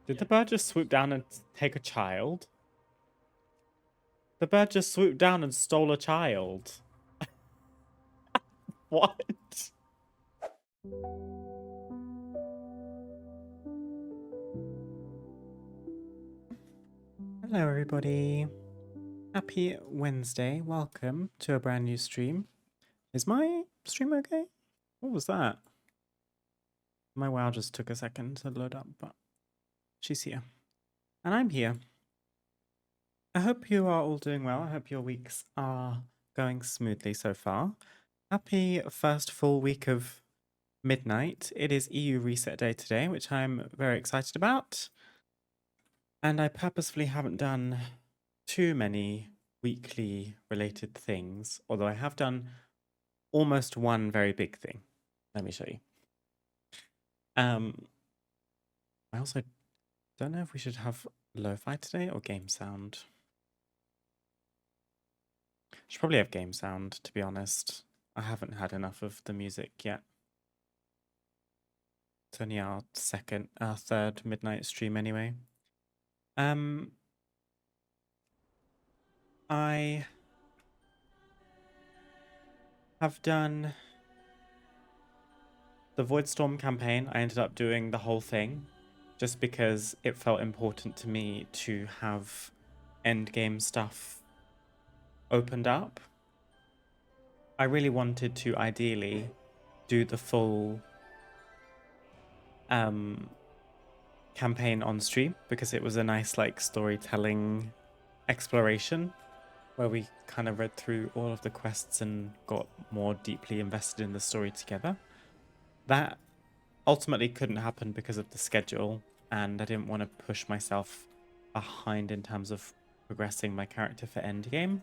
Did the bird just swoop down and take a child? The bird just swooped down and stole a child. What? Hello, everybody. Happy Wednesday. Welcome to a brand new stream. Is my stream okay? What was that? My WoW just took a second to load up, but she's here. And I'm here. I hope you are all doing well. I hope your weeks are going smoothly so far. Happy first full week of midnight. It is EU Reset Day today, which I'm very excited about. And I purposefully haven't done too many weekly related things, although I have done almost one very big thing. Let me show you. I also don't know if we should have lo-fi today or game sound. Should probably have game sound, to be honest. I haven't had enough of the music yet. It's only our third midnight stream anyway. I have done the Voidstorm campaign. I ended up doing the whole thing just because it felt important to me to have endgame stuff opened up. I really wanted to ideally do the full campaign on stream because it was a nice like storytelling exploration where we kind of read through all of the quests and got more deeply invested in the story together. That ultimately couldn't happen because of the schedule, and I didn't want to push myself behind in terms of progressing my character for endgame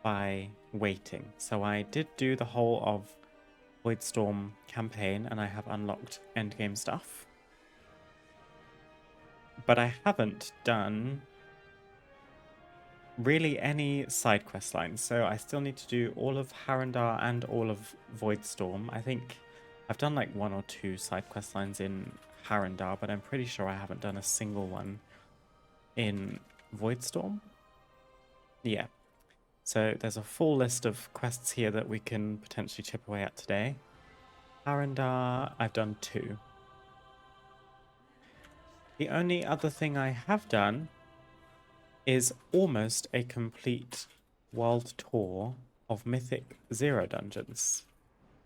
by waiting. So I did do the whole of Voidstorm campaign, and I have unlocked endgame stuff. But I haven't done really any side quest lines, so I still need to do all of Harrendar and all of Voidstorm. I think I've done like one or two side quest lines in Harrendar, but I'm pretty sure I haven't done a single one in Voidstorm. Yeah. So there's a full list of quests here that we can potentially chip away at today. Harrendar, I've done 2. The only other thing I have done is almost a complete world tour of Mythic 0 dungeons,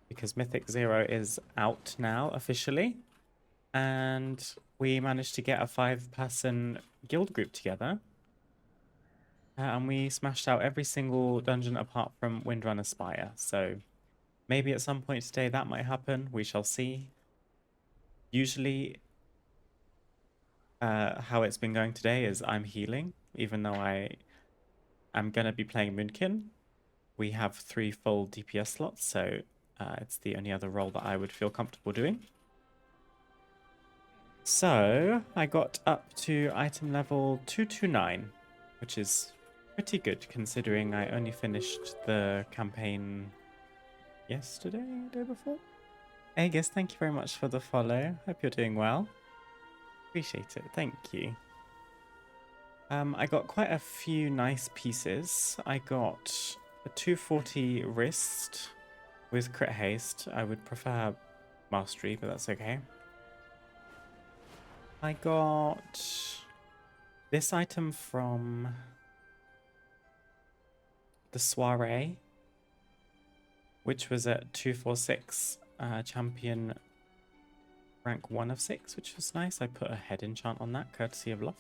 because Mythic 0 is out now officially, and we managed to get a 5-person guild group together, and we smashed out every single dungeon apart from Windrunner Spire. So maybe at some point today that might happen. We shall see. Usually how it's been going today is I'm healing, even though I'm going to be playing Moonkin. We have 3 full DPS slots, so it's the only other role that I would feel comfortable doing. So I got up to item level 229, which is pretty good considering I only finished the campaign yesterday, day before. Aegis, thank you very much for the follow. Hope you're doing well. Appreciate it. Thank you. I got quite a few nice pieces. I got a 240 wrist with crit haste. I would prefer mastery, but that's okay. I got this item from the soiree, which was at 246 champion rank 1 of 6, which was nice. I put a head enchant on that, courtesy of Luff.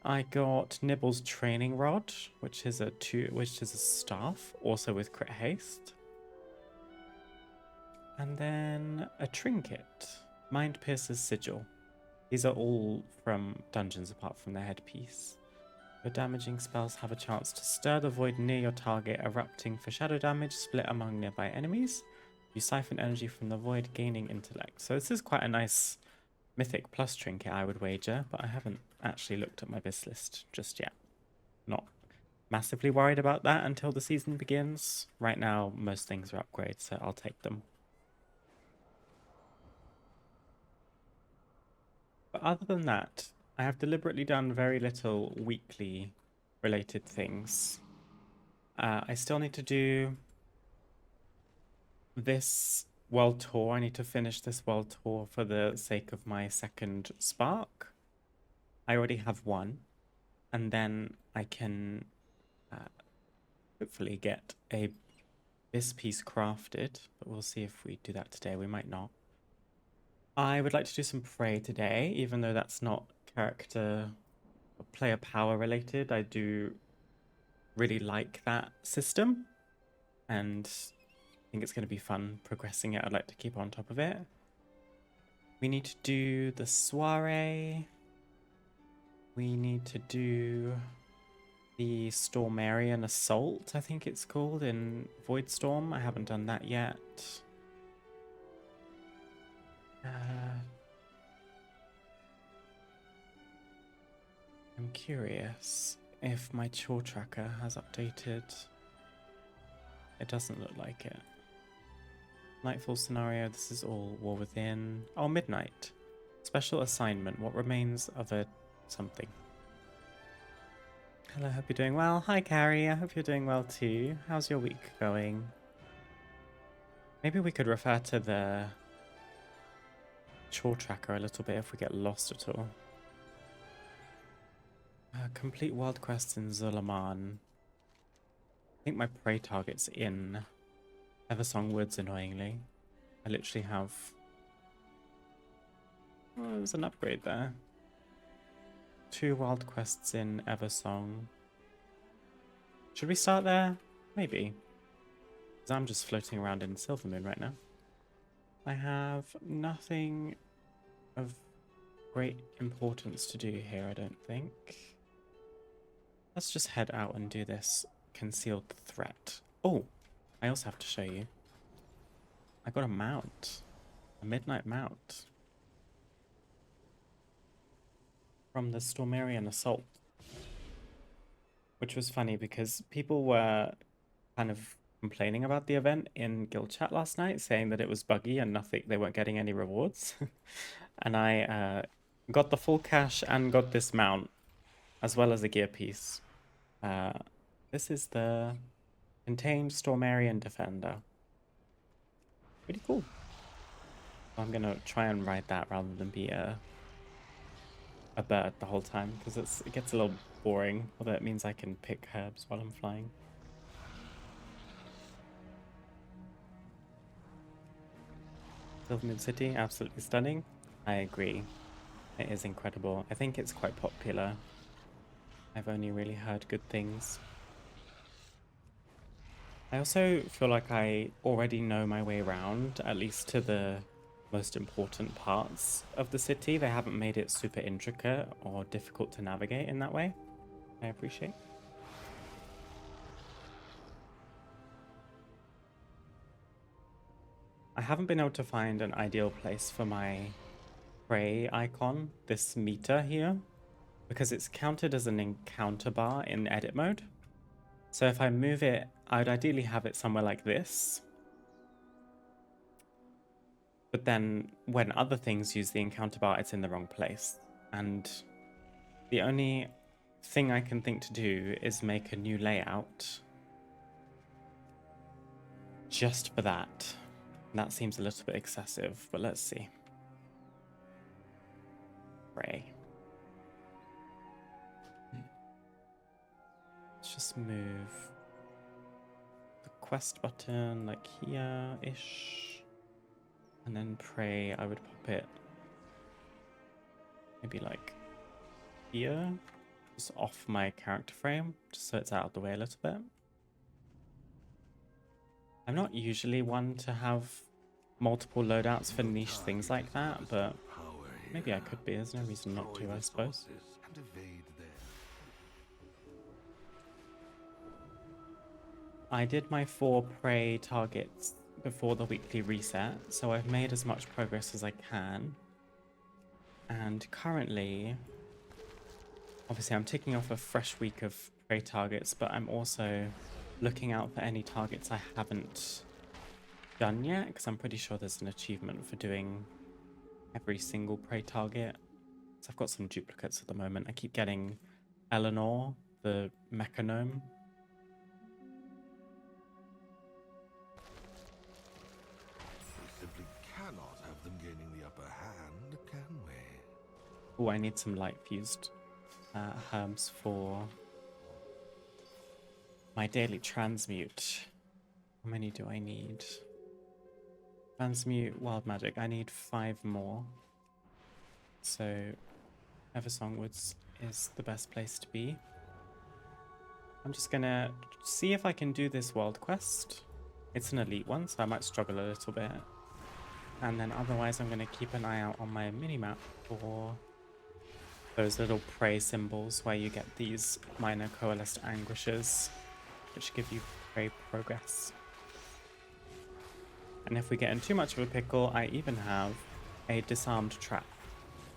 I got Nibble's training rod, which is a staff, also with crit haste. And then a trinket, Mind Piercer's sigil. These are all from dungeons apart from the headpiece. Your damaging spells have a chance to stir the void near your target, erupting for shadow damage split among nearby enemies. You siphon energy from the void, gaining intellect. So this is quite a nice Mythic plus trinket, I would wager, but I haven't actually looked at my biz list just yet. Not massively worried about that until the season begins. Right now, most things are upgrades, so I'll take them. But other than that, I have deliberately done very little weekly related things. I still need to do this world tour. I need to finish this world tour for the sake of my second spark. I already have one, and then I can hopefully get this piece crafted, but we'll see if we do that today. We might not. I would like to do some pray today, even though that's not character or player power related. I do really like that system, and I think it's going to be fun progressing it. I'd like to keep on top of it. We need to do the soiree. We need to do the Stormarian Assault, I think it's called, in Voidstorm. I haven't done that yet. I'm curious if my chore tracker has updated. It doesn't look like it. Nightfall scenario, this is all War Within. Oh, Midnight. Special assignment, what remains of a something. Hello, hope you're doing well. Hi, Carrie, I hope you're doing well too. How's your week going? Maybe we could refer to the chore tracker a little bit if we get lost at all. Complete world quests in Zulaman. I think my prey target's in Eversong Woods, annoyingly. I literally have... Oh, there's an upgrade there. 2 wild quests in Eversong. Should we start there? Maybe. Because I'm just floating around in Silvermoon right now. I have nothing of great importance to do here, I don't think. Let's just head out and do this concealed threat. Oh, I also have to show you. I got a mount. A midnight mount. From the Stormarian Assault. Which was funny because people were kind of complaining about the event in guild chat last night, saying that it was buggy and they weren't getting any rewards. And I got the full cash and got this mount, as well as a gear piece. This is the Contained Stormarian Defender. Pretty cool. I'm gonna try and ride that rather than be a bird the whole time, because it gets a little boring, although it means I can pick herbs while I'm flying. Silvermoon City, absolutely stunning. I agree. It is incredible. I think it's quite popular. I've only really heard good things. I also feel like I already know my way around, at least to the most important parts of the city. They haven't made it super intricate or difficult to navigate in that way. I appreciate. I haven't been able to find an ideal place for my prey icon, this meter here, because it's counted as an encounter bar in edit mode. So if I move it, I'd ideally have it somewhere like this. But then when other things use the encounter bar, it's in the wrong place. And the only thing I can think to do is make a new layout just for that. That seems a little bit excessive, but let's see. Pray. Let's just move the quest button like here-ish. And then pray, I would pop it maybe like here, just off my character frame, just so it's out of the way a little bit. I'm not usually one to have multiple loadouts for niche things like that, but maybe I could be. There's no reason not to, I suppose. I did my 4 prey targets before the weekly reset, so I've made as much progress as I can. And currently, obviously I'm ticking off a fresh week of prey targets, but I'm also looking out for any targets I haven't done yet, because I'm pretty sure there's an achievement for doing every single prey target I've got some duplicates at the moment. I keep getting Eleanor, the mechanome. We simply cannot have them gaining the upper hand, can we? Oh, I need some light fused herbs for my daily transmute. How many do I need? Transmute wild magic. I need 5 more. So Eversong Woods is the best place to be. I'm just gonna see if I can do this world quest. It's an elite one, so I might struggle a little bit. And then otherwise I'm gonna keep an eye out on my minimap for those little prey symbols where you get these minor coalesced anguishes, which give you prey progress. And if we get in too much of a pickle, I even have a disarmed trap.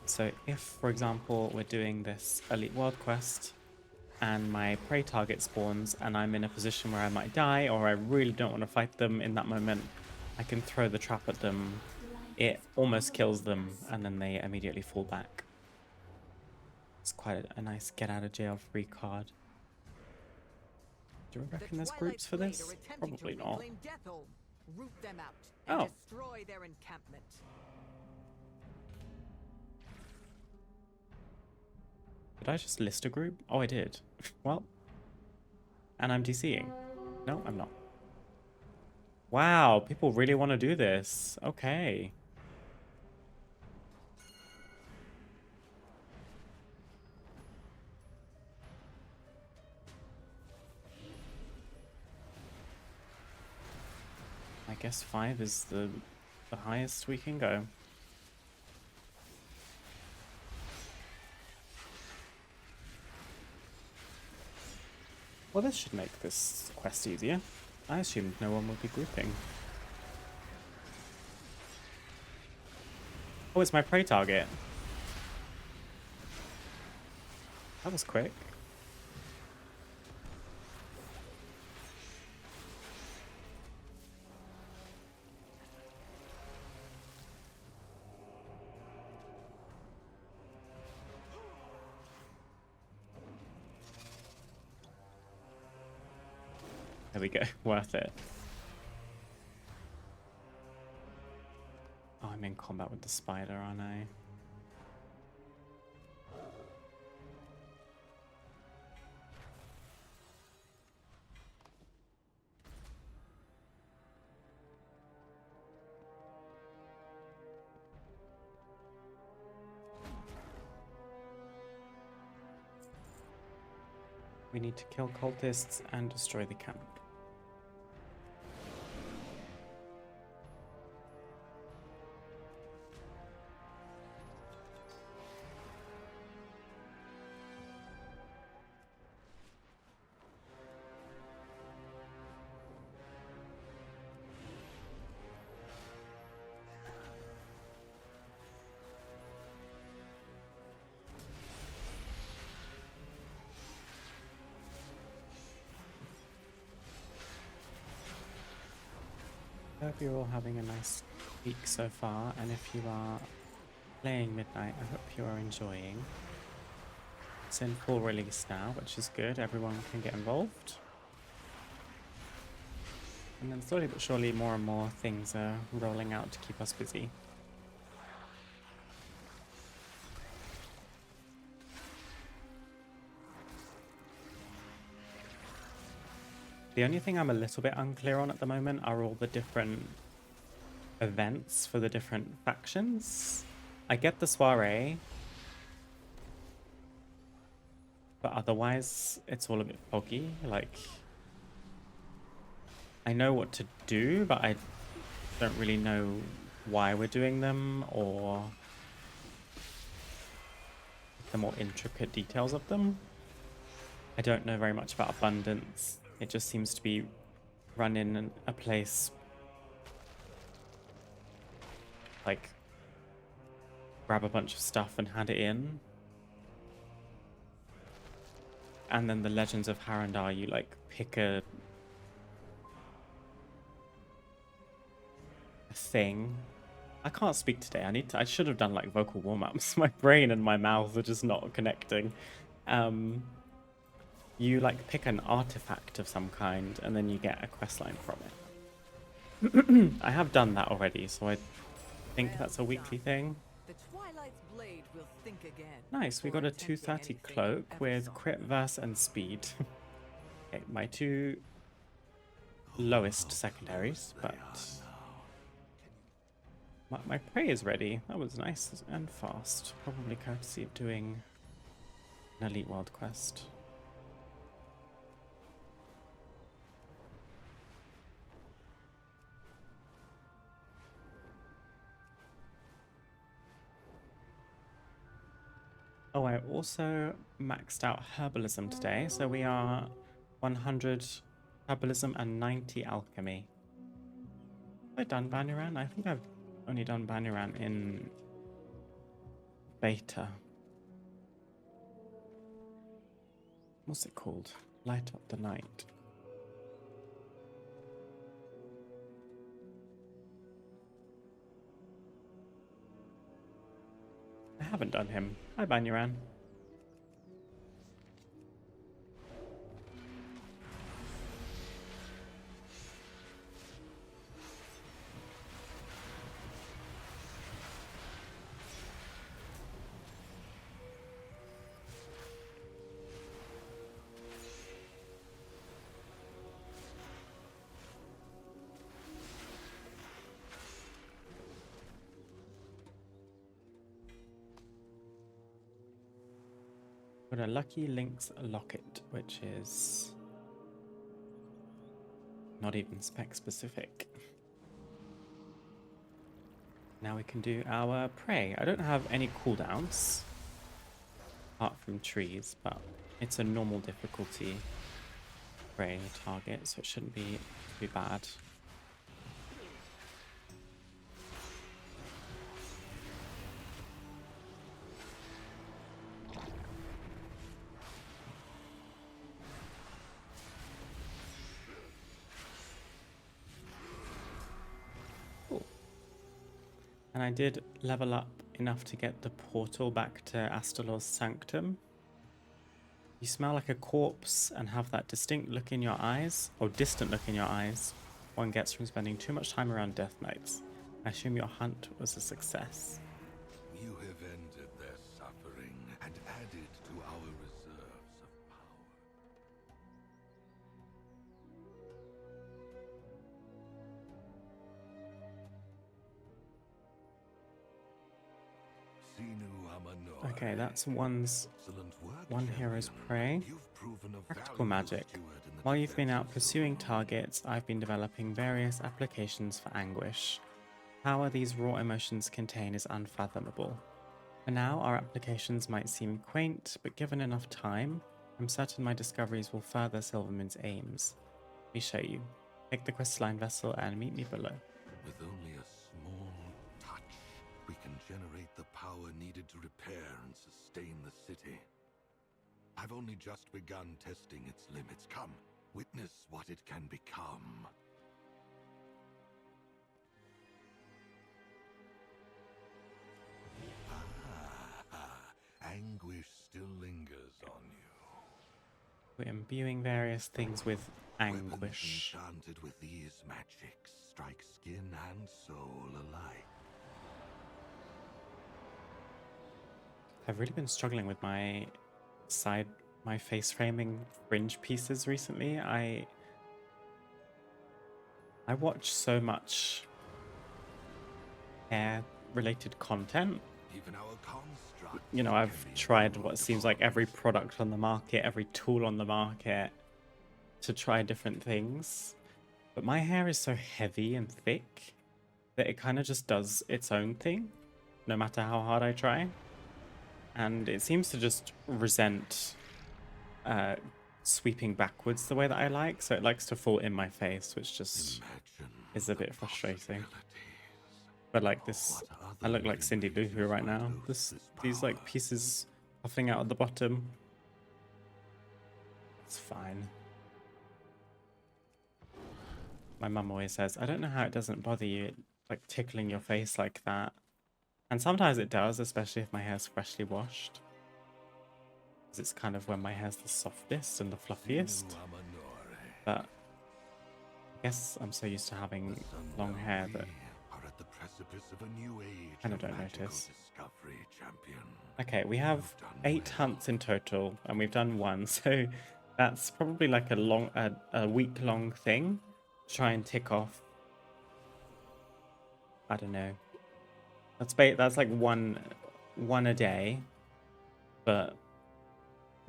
So if, for example, we're doing this elite world quest and my prey target spawns and I'm in a position where I might die or I really don't want to fight them in that moment, I can throw the trap at them. It almost kills them and then they immediately fall back. It's quite a nice get out of jail free card. Do you reckon there's groups for this? Probably not. Root them out and Oh. destroy their encampment. Did I just list a group? Oh, I did. Well, and I'm DCing. No, I'm not. Wow, people really want to do this. Okay. I guess 5 is the highest we can go. Well, this should make this quest easier. I assumed no one would be grouping. Oh, it's my prey target. That was quick. There we go. Worth it. Oh, I'm in combat with the spider, aren't I? We need to kill cultists and destroy the camp. I hope you're all having a nice week so far, and if you are playing Midnight, I hope you are enjoying. It's in full release now, which is good. Everyone can get involved. And then slowly but surely more and more things are rolling out to keep us busy. The only thing I'm a little bit unclear on at the moment are all the different events for the different factions. I get the soiree, but otherwise it's all a bit foggy. Like, I know what to do, but I don't really know why we're doing them or the more intricate details of them. I don't know very much about abundance. It just seems to be run in a place like grab a bunch of stuff and hand it in. And then the Legends of Harandar, you like pick a thing I can't speak today. I should have done like vocal warm-ups. My brain and my mouth are just not connecting. You like pick an artifact of some kind and then you get a quest line from it. I have done that already, so I think Well that's a weekly done. thing. The Twilight's blade will think again. Nice, we before got a attempting 230 anything cloak ever with saw. crit verse and speed. Okay, my two lowest secondaries, but my prey is ready. That was nice and fast. Probably courtesy of doing an Elite World quest. Oh, I also maxed out herbalism today, so we are 100 herbalism and 90 alchemy. Have I done Banuran? I think I've only done Banuran in beta. What's it called? Light up the night. I haven't done him. Hi, Banuran. Got a Lucky Link's locket, which is not even spec specific. Now we can do our prey. I don't have any cooldowns apart from trees, but it's a normal difficulty prey target, so it shouldn't be too bad. And I did level up enough to get the portal back to Astalor's Sanctum. You smell like a corpse and have that distinct look in your eyes, or distant look in your eyes, one gets from spending too much time around Death Knights. I assume your hunt was a success. You have ended their suffering and added to our reserves of power. Okay, that's one hero's prey. Practical magic. While you've been out pursuing targets, I've been developing various applications for anguish. How these raw emotions contain is unfathomable. For now, our applications might seem quaint, but given enough time, I'm certain my discoveries will further Silvermoon's aims. Let me show you. Take the questline vessel and meet me below. With only a small touch, we can generate the power needed to repair and sustain the city. I've only just begun testing its limits. Come, witness what it can become. Anguish still lingers on you. We're imbuing various things with anguish. Weapons enchanted with these magics strike skin and soul alike. I've really been struggling with my face framing fringe pieces recently. I watch so much hair related content. Even our construct, You know, I've tried what seems like every product on the market, every tool on the market to try different things. But my hair is so heavy and thick that it kind of just does its own thing, no matter how hard I try. And it seems to just resent sweeping backwards the way that I like, so it likes to fall in my face, which just is a bit frustrating. But like this, I look like Cindy Lou Who right now. These like pieces puffing out at the bottom. It's fine. My mum always says, I don't know how it doesn't bother you. like tickling your face like that. And sometimes it does, especially if my hair's freshly washed. Because it's kind of when my hair's the softest and the fluffiest. But I guess I'm so used to having long hair that are at the precipice of a new age I of don't magical notice. discovery, champion. Okay, we have You've done 8 well. hunts in total, and we've done 1, so that's probably like a week-long thing. Try and tick off. I don't know. That's like one a day, but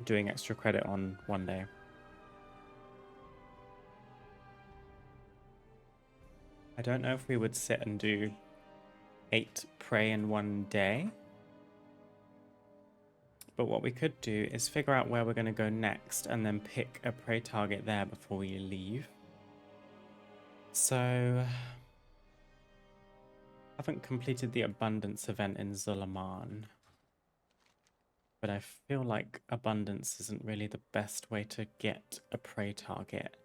doing extra credit on one day. I don't know if we would sit and do 8 prey in one day. But what we could do is figure out where we're going to go next and then pick a prey target there before we leave. So, I haven't completed the abundance event in Zulaman. But I feel like abundance isn't really the best way to get a prey target.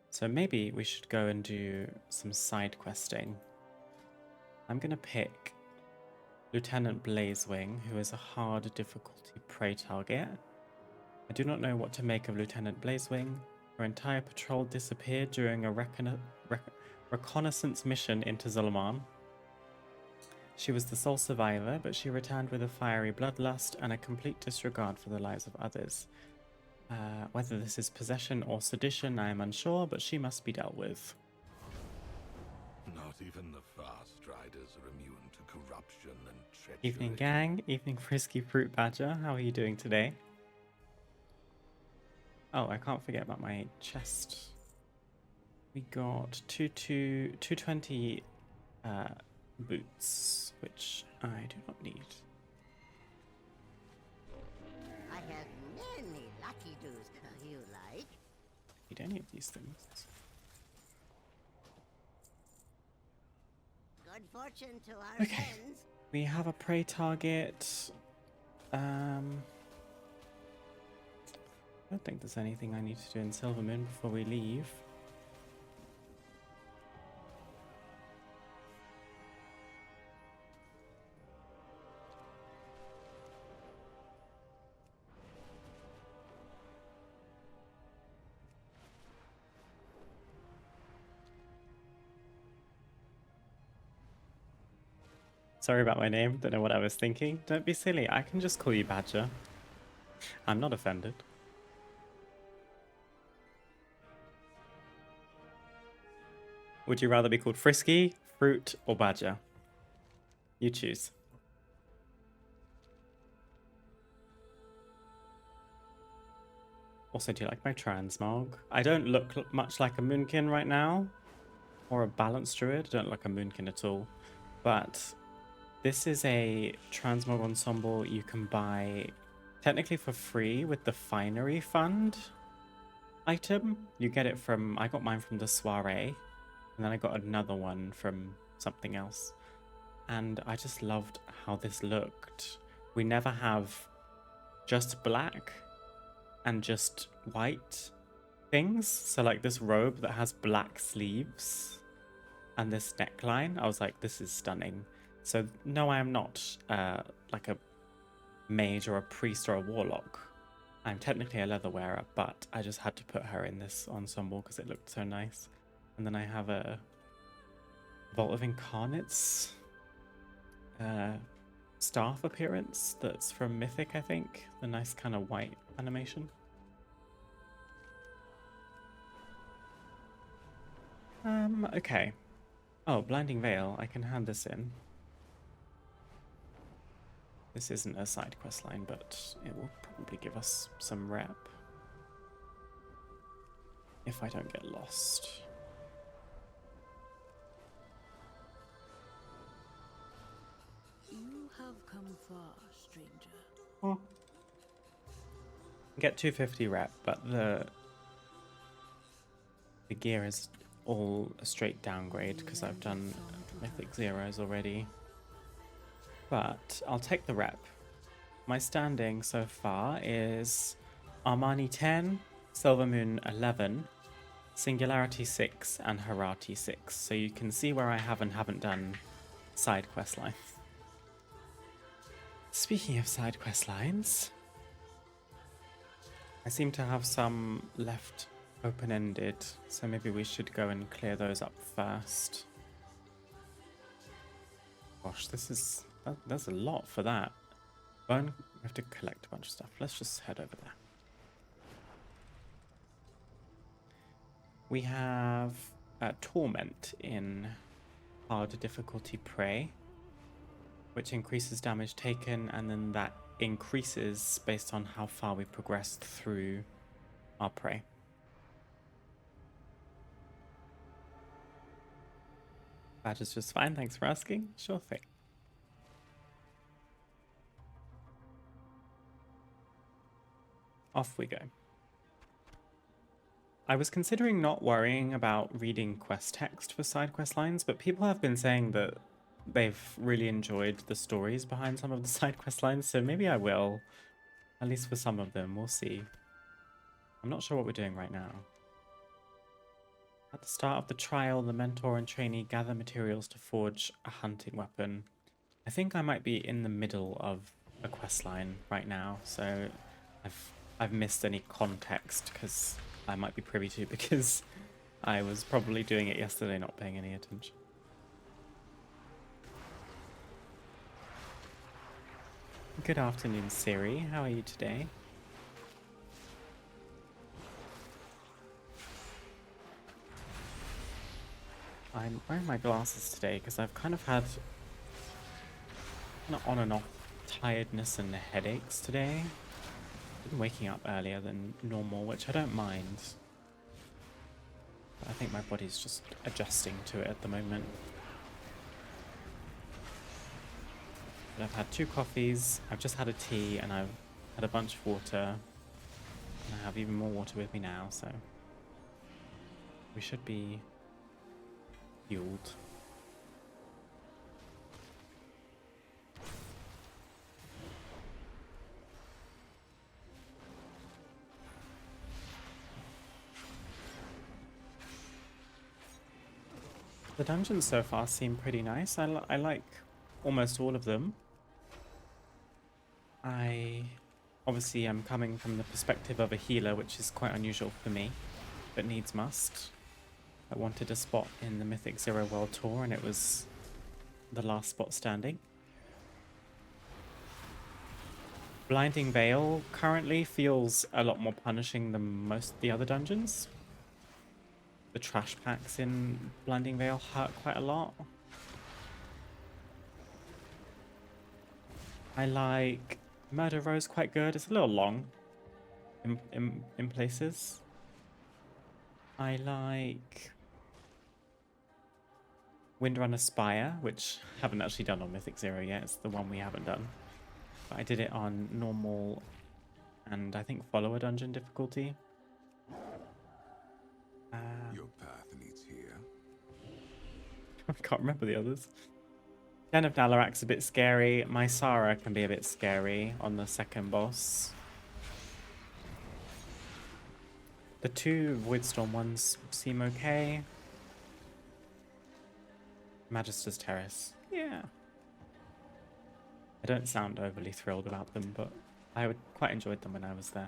So maybe we should go and do some side questing. I'm going to pick Lieutenant Blazewing, who is a hard difficulty prey target. I do not know what to make of Lieutenant Blazewing. Her entire patrol disappeared during a reconnaissance mission into Zulaman. She was the sole survivor, but she returned with a fiery bloodlust and a complete disregard for the lives of others. Whether this is possession or sedition, I am unsure, but she must be dealt with. Not even the fast riders are immune to corruption and treachery. Evening, gang. Evening, Frisky Fruit Badger. How are you doing today? Oh, I can't forget about my chest. We got 220 boots, which I do not need. I have many lucky doos you like. Need any of these things. Good fortune to our Okay. friends. We have a prey target. I don't think there's anything I need to do in Silvermoon before we leave. Sorry about my name, don't know what I was thinking. Don't be silly, I can just call you Badger. I'm not offended. Would you rather be called Frisky, Fruit, or Badger? You choose. Also, do you like my transmog? I don't look much like a Moonkin right now. Or a Balanced Druid. I don't look like a Moonkin at all. But this is a transmog ensemble you can buy technically for free with the Finery Fund item. You get it from... I got mine from the Soiree. And then I got another one from something else. And I just loved how this looked. We never have just black and just white things. So like this robe that has black sleeves and this neckline, I was like, this is stunning. So no, I am not like a mage or a priest or a warlock. I'm technically a leather wearer, but I just had to put her in this ensemble because it looked so nice. And then I have a Vault of Incarnates staff appearance that's from Mythic, I think. The nice kind of white animation. Okay. Oh, Blinding Veil. I can hand this in. This isn't a side quest line, but it will probably give us some rep. If I don't get lost. You have come far, stranger. Oh. Get 250 rep, but the gear is all a straight downgrade because I've done Mythic Zeros already. But I'll take the rep. My standing so far is Armani 10, Silvermoon 11, Singularity 6 and Harati 6, so you can see where I have and haven't done side quest lines. Speaking of side quest lines, I seem to have some left open-ended, so maybe we should go and clear those up first. Gosh, there's a lot for that. We have to collect a bunch of stuff. Let's just head over there. We have Torment in hard difficulty Prey, which increases damage taken, and then that increases based on how far we progressed through our prey. That is just fine, thanks for asking. Sure thing. Off we go. I was considering not worrying about reading quest text for side quest lines, but people have been saying that they've really enjoyed the stories behind some of the side quest lines, so maybe I will. At least for some of them, we'll see. I'm not sure what we're doing right now. At the start of the trial, the mentor and trainee gather materials to forge a hunting weapon. I think I might be in the middle of a quest line right now, so I've missed any context because I might be privy to because I was probably doing it yesterday, not paying any attention. Good afternoon, Siri. How are you today? I'm wearing my glasses today because I've kind of had on and off tiredness and headaches today. I've been waking up earlier than normal, which I don't mind. But I think my body's just adjusting to it at the moment. But I've had 2 coffees, I've just had a tea, and I've had a bunch of water. And I have even more water with me now, so we should be fueled. The dungeons so far seem pretty nice. I like almost all of them. I obviously am coming from the perspective of a healer, which is quite unusual for me, but needs must. I wanted a spot in the Mythic Zero World Tour, and it was the last spot standing. Blinding Veil currently feels a lot more punishing than most of the other dungeons. The trash packs in Blinding Veil hurt quite a lot. I like Murder Rose quite good. It's a little long in places. I like Windrunner Spire, which I haven't actually done on Mythic Zero yet. It's the one we haven't done. But I did it on normal and I think follower dungeon difficulty. Your path leads here. I can't remember the others. Den of Dalarak's a bit scary. Mysara can be a bit scary on the second boss. The 2 Voidstorm ones seem okay. Magister's Terrace. Yeah. I don't sound overly thrilled about them, but I quite enjoyed them when I was there.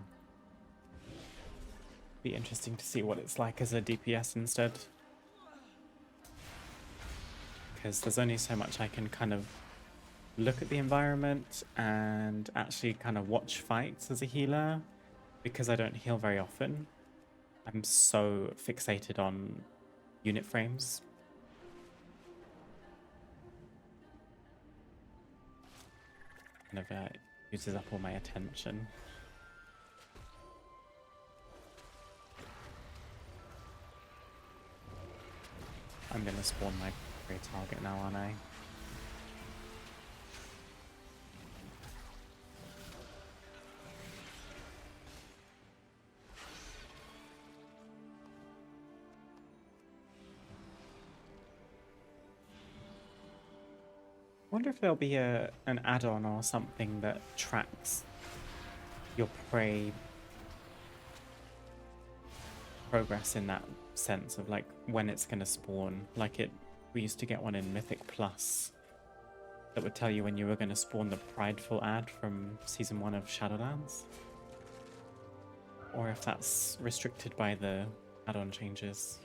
Be interesting to see what it's like as a DPS instead. Because there's only so much I can kind of look at the environment and actually kind of watch fights as a healer, because I don't heal very often. I'm so fixated on unit frames. Kind of uses up all my attention. I'm gonna spawn my prey target now, aren't I? Wonder if there'll be an add-on or something that tracks your prey progress in that sense of like when it's gonna spawn. Like we used to get one in Mythic Plus that would tell you when you were gonna spawn the Prideful ad from Season 1 of Shadowlands. Or if that's restricted by the add-on changes.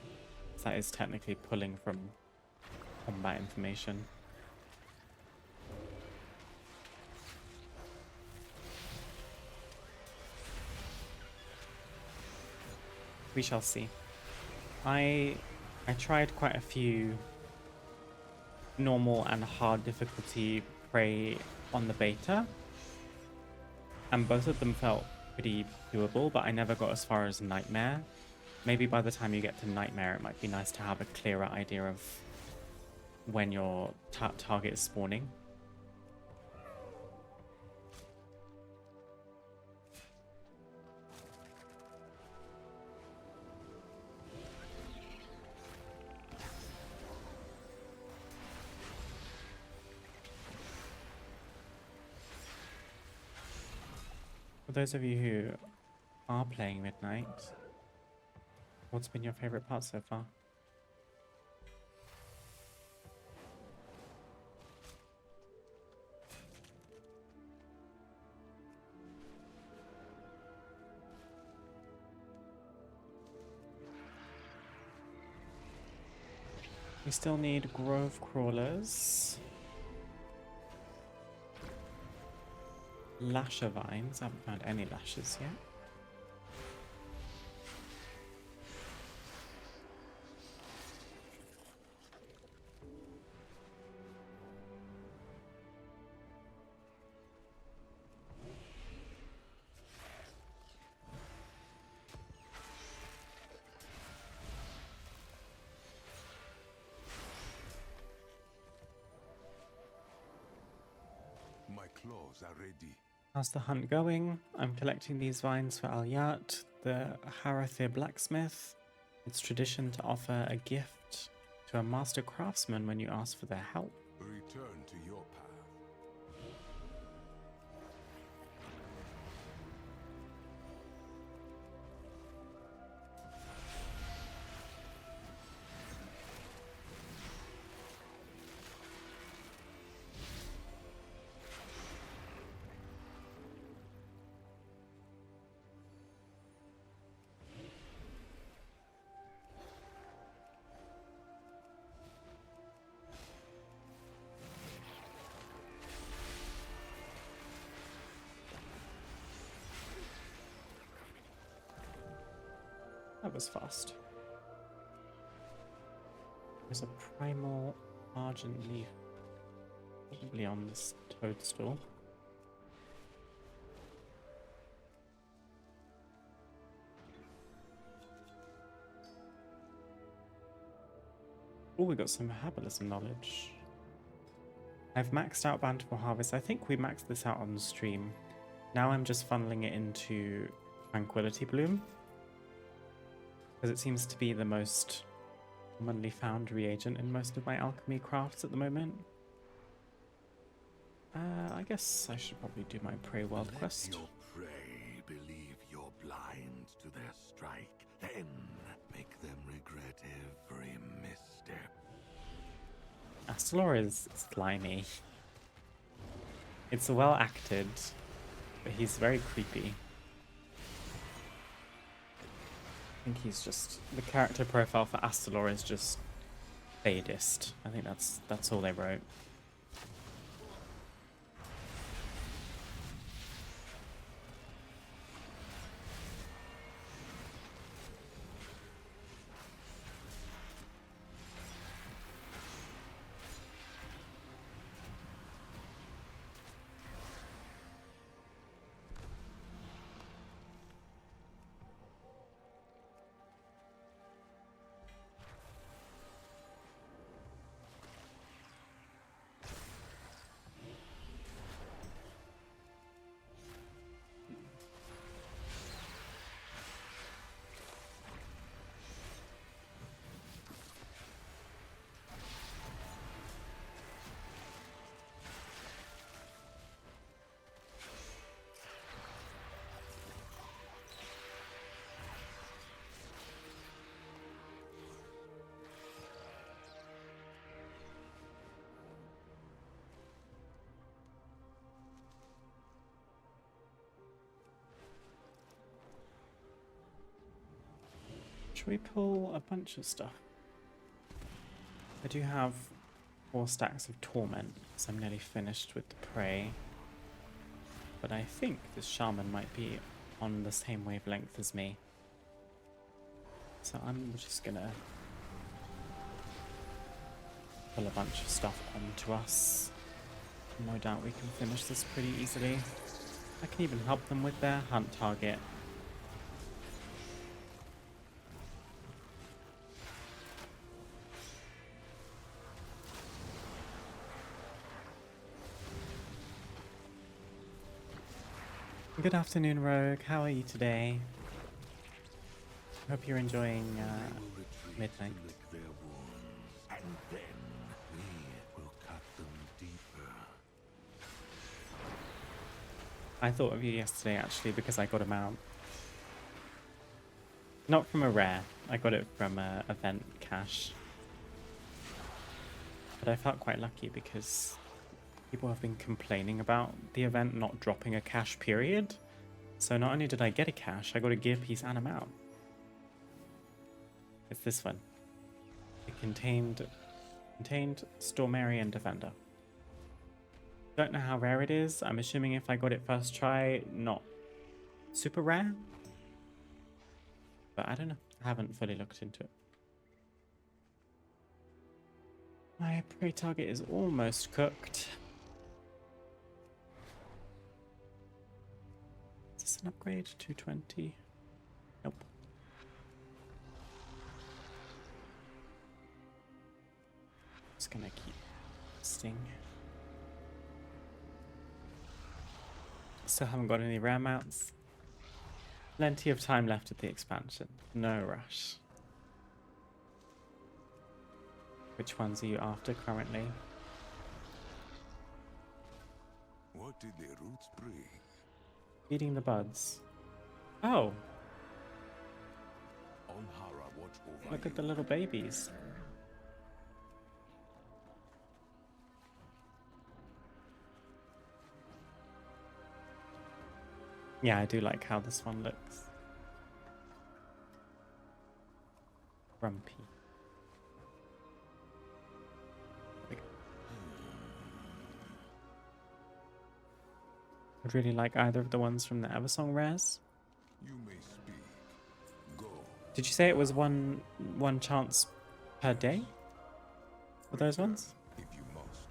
That is technically pulling from combat information. We shall see. I tried quite a few normal and hard difficulty prey on the beta, and both of them felt pretty doable, but I never got as far as Nightmare. Maybe by the time you get to Nightmare, it might be nice to have a clearer idea of when your target is spawning. For those of you who are playing Midnight, what's been your favorite part so far? We still need Grove Crawlers. Lasher Vines. I haven't found any lashes yet. My claws are ready. How's the hunt going? I'm collecting these vines for Alyat, the Harathir blacksmith. It's tradition to offer a gift to a master craftsman when you ask for their help. Return to your path. That was fast. There's a primal argent leaf probably on this toadstool. Oh, we got some herbalism knowledge. I've maxed out Bountiful Harvest. I think we maxed this out on the stream. Now I'm just funneling it into Tranquility Bloom, because it seems to be the most commonly found reagent in most of my alchemy crafts at the moment. I guess I should probably do my Prey World quest. Let your prey believe you're blind to their strike, then make them regret every misstep. Astalor is slimy. It's well acted, but he's very creepy. I think he's just, the character profile for Astalor is just sadist. I think that's all they wrote. Should we pull a bunch of stuff? I do have 4 stacks of torment, so I'm nearly finished with the prey. But I think this shaman might be on the same wavelength as me. So I'm just gonna pull a bunch of stuff onto us. No doubt we can finish this pretty easily. I can even help them with their hunt target. Good afternoon, Rogue. How are you today? Hope you're enjoying midnight. To lick their wounds, and then we will cut them deeper. I thought of you yesterday, actually, because I got a mount. Not from a rare. I got it from a event cache. But I felt quite lucky because people have been complaining about the event not dropping a cache period. So not only did I get a cache, I got a gear piece and a mount. It's this one. It contained Stormarian Defender. Don't know how rare it is. I'm assuming if I got it first try, not super rare. But I don't know. I haven't fully looked into it. My prey target is almost cooked. Is this an upgrade? 220? Nope. Just gonna keep sting. Still haven't got any rare mounts. Plenty of time left at the expansion. No rush. Which ones are you after currently? What did the roots bring? Feeding the buds. Oh, Onhara watch over look you. at the little babies. Yeah, I do like how this one looks. Grumpy. I'd really like either of the ones from the Eversong rares. You may speak. Go. Did you say it was one chance per day for those ones? If you must.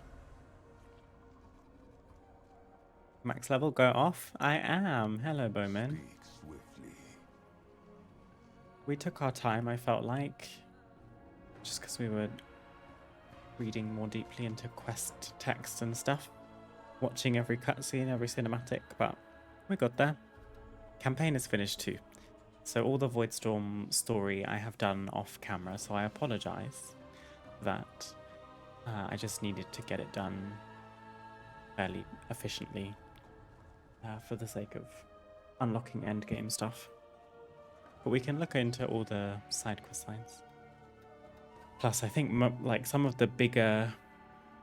Max level, go off. I am. Hello, Bowman. Speak swiftly. We took our time, I felt like, just because we were reading more deeply into quest text and stuff, watching every cutscene, every cinematic, but we got there. Campaign is finished too. So all the Voidstorm story I have done off camera, so I apologize that I just needed to get it done fairly efficiently for the sake of unlocking endgame stuff. But we can look into all the side quest lines. Plus, I think like some of the bigger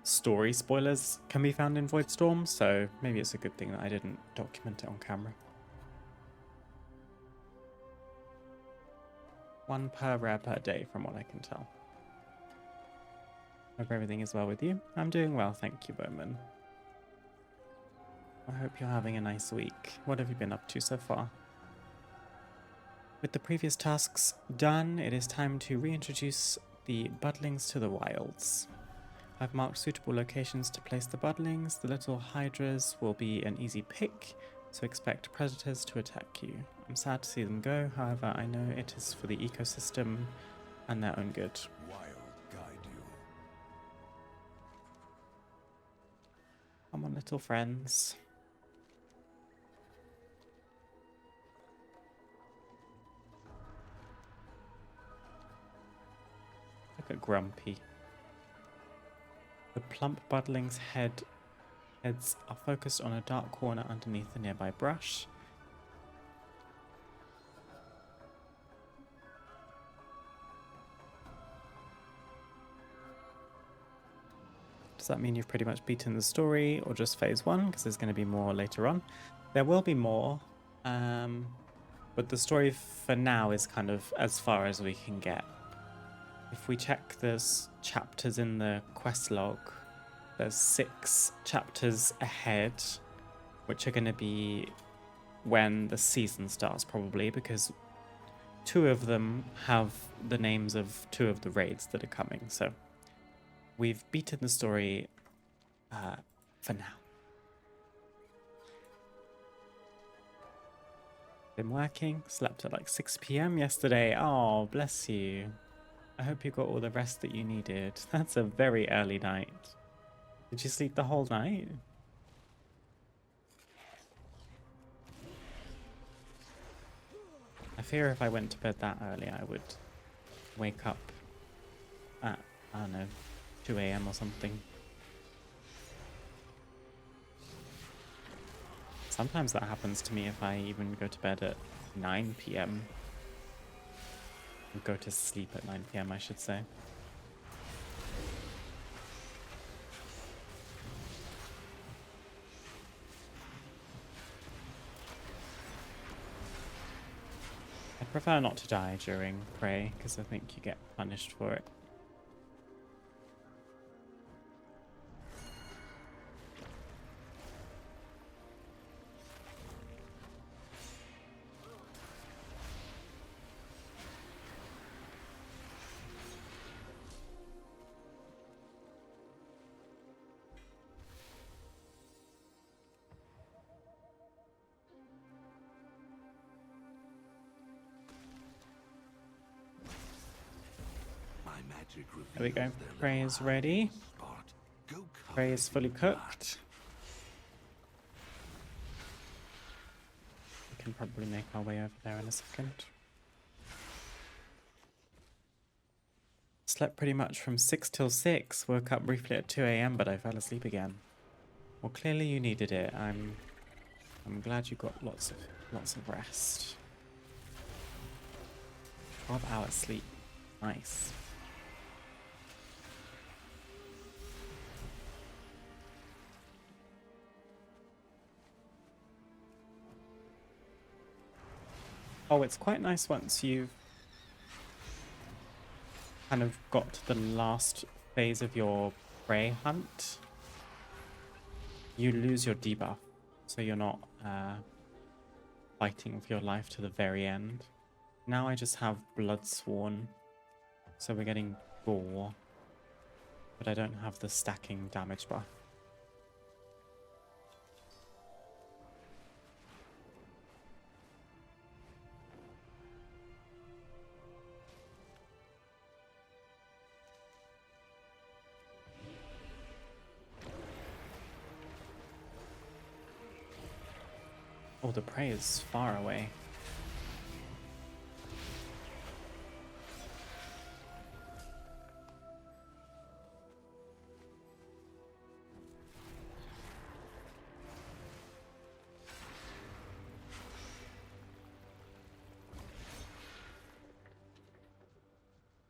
story spoilers can be found in Voidstorm, so maybe it's a good thing that I didn't document it on camera. 1 per rare per day, from what I can tell. Hope everything is well with you. I'm doing well, thank you, Bowman. I hope you're having a nice week. What have you been up to so far? With the previous tasks done, it is time to reintroduce the budlings to the wilds. I've marked suitable locations to place the budlings. The little hydras will be an easy pick, so expect predators to attack you. I'm sad to see them go, however I know it is for the ecosystem and their own good. Wild guide you. Come on, little friends. Look at Grumpy. The plump budling's heads are focused on a dark corner underneath the nearby brush. Does that mean you've pretty much beaten the story, or just phase 1? Because there's going to be more later on. There will be more. But the story for now is kind of as far as we can get. If we check there's chapters in the quest log, there's 6 chapters ahead, which are going to be when the season starts probably, because 2 of them have the names of 2 of the raids that are coming. So we've beaten the story for now. Been working, slept at like 6 p.m. yesterday. Oh, bless you. I hope you got all the rest that you needed. That's a very early night. Did you sleep the whole night? I fear if I went to bed that early, I would wake up at, I don't know, 2 a.m. or something. Sometimes that happens to me if I even go to bed at 9 p.m. Go to sleep at 9 p.m. I should say. I prefer not to die during prey because I think you get punished for it. There we go. Prey is ready. Prey is fully cooked. We can probably make our way over there in a second. Slept pretty much from 6 till 6. Woke up briefly at 2 a.m. but I fell asleep again. Well, clearly you needed it. I'm glad you got lots of rest. 12 hours sleep. Nice. Oh, it's quite nice once you've kind of got to the last phase of your prey hunt. You lose your debuff, so you're not fighting for your life to the very end. Now I just have Bloodsworn, so we're getting gore, but I don't have the stacking damage buff. Oh, the prey is far away.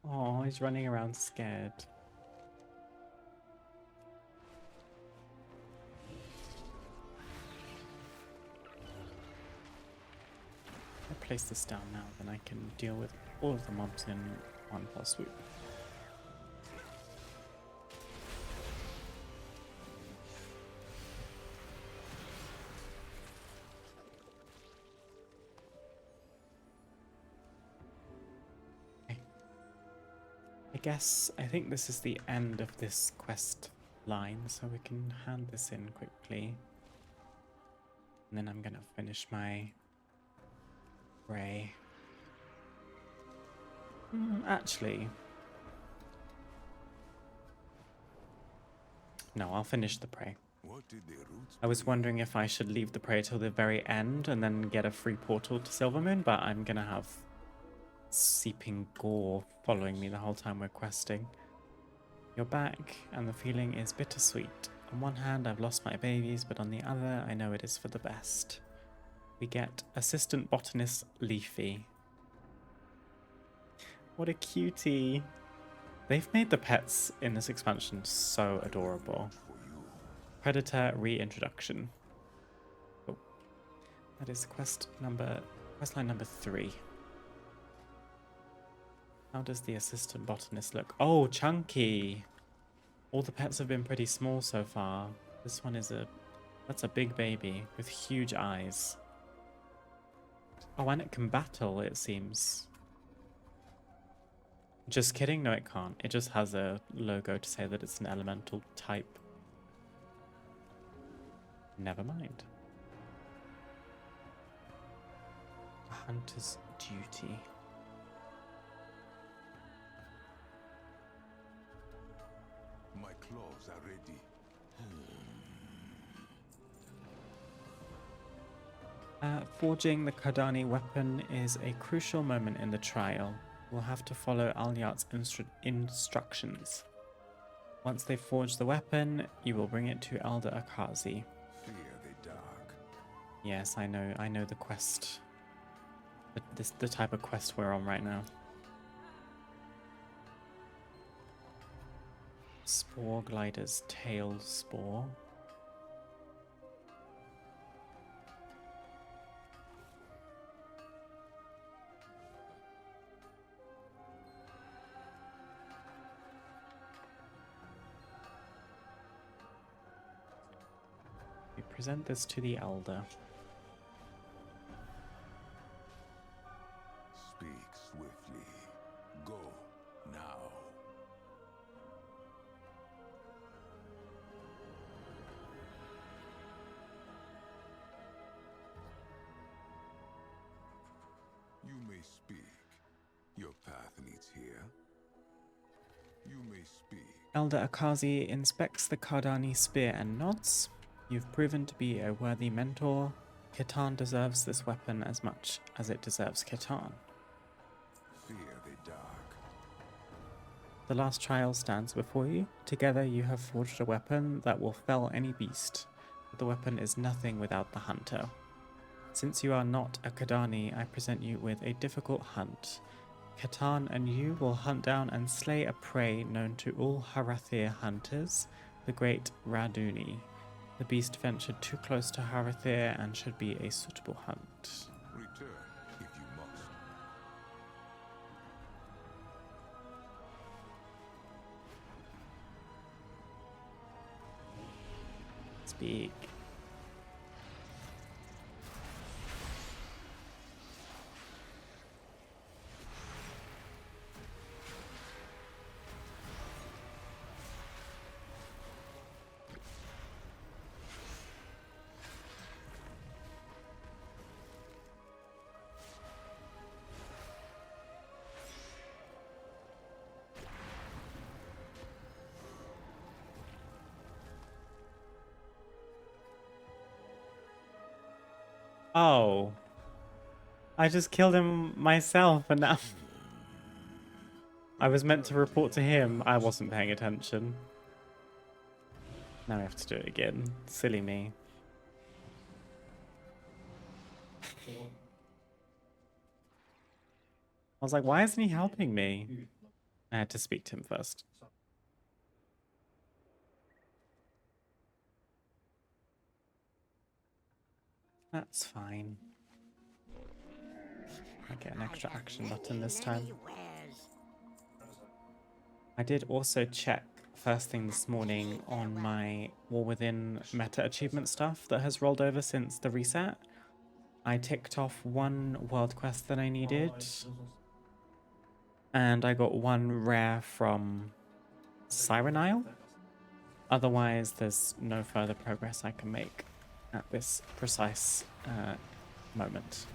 Oh, he's running around scared. I'll place this down now, then I can deal with all of the mobs in one fell swoop. I think this is the end of this quest line, so we can hand this in quickly. And then I'm gonna finish my prey. Actually, no, I'll finish the prey. I was wondering if I should leave the prey till the very end and then get a free portal to Silvermoon, but I'm gonna have seeping gore following me the whole time we're questing. You're back, and the feeling is bittersweet. On one hand, I've lost my babies, but on the other, I know it is for the best. We get Assistant Botanist Leafy. What a cutie. They've made the pets in this expansion so adorable. Predator reintroduction. Oh, that is quest number Questline number 3. How does the assistant botanist look? Oh, chunky! All the pets have been pretty small so far. This one is that's a big baby with huge eyes. Oh, and it can battle, it seems. Just kidding, no it can't. It just has a logo to say that it's an elemental type. Never mind. A hunter's duty. My claws are ready. Forging the Kardani weapon is a crucial moment in the trial. We'll have to follow Alyart's instructions. Once they forge the weapon, you will bring it to Elder Akazi. Fear the dark. Yes, I know the quest. The type of quest we're on right now. Spore glider's tail spore. We present this to the elder. Speak swiftly. Go now. You may speak. Your path leads here. You may speak. Elder Akazi inspects the Kardani spear and nods. You've proven to be a worthy mentor. Khitan deserves this weapon as much as it deserves Khitan. Fear the dark. The last trial stands before you. Together you have forged a weapon that will fell any beast. But the weapon is nothing without the hunter. Since you are not a Kardani, I present you with a difficult hunt. Khitan and you will hunt down and slay a prey known to all Harathir hunters, the great Raduni. The beast ventured too close to Harathir and should be a suitable hunt. Return if you must. Speak. Oh. I just killed him myself and now I was meant to report to him. I wasn't paying attention. Now I have to do it again. Silly me. I was like, why isn't he helping me? I had to speak to him first. That's fine. I get an extra action button this time. I did also check first thing this morning on my War Within meta achievement stuff that has rolled over since the reset. I ticked off one world quest that I needed. And I got one rare from Siren Isle. Otherwise, there's no further progress I can make at this precise moment.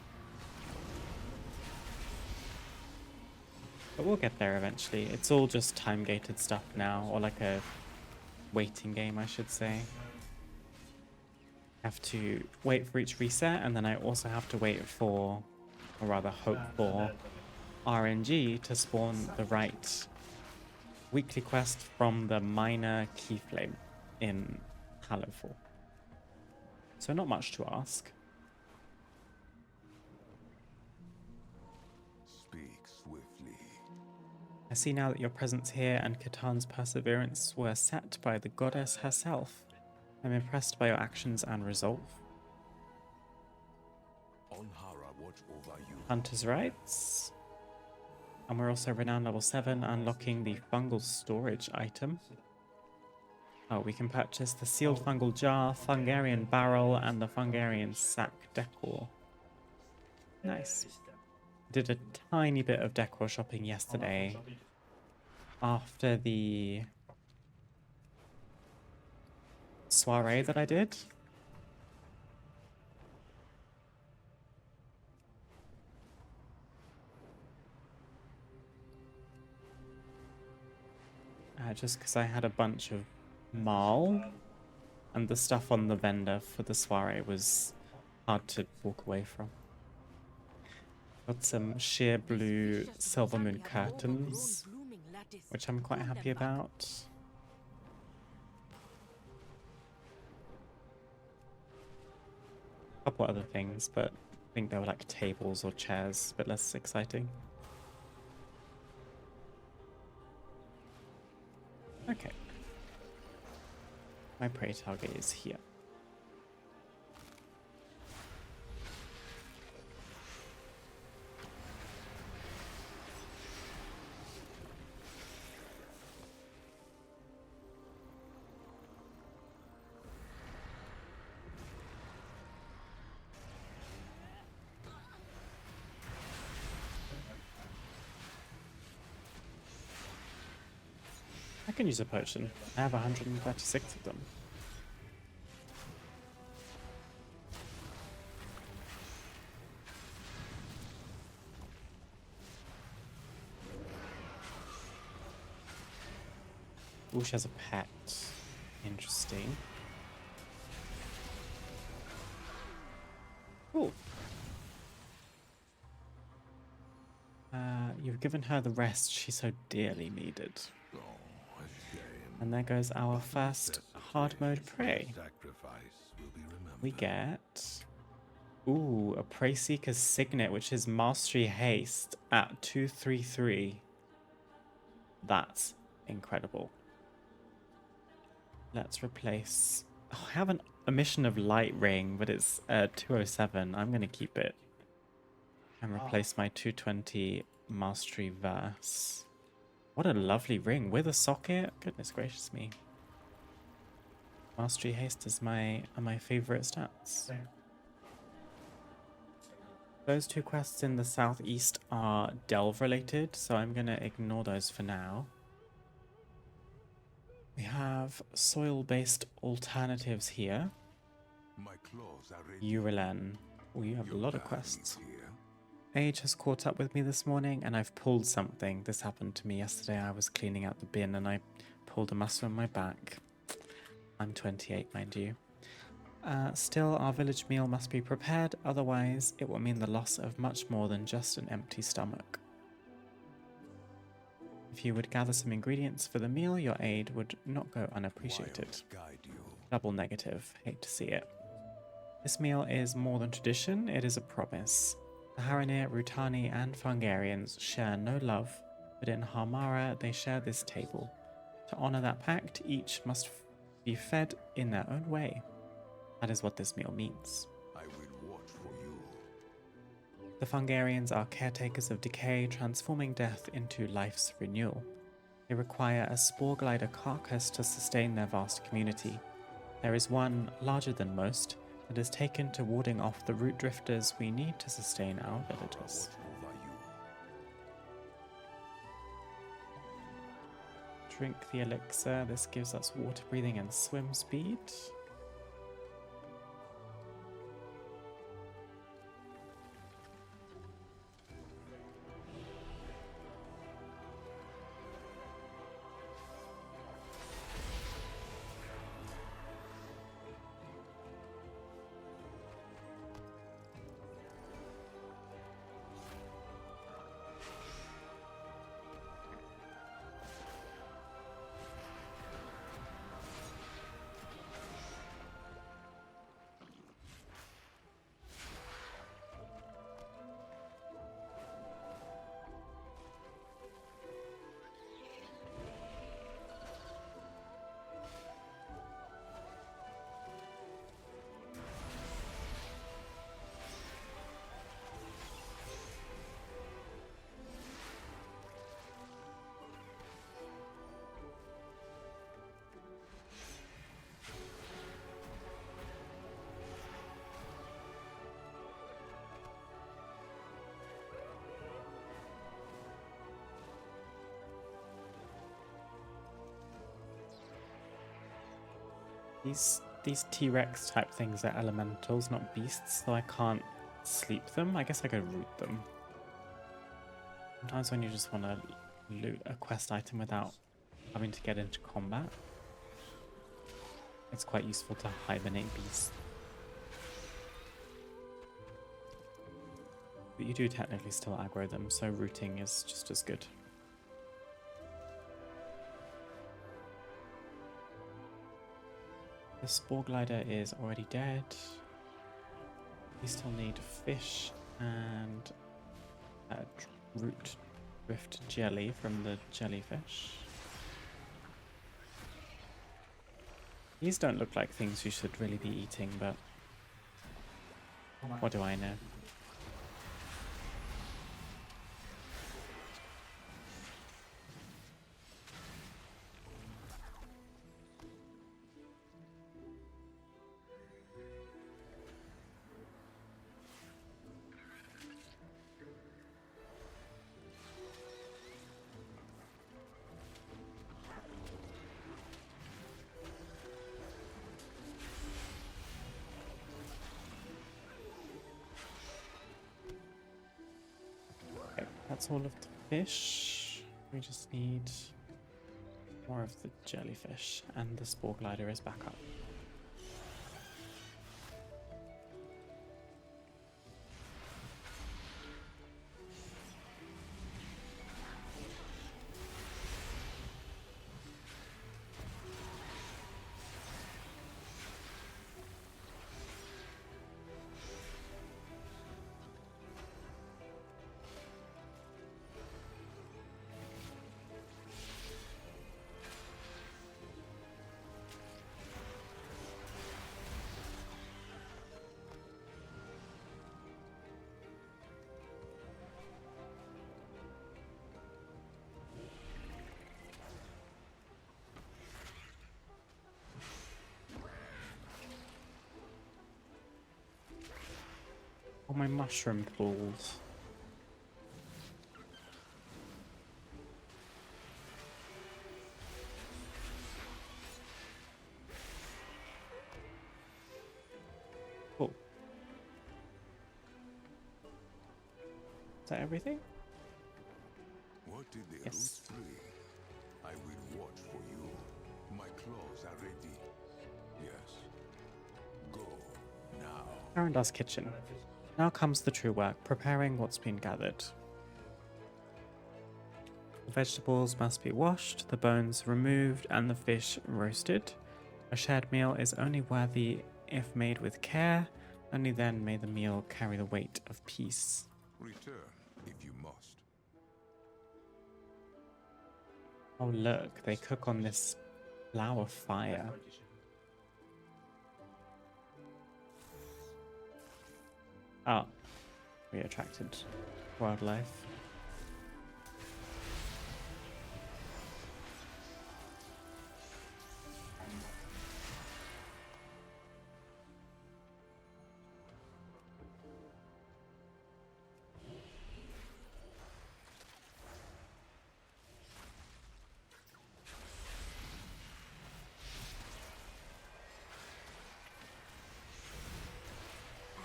But we'll get there eventually. It's all just time-gated stuff now, or like a waiting game, I should say. I have to wait for each reset, and then I also have to wait for, or rather hope for, RNG to spawn the right weekly quest from the minor Keyflame in Hallowfall. So not much to ask. Speak swiftly. I see now that your presence here and Khitan's perseverance were set by the goddess herself. I'm impressed by your actions and resolve. On Onhara watch over you. Hunter's Rights. And we're also renowned level 7, unlocking the fungal storage item. Oh, we can purchase the sealed fungal jar, Fungarian barrel, and the Fungarian sack decor. Nice. Did a tiny bit of decor shopping yesterday after the soiree that I did. Just because I had a bunch of marl, and the stuff on the vendor for the soiree was hard to walk away from. Got some sheer blue silver moon curtains, which I'm quite happy about. A couple other things, but I think they were like tables or chairs, a bit less exciting. Okay. My prey target is here. I can use a potion. I have 136 of them. Ooh, she has a pet. Interesting. Cool. You've given her the rest she so dearly needed. Oh, a shame. And there goes our first hard mode prey. Sacrifice will be remembered. We get... Ooh, a Prey Seeker's Signet, which is Mastery Haste at 233. That's incredible. Let's replace... Oh, I have an Emission of Light ring, but it's 207. I'm going to keep it. And replace my 220 Mastery Verse. What a lovely ring with a socket. Goodness gracious me. Mastery Haste is my favorite stats. Those two quests in the southeast are delve related, so I'm going to ignore those for now. We have soil-based alternatives here. My claws are ready. Urelen. Oh, you have a lot of quests. Here. Age has caught up with me this morning and I've pulled something. This happened to me yesterday. I was cleaning out the bin and I pulled a muscle in my back. I'm 28, mind you. Still, our village meal must be prepared, otherwise it will mean the loss of much more than just an empty stomach. If you would gather some ingredients for the meal, your aid would not go unappreciated. Wilds guide you. Double negative. Hate to see it. This meal is more than tradition, it is a promise. The Haranir, Rutani, and Fungarians share no love, but in Harmara they share this table. To honor that pact, each must be fed in their own way. That is what this meal means. I will watch for you. The Fungarians are caretakers of decay, transforming death into life's renewal. They require a spore glider carcass to sustain their vast community. There is one, larger than most, that is taken to warding off the root drifters we need to sustain our villagers. Watch over you. Drink the elixir. This gives us water breathing and swim speed. These T-Rex type things are elementals, not beasts, so I can't sleep them. I guess I could root them. Sometimes when you just want to loot a quest item without having to get into combat, it's quite useful to hibernate beasts. But you do technically still aggro them, so rooting is just as good. The Spore Glider is already dead. We still need fish and root drift jelly from the jellyfish. These don't look like things you should really be eating, but what do I know? Okay, that's all of the fish. We just need more of the jellyfish, and the Spore Glider is back up. Oh, my mushroom pools. Cool. Is that everything? What did they Yes. root through? I will watch for you. My claws are ready. Yes. Go now. Arandar's kitchen. Now comes the true work, preparing what's been gathered. The vegetables must be washed, the bones removed, and the fish roasted. A shared meal is only worthy if made with care. Only then may the meal carry the weight of peace. Return if you must. Oh look, they cook on this flower fire. Oh, we attracted wildlife.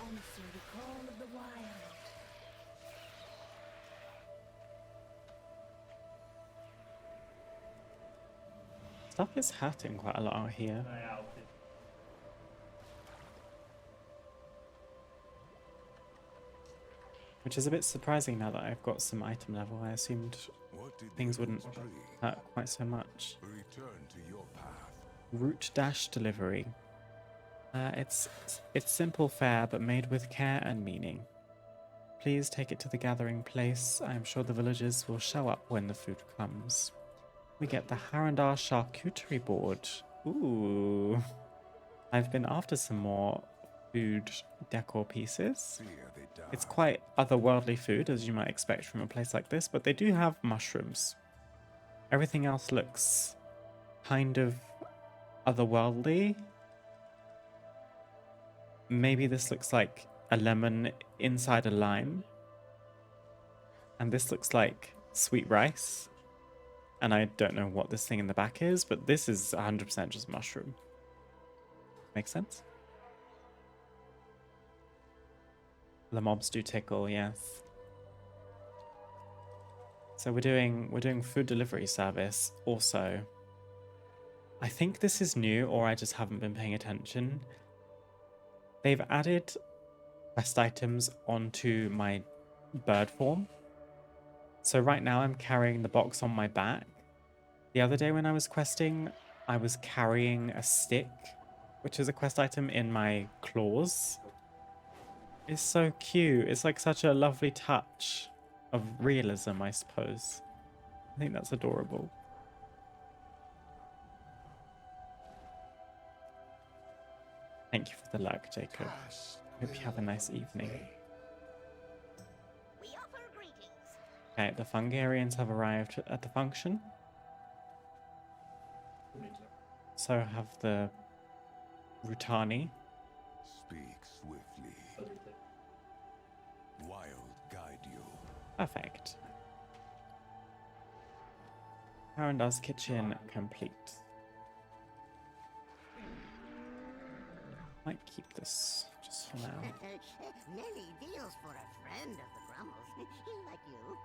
Answer the call of the wild. Stuff is hurting quite a lot out here. Which is a bit surprising now that I've got some item level. I assumed What did things they wouldn't root through? hurt quite so much. Return to your path. Route dash delivery. It's simple fare, but made with care and meaning. Please take it to the gathering place. I am sure the villagers will show up when the food comes. We get the Harandar charcuterie board. Ooh. I've been after some more food decor pieces. Fear they die. It's quite otherworldly food, as you might expect from a place like this, but they do have mushrooms. Everything else looks kind of otherworldly. Maybe this looks like a lemon inside a lime. And this looks like sweet rice. And I don't know what this thing in the back is, but this is 100% just mushroom. Makes sense. The mobs do tickle, yes. So we're doing food delivery service also. I think this is new, or I just haven't been paying attention. They've added quest items onto my bird form. So right now I'm carrying the box on my back. The other day when I was questing, I was carrying a stick, which is a quest item, in my claws. It's so cute. It's like such a lovely touch of realism, I suppose. I think that's adorable. Thank you for the luck, Jacob. Hope you have a nice evening. We offer greetings. Okay, the Fungarians have arrived at the function. So have the Rutani. Speak swiftly. Wild guide you. Perfect. Harendar's kitchen complete. Might keep this just for now. Many deals for a friend of the Grummles. Like you.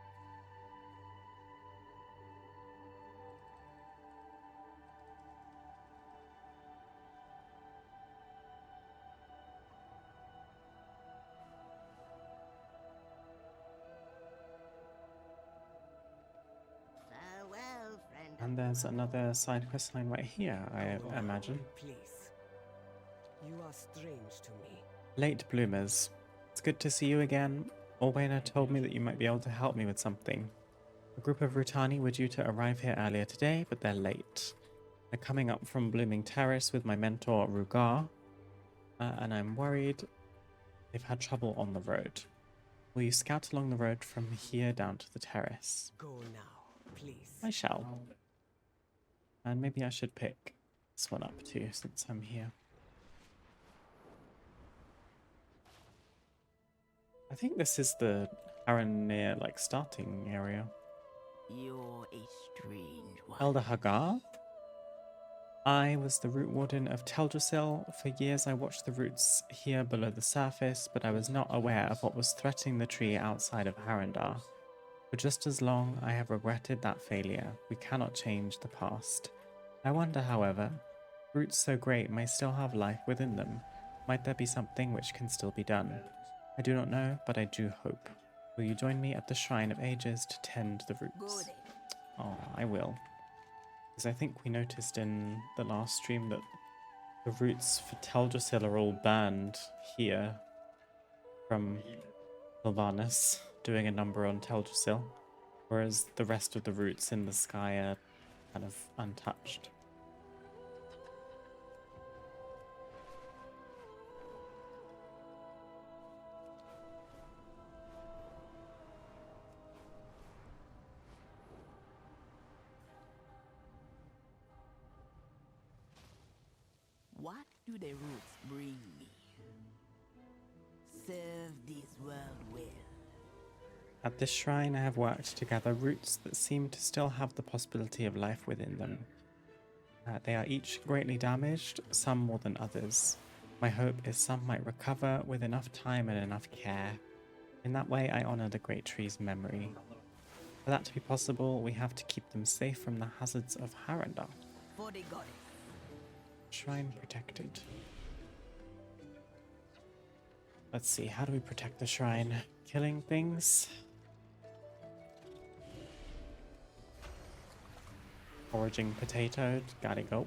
Farewell, friend. And there's another side quest line right here, I imagine. Please. You are strange to me. Late bloomers. It's good to see you again. Orwena told me that you might be able to help me with something. A group of Rutani were due to arrive here earlier today, but they're late. They're coming up from Blooming Terrace with my mentor, Rugar, and I'm worried they've had trouble on the road. Will you scout along the road from here down to the terrace? Go now, please. I shall. And maybe I should pick this one up too, since I'm here. I think this is the Aranir, like, starting area. You're a strange one. Elder Hagar? I was the root warden of Teldrassil. For years I watched the roots here below the surface, but I was not aware of what was threatening the tree outside of Harandar. For just as long I have regretted that failure. We cannot change the past. I wonder, however, roots so great may still have life within them. Might there be something which can still be done? I do not know, but I do hope. Will you join me at the Shrine of Ages to tend the roots? Good. Oh, I will. Because I think we noticed in the last stream that the roots for Teldrassil are all burned here from Sylvanas doing a number on Teldrassil, whereas the rest of the roots in the sky are kind of untouched. What do the roots bring me? Serve this world well. At this shrine I have worked to gather roots that seem to still have the possibility of life within them. They are each greatly damaged, some more than others. My hope is some might recover with enough time and enough care. In that way I honor the great tree's memory. For that to be possible, we have to keep them safe from the hazards of Harandar. For the goddess. Shrine protected. Let's see, how do we protect the shrine? Killing things? Foraging potato, gotta go.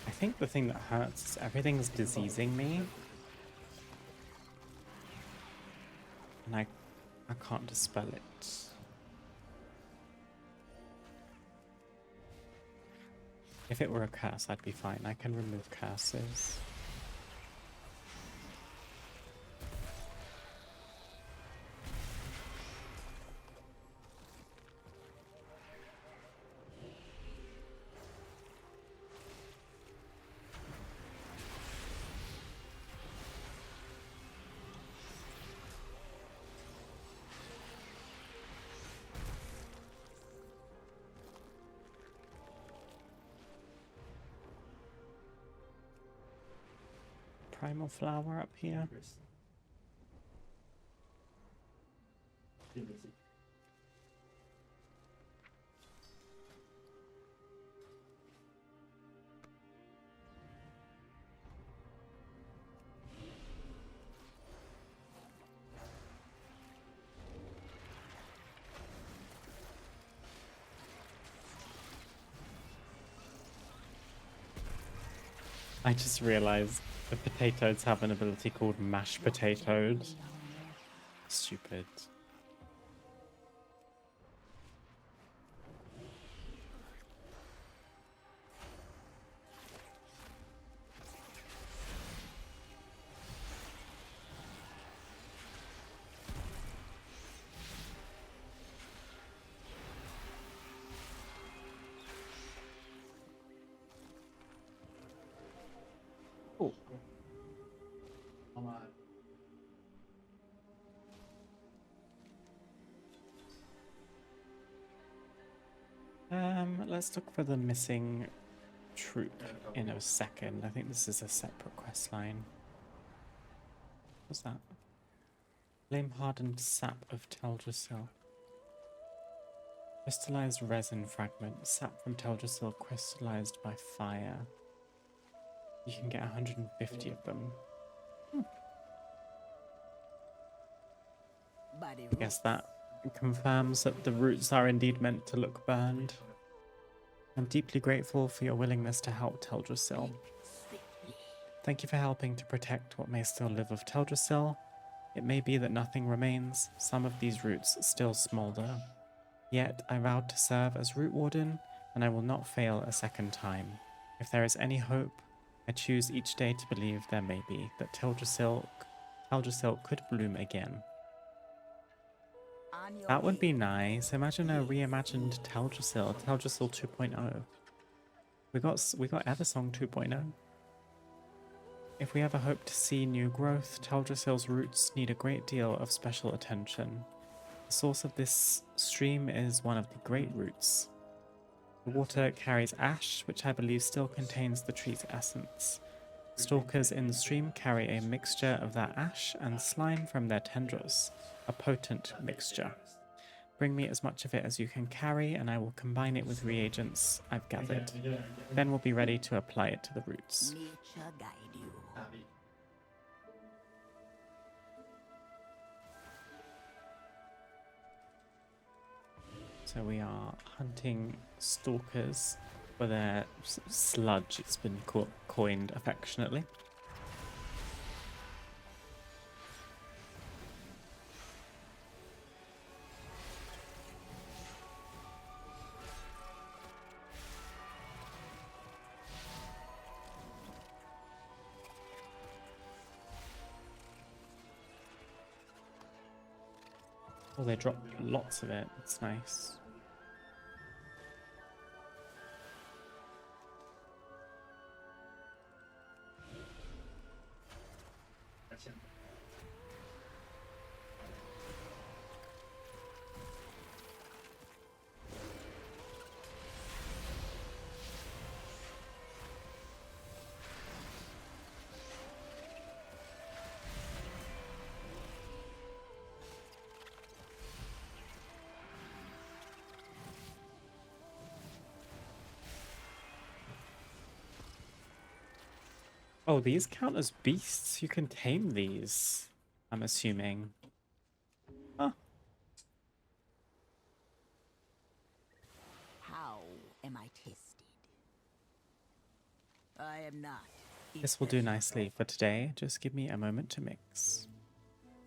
I think the thing that hurts is everything's diseasing me. can't dispel it. If it were a curse, I'd be fine. I can remove curses. Primal flower up here. I just realized the potatoes have an ability called mashed potatoes. Stupid. Oh. Let's look for the missing troop in a second. I think this is a separate quest line. What's that? Flame hardened sap of Teldrassil. Crystallized resin fragment. Sap from Teldrassil crystallized by fire. You can get 150 of them. I guess that confirms that the roots are indeed meant to look burned. I'm deeply grateful for your willingness to help Teldrassil. Thank you for helping to protect what may still live of Teldrassil. It may be that nothing remains, some of these roots still smolder. Yet I vowed to serve as Root Warden, and I will not fail a second time. If there is any hope, I choose each day to believe there may be, that Teldrassil could bloom again. That would be nice. Imagine a reimagined Teldrassil 2.0. We got Eversong 2.0. If we ever hope to see new growth, Teldrassil's roots need a great deal of special attention. The source of this stream is one of the great roots. The water carries ash, which I believe still contains the tree's essence. Stalkers in the stream carry a mixture of that ash and slime from their tendrils, a potent mixture. Bring me as much of it as you can carry, and I will combine it with reagents I've gathered. Then we'll be ready to apply it to the roots. Nature guide you. So we are hunting stalkers for their sludge, it's been coined affectionately. Oh, they drop lots of it. It's nice. Oh, these count as beasts? You can tame these, I'm assuming. Huh. How am I tested? I am not. This will do nicely for today. Just give me a moment to mix.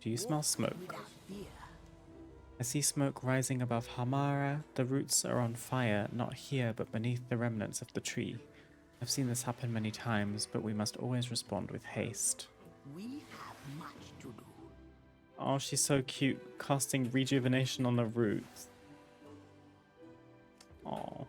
Do you smell smoke? Without fear. I see smoke rising above Hamara. The roots are on fire, not here, but beneath the remnants of the tree. I've seen this happen many times, but we must always respond with haste. We have much to do. Oh, she's so cute, casting rejuvenation on the roots. Oh.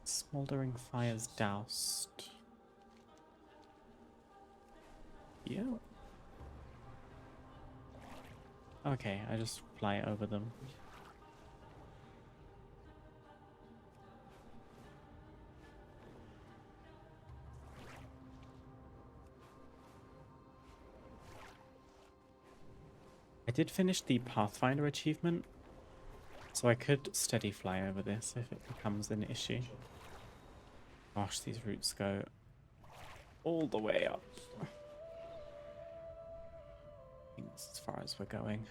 Smoldering fires doused. Yeah. Okay, I just fly over them. I did finish the Pathfinder achievement, so I could steady fly over this if it becomes an issue. Gosh, these roots go all the way up. I think that's as far as we're going.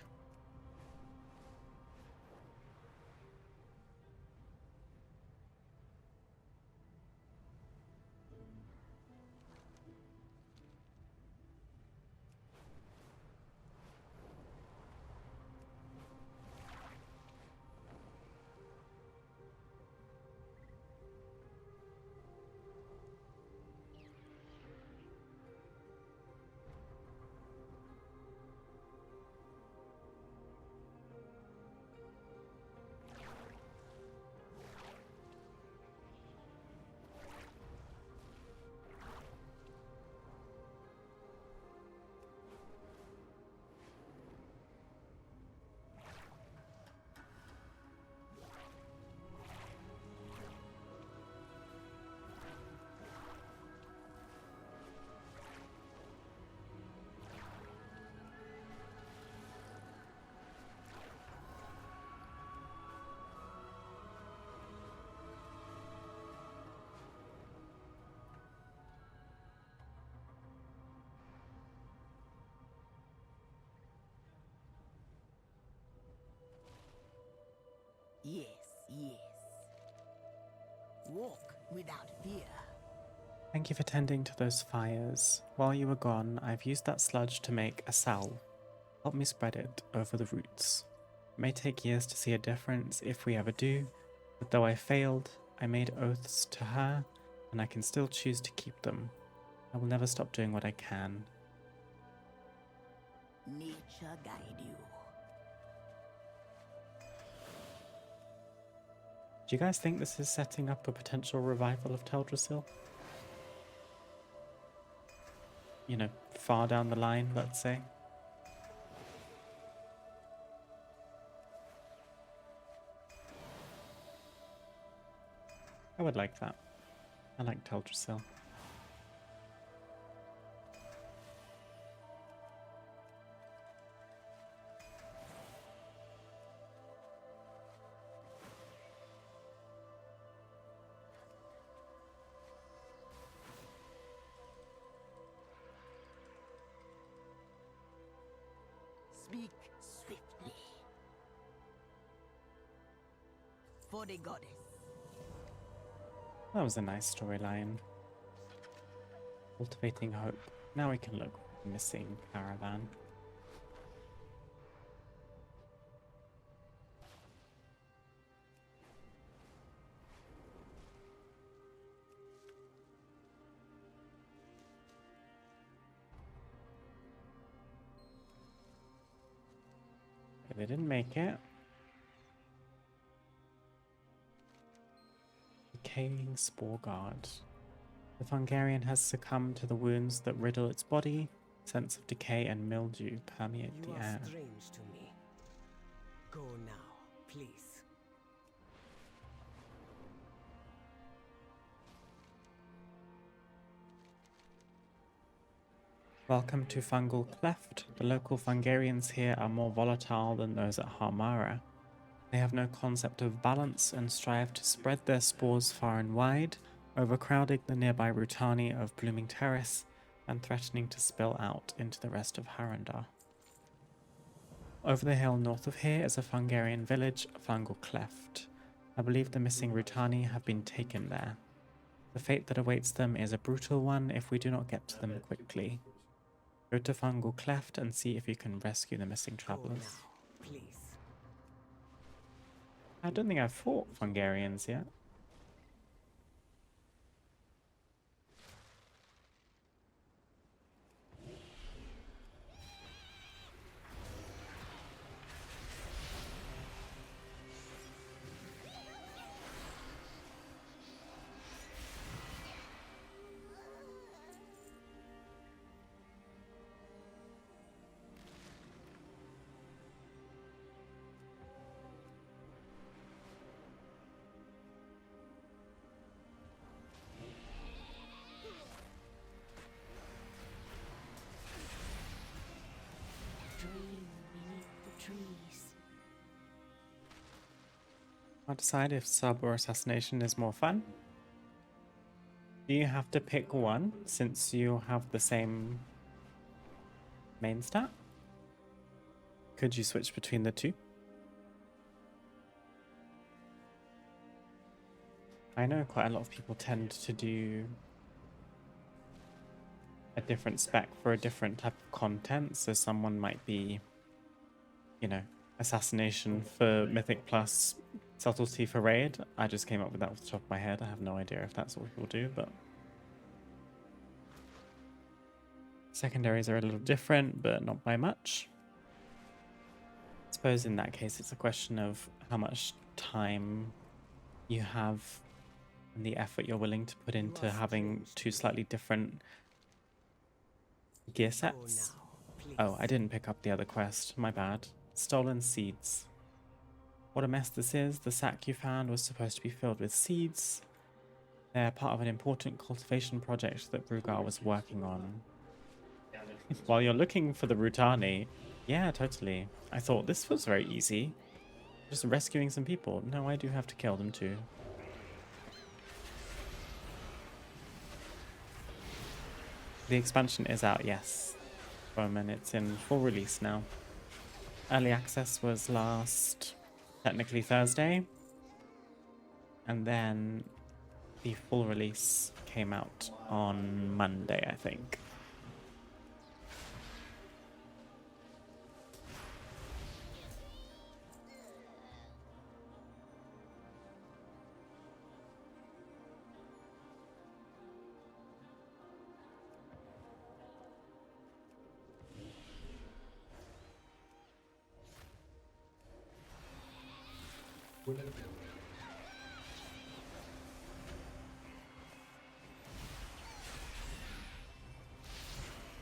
Yes, yes. Walk without fear. Thank you for tending to those fires. While you were gone, I've used that sludge to make a salve. Help me spread it over the roots. It may take years to see a difference if we ever do, but though I failed, I made oaths to her, and I can still choose to keep them. I will never stop doing what I can. Nature guide you. Do you guys think this is setting up a potential revival of Teldrassil? You know, far down the line, let's say. I would like that. I like Teldrassil. Speak swiftly. For the goddess. That was a nice storyline. Cultivating hope. Now we can look for the missing caravan. Okay, they didn't make it. Decaying spore guard. The Fungarian has succumbed to the wounds that riddle its body. Scents of decay and mildew permeate You the are air. strange to me. Go now, please. Welcome to Fungal Cleft. The local Fungarians here are more volatile than those at Harmara. They have no concept of balance and strive to spread their spores far and wide, overcrowding the nearby Rutani of Blooming Terrace and threatening to spill out into the rest of Harandar. Over the hill north of here is a Fungarian village, Fungal Cleft. I believe the missing Rutani have been taken there. The fate that awaits them is a brutal one if we do not get to them quickly. Go to Fungal Cleft and see if you can rescue the missing Go travelers. now, please. I don't think I've fought Fungarians yet. Dream beneath the trees. I'll decide if sub or assassination is more fun. Do you have to pick one since you have the same main stat? Could you switch between the two? I know quite a lot of people tend to do a different spec for a different type of content. So someone might be, you know, assassination for Mythic Plus, subtlety for raid. I just came up with that off the top of my head. I have no idea if that's what people do, but secondaries are a little different, but not by much. I suppose in that case, it's a question of how much time you have and the effort you're willing to put into having two slightly different gear Go sets. now, please. Oh, I didn't pick up the other quest. My bad. Stolen seeds. What a mess this is. The sack you found was supposed to be filled with seeds. They're part of an important cultivation project that Brugar was working on. While you're looking for the Rutani, yeah, totally. I thought this was very easy. Just rescuing some people. No, I do have to kill them too. The expansion is out, yes. And it's in full release now. Early access was last, technically Thursday. And then the full release came out on Monday, I think.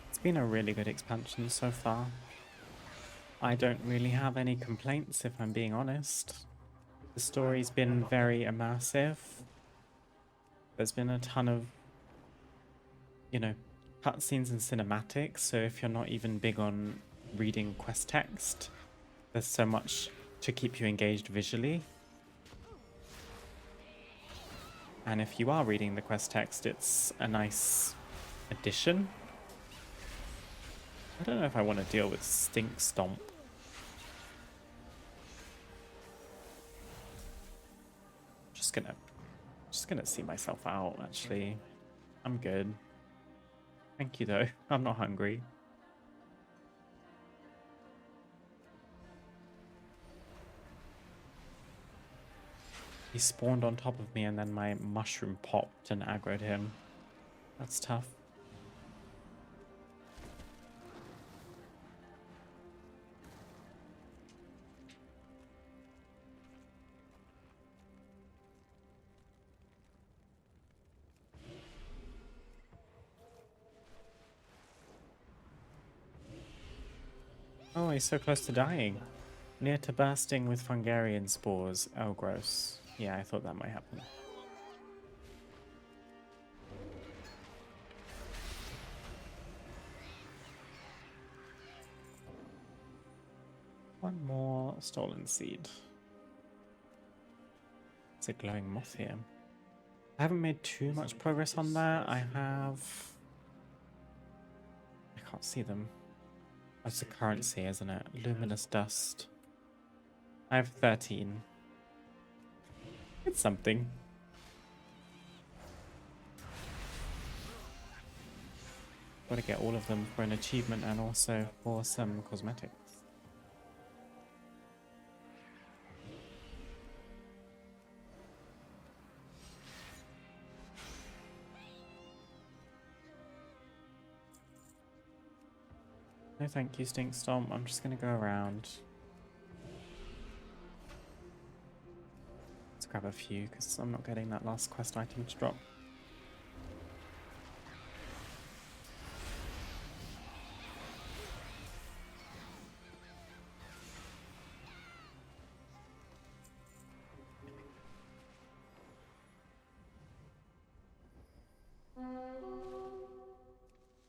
It's been a really good expansion so far. I don't really have any complaints if I'm being honest. The story's been very immersive. There's been a ton of, you know, cutscenes and cinematics, so if you're not even big on reading quest text, there's so much to keep you engaged visually. And if you are reading the quest text, it's a nice addition. I don't know if I want to deal with Stink Stomp. Just gonna see myself out, actually. I'm good. Thank you though. I'm not hungry. He spawned on top of me and then my mushroom popped and aggroed him. That's tough. Oh, he's so close to dying. Near to bursting with Fungarian spores. Oh, gross. Yeah, I thought that might happen. One more stolen seed. It's a glowing moth here. I haven't made too much progress on that. I can't see them. That's the currency, isn't it? Luminous dust. I have 13. It's something. Got to get all of them for an achievement and also for some cosmetics. No thank you, Stink Stomp. I'm just going to go around. Let's grab a few because I'm not getting that last quest item to drop.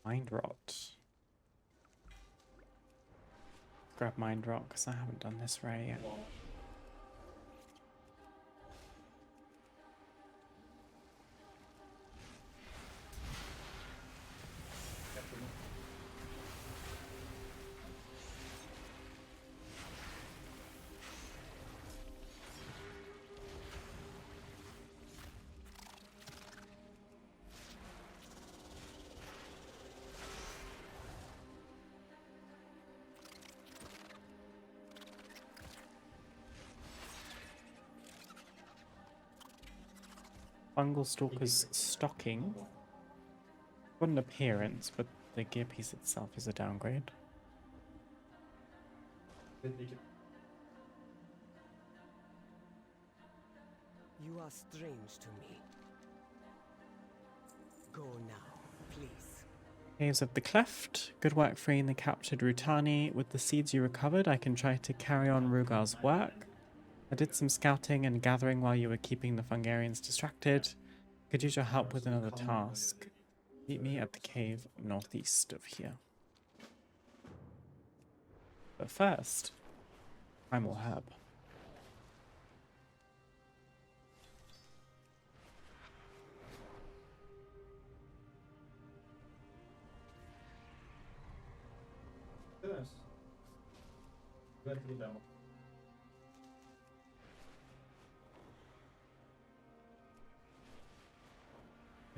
Mind Rot. Grab Mind Rot because I haven't done this rare yet. Fungal Stalker's stocking. Got an appearance, but the gear piece itself is a downgrade. You are strange to me. Go now, please. Caves of the Cleft. Good work freeing the captured Rutani. With the seeds you recovered, I can try to carry on Rugar's work. I did some scouting and gathering while you were keeping the Fungarians distracted. Could use your help with another task. Meet me at the cave northeast of here. But first, Primal Herb.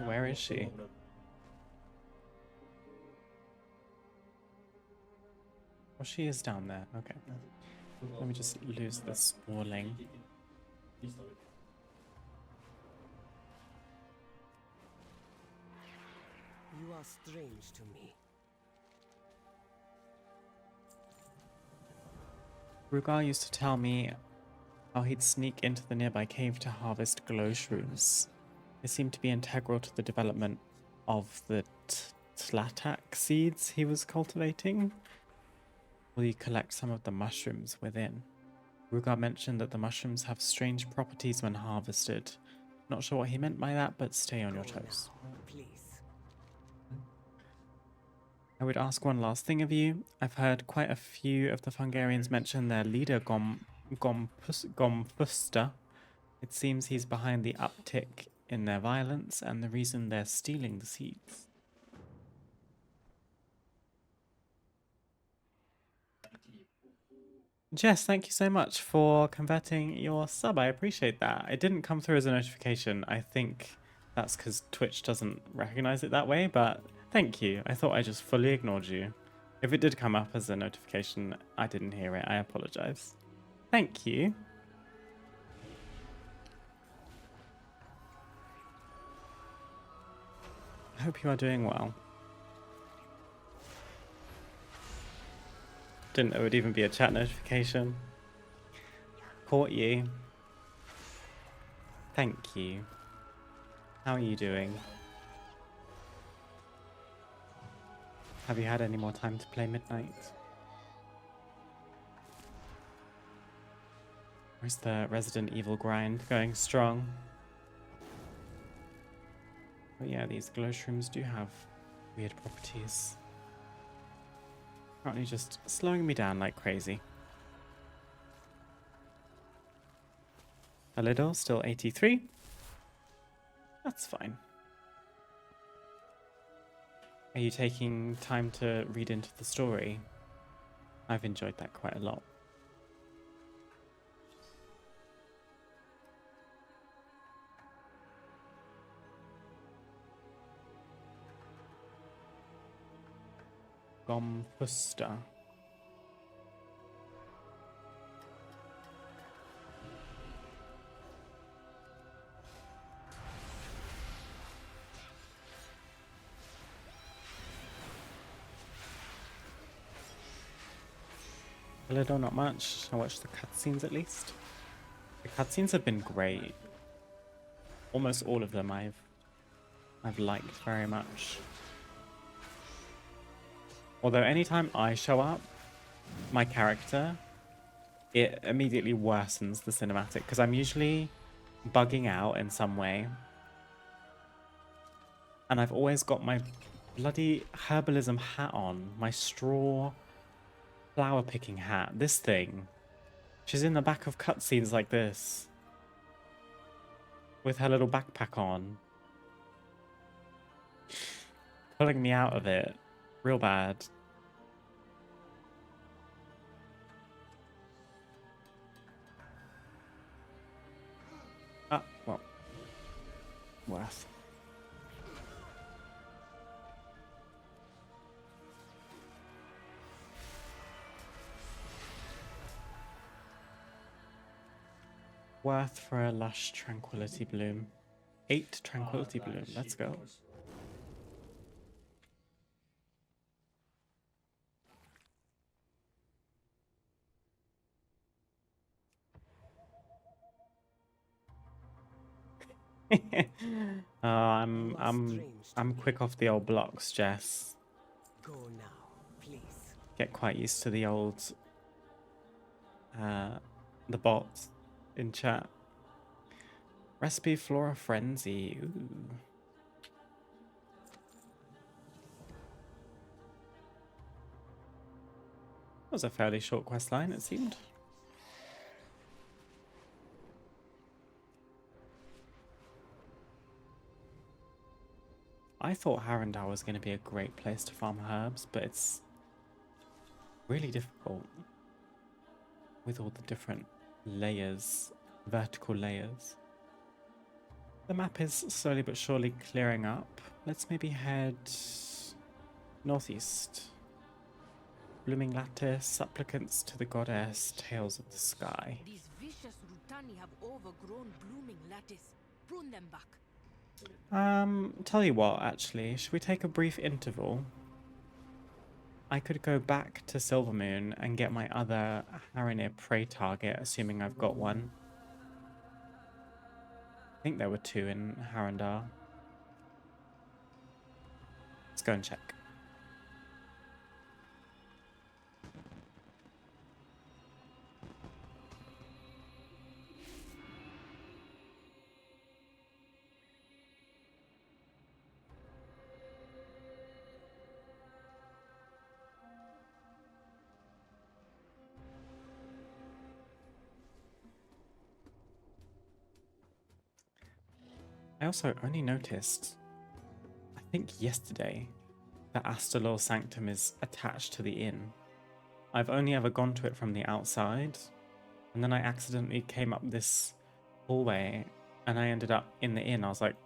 Where is she? Oh, she is down there. Okay. Let me just lose the spawling. You are strange to me. Rugar used to tell me how he'd sneak into the nearby cave to harvest glow shrooms. They seemed to be integral to the development of the tlatak seeds he was cultivating. Will you collect some of the mushrooms within? Rugar mentioned that the mushrooms have strange properties when harvested. Not sure what he meant by that, but stay on your toes. Now, please. I would ask one last thing of you. I've heard quite a few of the Fungarians mention their leader, Gomfusta. It seems he's behind the uptick in their violence and the reason they're stealing the seeds. Jess, thank you so much for converting your sub. I appreciate that. It didn't come through as a notification. I think that's because Twitch doesn't recognize it that way, but thank you. I thought I just fully ignored you. If it did come up as a notification, I didn't hear it. I apologize. Thank you. I hope you are doing well. Didn't know it would even be a chat notification. Caught you. Thank you. How are you doing? Have you had any more time to play Midnight? Or is the Resident Evil grind going strong? But yeah, these glow shrooms do have weird properties. Currently just slowing me down like crazy. A little, still 83. That's fine. Are you taking time to read into the story? I've enjoyed that quite a lot. Gomfusta. A little, not much. I watched the cutscenes at least. The cutscenes have been great. Almost all of them I've liked very much. Although anytime I show up, my character, it immediately worsens the cinematic because I'm usually bugging out in some way. And I've always got my bloody herbalism hat on, my straw flower picking hat. This thing, she's in the back of cutscenes like this with her little backpack on, pulling me out of it real bad. Ah, well, worth. Worth for a lush tranquility bloom. 8 tranquility bloom. Let's go. I'm quick off the old blocks, Jess. Go now, please. Get quite used to the old the bots in chat. Recipe Flora Frenzy. Ooh. That was a fairly short quest line, it seemed. I thought Harrendar was going to be a great place to farm herbs, but it's really difficult with all the different layers, vertical layers. The map is slowly but surely clearing up. Let's maybe head northeast. Blooming Lattice, Supplicants to the Goddess, Tales of the Sky. These vicious Rutani have overgrown blooming lattice. Prune them back. Tell you what, actually, should we take a brief interval? I could go back to Silvermoon and get my other Haranir prey target, assuming I've got one. I think there were 2 in Harrendar. Let's go and check. I also only noticed, I think yesterday, that Astalor Sanctum is attached to the inn. I've only ever gone to it from the outside, and then I accidentally came up this hallway, and I ended up in the inn. I was like,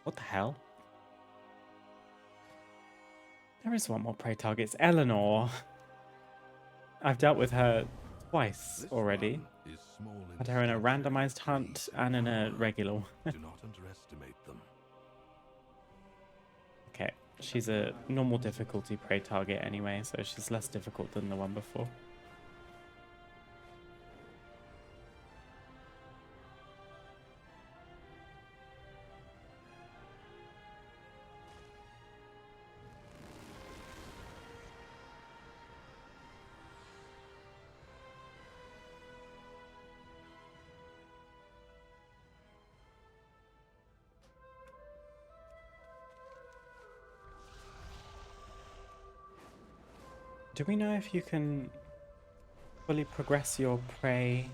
what the hell? There is one more prey target. It's Eleanor. I've dealt with her twice already. Had her in a randomized hunt and in a regular. Do not underestimate them. Okay, she's a normal difficulty prey target anyway, so she's less difficult than the one before. Do we know if you can fully progress your prey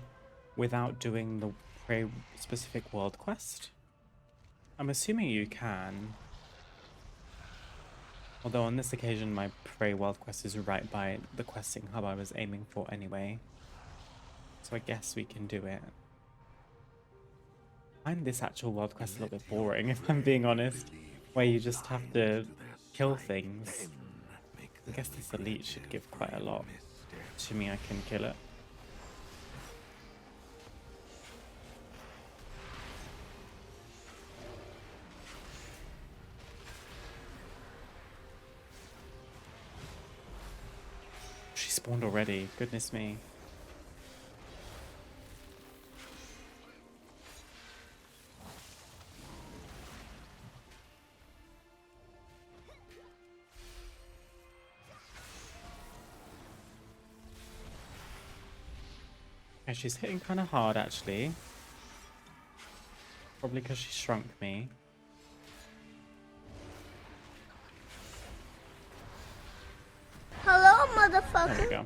without doing the prey specific world quest? I'm assuming you can. Although on this occasion my prey world quest is right by the questing hub I was aiming for anyway. So I guess we can do it. I find this actual world quest a little bit boring if I'm being honest. Where you just have to kill things. Make I guess this elite should give quite a lot. Misstep. Assuming I can kill it. She spawned already. Goodness me. Yeah, she's hitting kind of hard actually. Probably because she shrunk me. Hello, There we motherfucker. go.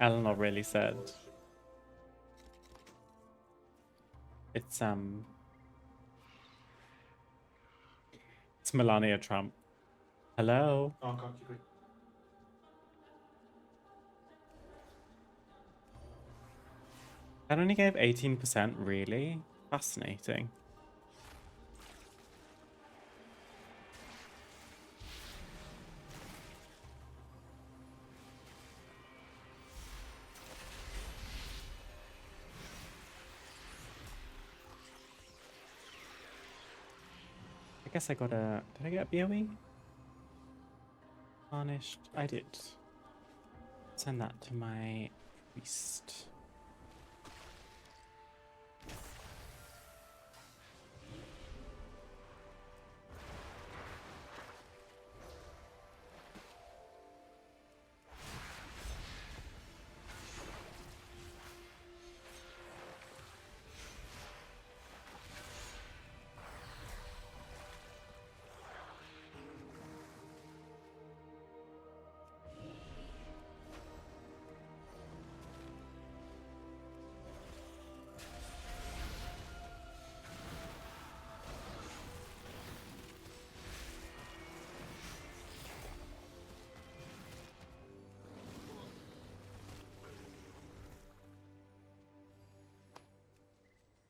Eleanor really said. It's Melania Trump. Hello. Oh, God, keep it. That only gave 18%, really? Fascinating. I guess I got a... Did I get a BOE? Tarnished. I did. Send that to my priest.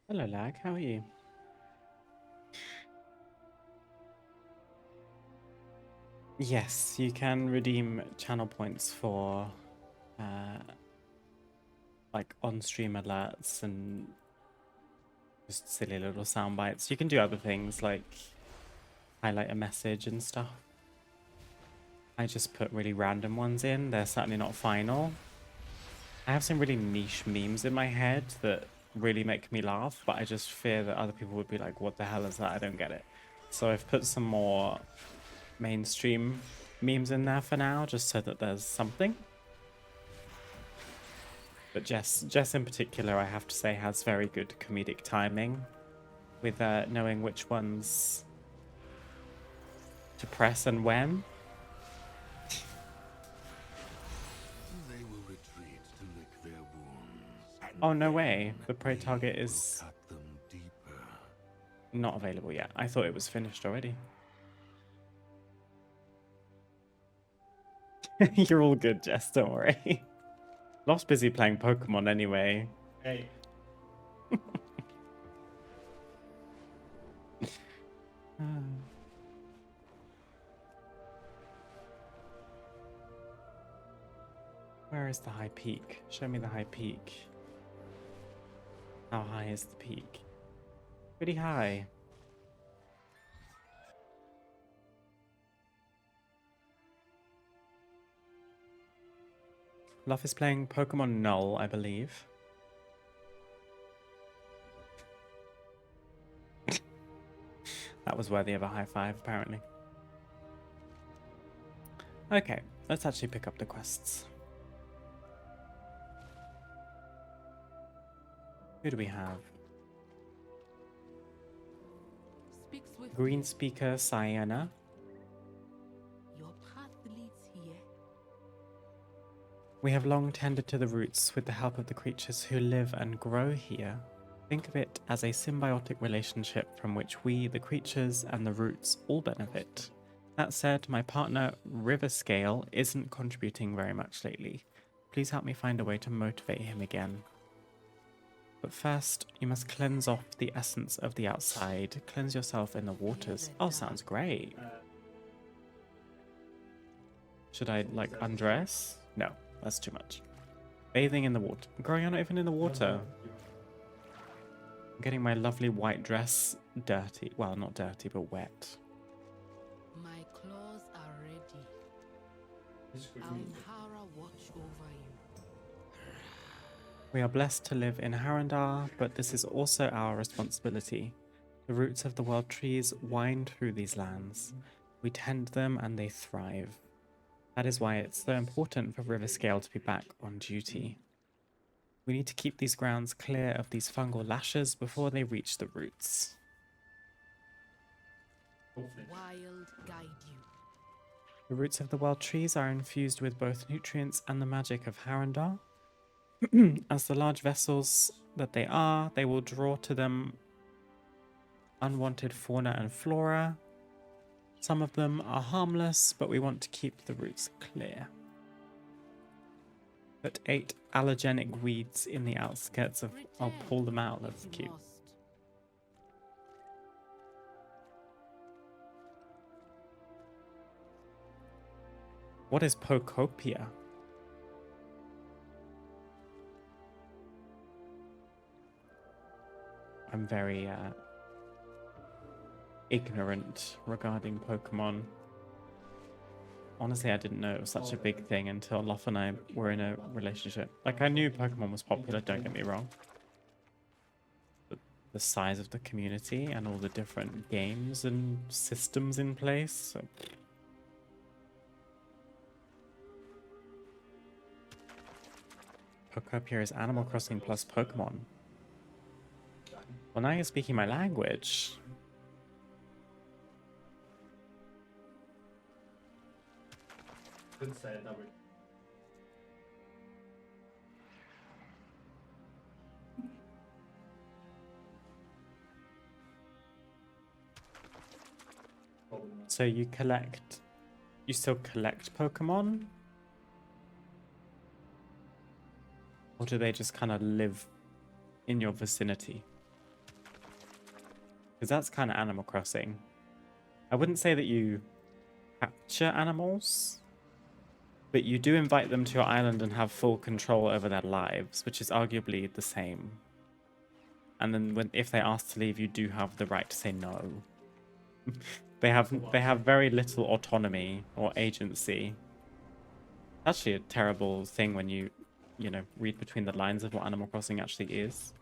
Hello, Lag. How are you? Yes, you can redeem channel points for like on-stream alerts and just silly little sound bites. You can do other things like highlight a message and stuff. I just put really random ones in. They're certainly not final. I have some really niche memes in my head that really make me laugh, but I just fear that other people would be like, what the hell is that? I don't get it. So I've put some more mainstream memes in there for now, just so that there's something. But Jess in particular, I have to say, has very good comedic timing with knowing which ones to press and when. They will retreat to lick their wounds. And Oh, no then way. The prey we target will is cut them deeper. not available yet. I thought it was finished already. You're all good, Jess. Don't worry. Lost busy playing Pokemon anyway. Hey. Where is the high peak? Show me the high peak. How high is the peak? Pretty high. Luff is playing Pokemon Null, I believe. That was worthy of a high five, apparently. Okay, let's actually pick up the quests. Who do we have? Speak swiftly. Green Speaker Sienna. Your path leads here. We have long tended to the roots with the help of the creatures who live and grow here. Think of it as a symbiotic relationship from which we, the creatures, and the roots all benefit. That said, my partner, Riverscale, isn't contributing very much lately. Please help me find a way to motivate him again. But first, you must cleanse off the essence of the outside. Cleanse yourself in the waters. Oh, sounds great. Should I, like, undress? No, that's too much. Bathing in the water. Girl, you're not even in the water. I'm getting my lovely white dress dirty. Well, not dirty, but wet. My claws are ready. I'll Hara watch over you. We are blessed to live in Harandar, but this is also our responsibility. The roots of the world trees wind through these lands. We tend them and they thrive. That is why it's so important for Riverscale to be back on duty. We need to keep these grounds clear of these fungal lashes before they reach the roots. Wild guide you. The roots of the wild trees are infused with both nutrients and the magic of Harandar. As the large vessels that they are, they will draw to them unwanted fauna and flora. Some of them are harmless, but we want to keep the roots clear. Put 8 allergenic weeds in the outskirts of... I'll pull them out, that's cute. What is Pocopia? I'm very ignorant regarding Pokemon. Honestly, I didn't know it was such a big thing until Loff and I were in a relationship. Like, I knew Pokemon was popular, don't get me wrong. But the size of the community and all the different games and systems in place. So... Pocopia is Animal Crossing plus Pokemon. Well, now you're speaking my language. So you still collect Pokemon? Or do they just kind of live in your vicinity? Because that's kind of Animal Crossing. I wouldn't say that you capture animals, but you do invite them to your island and have full control over their lives, which is arguably the same. And then if they ask to leave, you do have the right to say no. They have very little autonomy or agency. Actually a terrible thing when you know, read between the lines of what Animal Crossing actually is.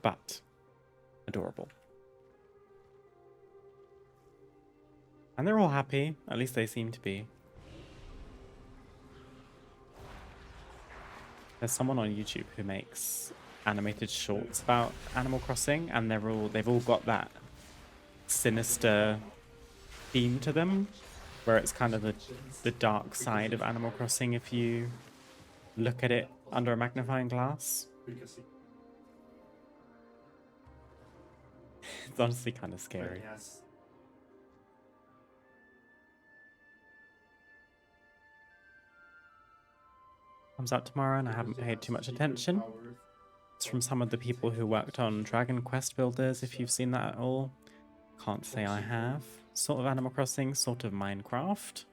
But adorable. And they're all happy, at least they seem to be. There's someone on YouTube who makes animated shorts about Animal Crossing, and they've all got that sinister theme to them, where it's kind of the dark side of Animal Crossing if you look at it under a magnifying glass. It's honestly kind of scary. Comes out tomorrow and I haven't paid too much attention. It's from some of the people who worked on Dragon Quest Builders, if you've seen that at all. Can't say I have. Sort of Animal Crossing, sort of Minecraft.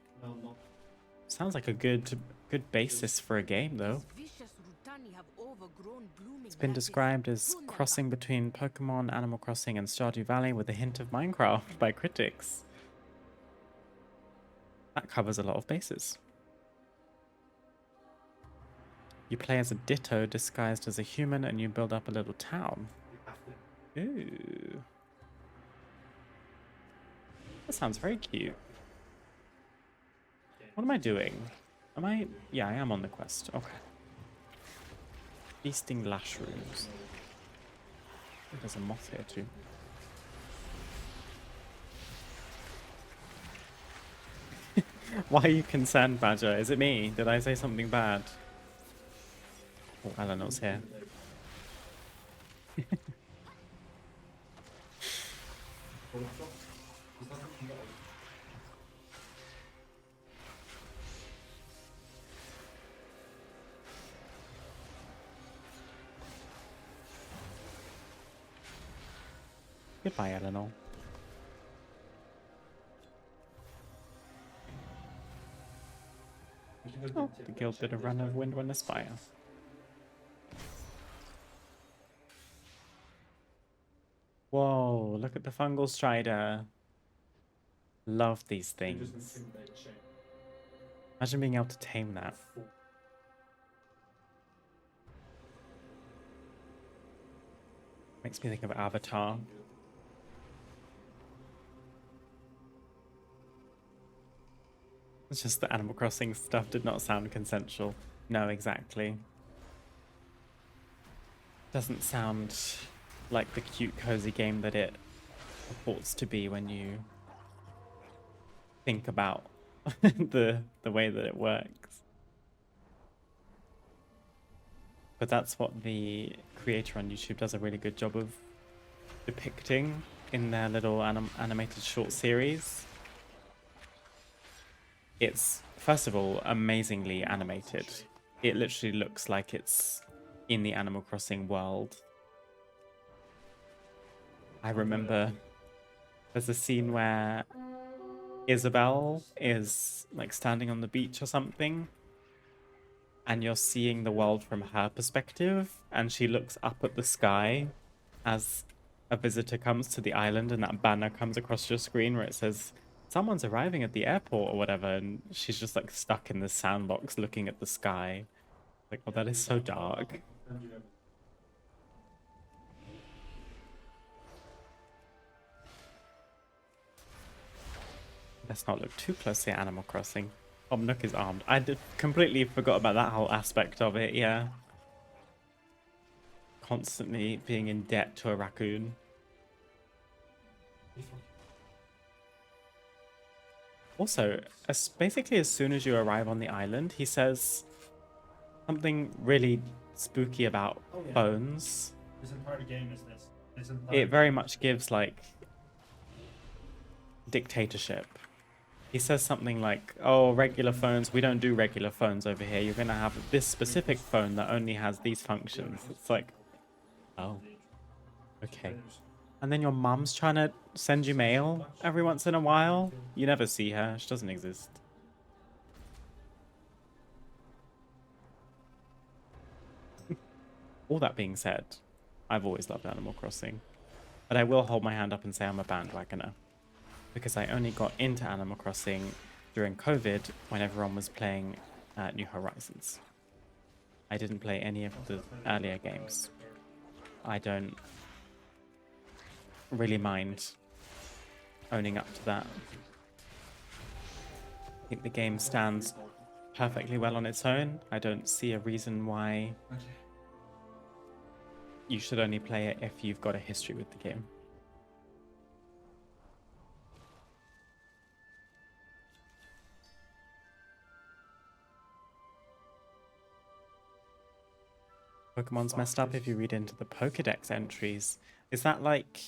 Sounds like a good basis for a game though. It's been described as crossing between Pokemon, Animal Crossing and Stardew Valley with a hint of Minecraft by critics. That covers a lot of bases. You play as a Ditto disguised as a human and you build up a little town. Ooh. That sounds very cute. What am I doing? Yeah, I am on the quest. Okay. Feasting Lashrooms. There's a moth here too. Why are you concerned, Badger? Is it me? Did I say something bad? Oh, Eleanor's here. Goodbye, Eleanor. Oh, the guild did a run of Wind One Aspire. Whoa, look at the fungal strider. Love these things. Imagine being able to tame that. Makes me think of Avatar. It's just the Animal Crossing stuff did not sound consensual. No, exactly. Doesn't sound like the cute, cozy game that it purports to be when you think about the way that it works. But that's what the creator on YouTube does a really good job of depicting in their little animated short series. It's, first of all, amazingly animated. It literally looks like it's in the Animal Crossing world. I remember there's a scene where Isabelle is like standing on the beach or something, and you're seeing the world from her perspective, and she looks up at the sky as a visitor comes to the island, and that banner comes across your screen where it says, someone's arriving at the airport or whatever, and she's just like stuck in the sandbox looking at the sky. Like, oh, that is so dark. Let's not look too closely at Animal Crossing. Tom Nook is armed. I completely forgot about that whole aspect of it, yeah. Constantly being in debt to a raccoon. Also, basically as soon as you arrive on the island, he says something really spooky about phones. This entire game is this. It very much gives, like, dictatorship. He says something like, oh, regular phones, we don't do regular phones over here. You're going to have this specific phone that only has these functions. It's like, oh, okay. And then your mum's trying to send you mail every once in a while. You never see her. She doesn't exist. All that being said, I've always loved Animal Crossing. But I will hold my hand up and say I'm a bandwagoner. Because I only got into Animal Crossing during COVID when everyone was playing New Horizons. I didn't play any of the earlier games. I don't really mind owning up to that. I think the game stands perfectly well on its own. I don't see a reason why you should only play it if you've got a history with the game. Pokemon's messed up if you read into the Pokedex entries. Is that like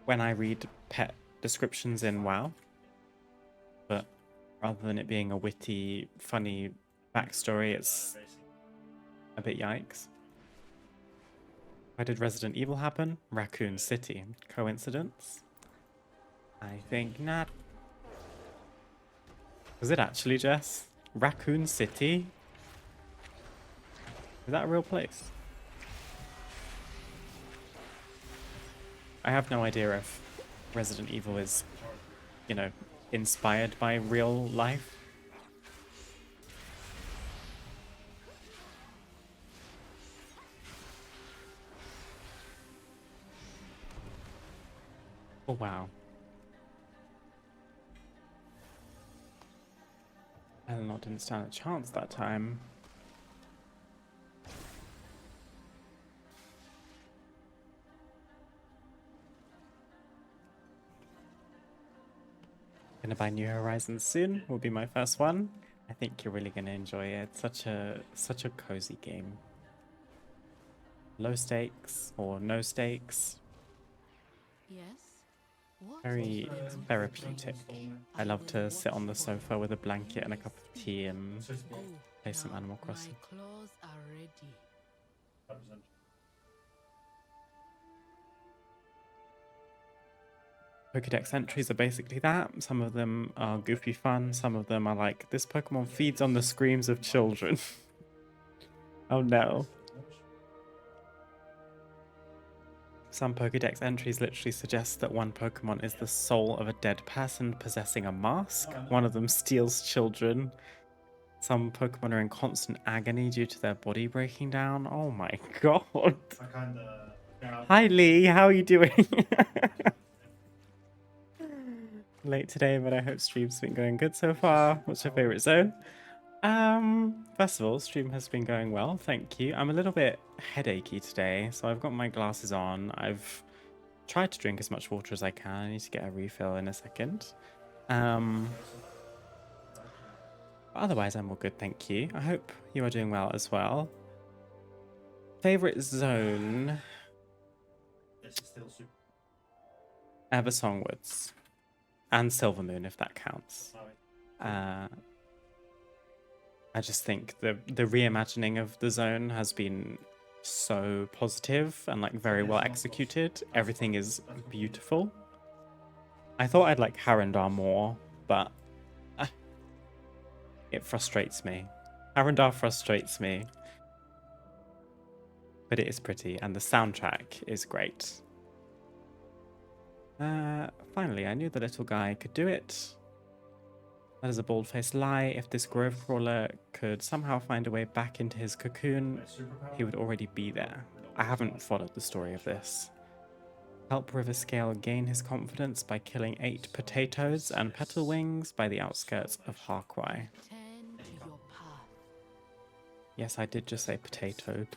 when I read pet descriptions in WoW? But rather than it being a witty, funny backstory, it's a bit yikes. Why did Resident Evil happen? Raccoon City. Coincidence? I think not. Was it actually, Jess? Raccoon City? Is that a real place? I have no idea if Resident Evil is, you know, inspired by real life. Oh, wow. Eleanor didn't stand a chance that time. Gonna buy New Horizons soon. Will be my first one. I think you're really gonna enjoy it. It's such a cozy game. Low stakes or no stakes. Yes? What? Very therapeutic. I love to sit on the sofa with a blanket and a cup of tea and Oh, play some now Animal Crossing. my claws are ready. Pokédex entries are basically that. Some of them are goofy fun. Some of them are like, this Pokemon feeds on the screams of children. Oh no. Some Pokédex entries literally suggest that one Pokemon is the soul of a dead person possessing a mask. One of them steals children. Some Pokemon are in constant agony due to their body breaking down. Oh my god. Hi Lee, how are you doing? Late today, but I hope stream's been going good so far. What's your favorite zone? First of all, stream has been going well, thank you. I'm a little bit headachy today, so I've got my glasses on. I've tried to drink as much water as I can. I need to get a refill in a second. But otherwise, I'm all good, thank you. I hope you are doing well as well. Favorite zone? Eversong Woods. And Silvermoon, if that counts. I just think the reimagining of the zone has been so positive and like very well executed. Everything is beautiful. I thought I'd like Harrendar more, but it frustrates me. Harrendar frustrates me. But it is pretty, and the soundtrack is great. Finally, I knew the little guy could do it. That is a bald-faced lie. If this grove crawler could somehow find a way back into his cocoon, he would already be there. I haven't followed the story of this. Help Riverscale gain his confidence by killing 8 potatoes and petal wings by the outskirts of Harkwai. Tend to your path. Yes, I did just say potatoed.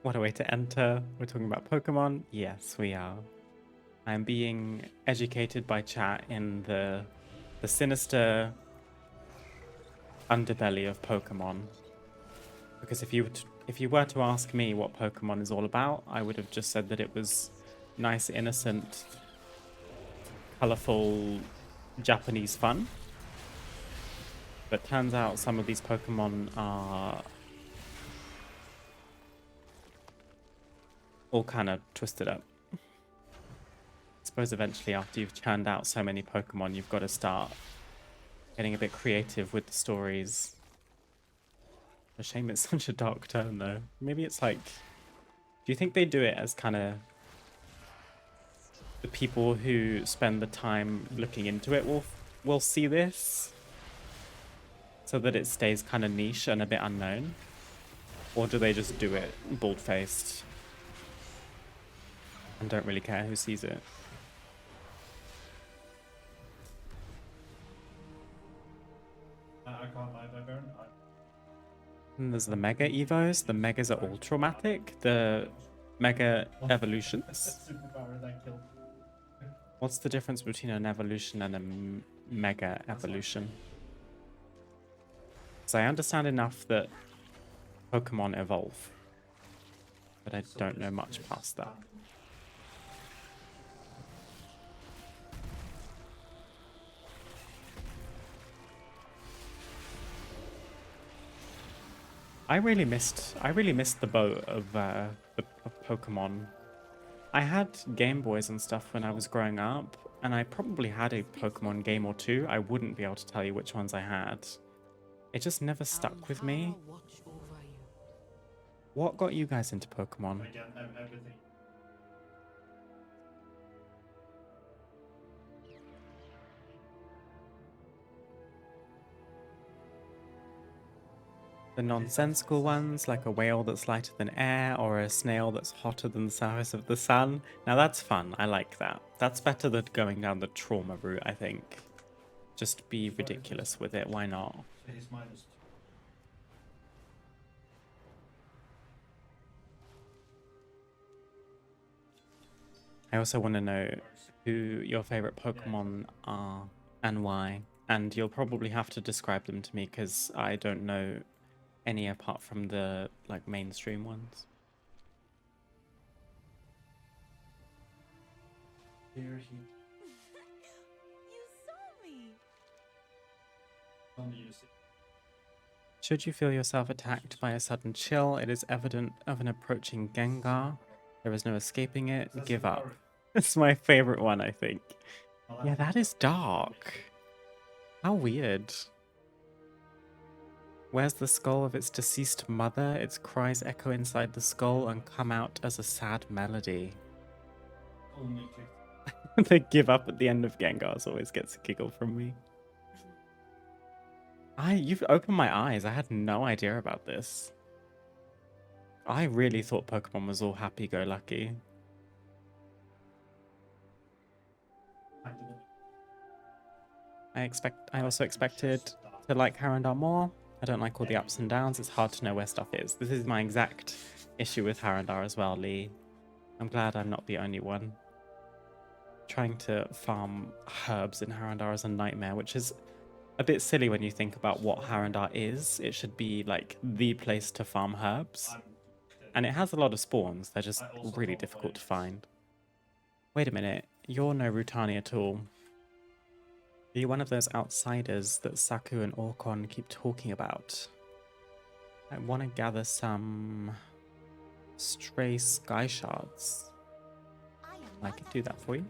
What a way to enter. We're talking about Pokemon? Yes, we are. I'm being educated by chat in the sinister underbelly of Pokemon. Because if you were to ask me what Pokemon is all about, I would have just said that it was nice, innocent, colorful Japanese fun. But turns out some of these Pokemon are all kind of twisted up. I suppose eventually after you've churned out so many Pokemon, you've got to start getting a bit creative with the stories. A shame it's such a dark tone though. Maybe it's like, do you think they do it as kind of the people who spend the time looking into it will see this? So that it stays kind of niche and a bit unknown? Or do they just do it bald-faced and don't really care who sees it? I can't lie, Baron. And there's the Mega Evos. The Megas are all traumatic. The Mega Evolutions. Superpower that killed. What's the difference between an evolution and a Mega Evolution? So I understand enough that Pokemon evolve, but I don't know much past that. I really missed the boat of Pokemon. I had Game Boys and stuff when I was growing up, and I probably had a Pokemon game or two. I wouldn't be able to tell you which ones I had. It just never stuck with me. Watch over you. What got you guys into Pokemon? Again, everything. The nonsensical ones, like a whale that's lighter than air, or a snail that's hotter than the surface of the sun. Now that's fun, I like that. That's better than going down the trauma route, I think. Just be ridiculous with it, why not? He's minus 2. I also want to know who your favorite Pokemon are and why. And you'll probably have to describe them to me because I don't know any apart from the like mainstream ones. Here he You saw me. only use it. Should you feel yourself attacked by a sudden chill, it is evident of an approaching Gengar. There is no escaping it. Give up. It's my favorite one, I think. I Yeah, like that is dark. How weird. Where's the skull of its deceased mother? Its cries echo inside the skull and come out as a sad melody. only clicked. They give up at the end of Gengar's always gets a giggle from me. You've opened my eyes. I had no idea about this. I really thought Pokemon was all happy-go-lucky. I didn't. I also expected to like Harandar more. I don't like all the ups and downs. It's hard to know where stuff is. This is my exact issue with Harandar as well, Lee. I'm glad I'm not the only one. Trying to farm herbs in Harandar is a nightmare, which is a bit silly when you think about what Harandar is. It should be like the place to farm herbs. I'm And it has a lot of spawns. They're just I also really don't difficult to like- find. Wait a minute. You're no Rutani at all. Are you one of those outsiders that Saku and Orkon keep talking about? I want to gather some stray sky shards. I could do that for you.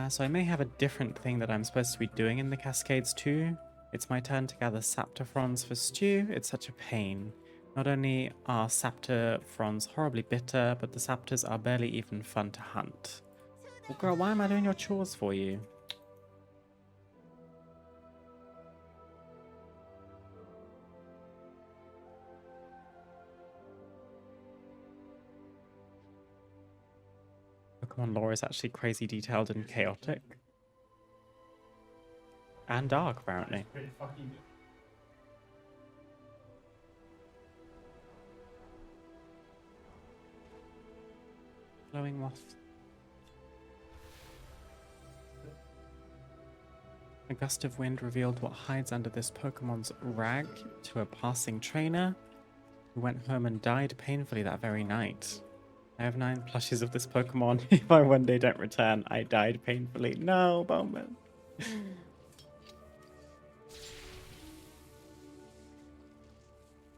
So I may have a different thing that I'm supposed to be doing in the Cascades too. It's my turn to gather Saptafrons for stew. It's such a pain. Not only are Saptafrons horribly bitter, but the Saptors are barely even fun to hunt. Well, girl, why am I doing your chores for you? Pokemon lore is actually crazy detailed and chaotic. And dark, apparently. Pretty fucking good. Glowing moth. A gust of wind revealed what hides under this Pokemon's rag to a passing trainer who went home and died painfully that very night. I have 9 plushies of this Pokemon. If I one day don't return, I died painfully. No, Bowman.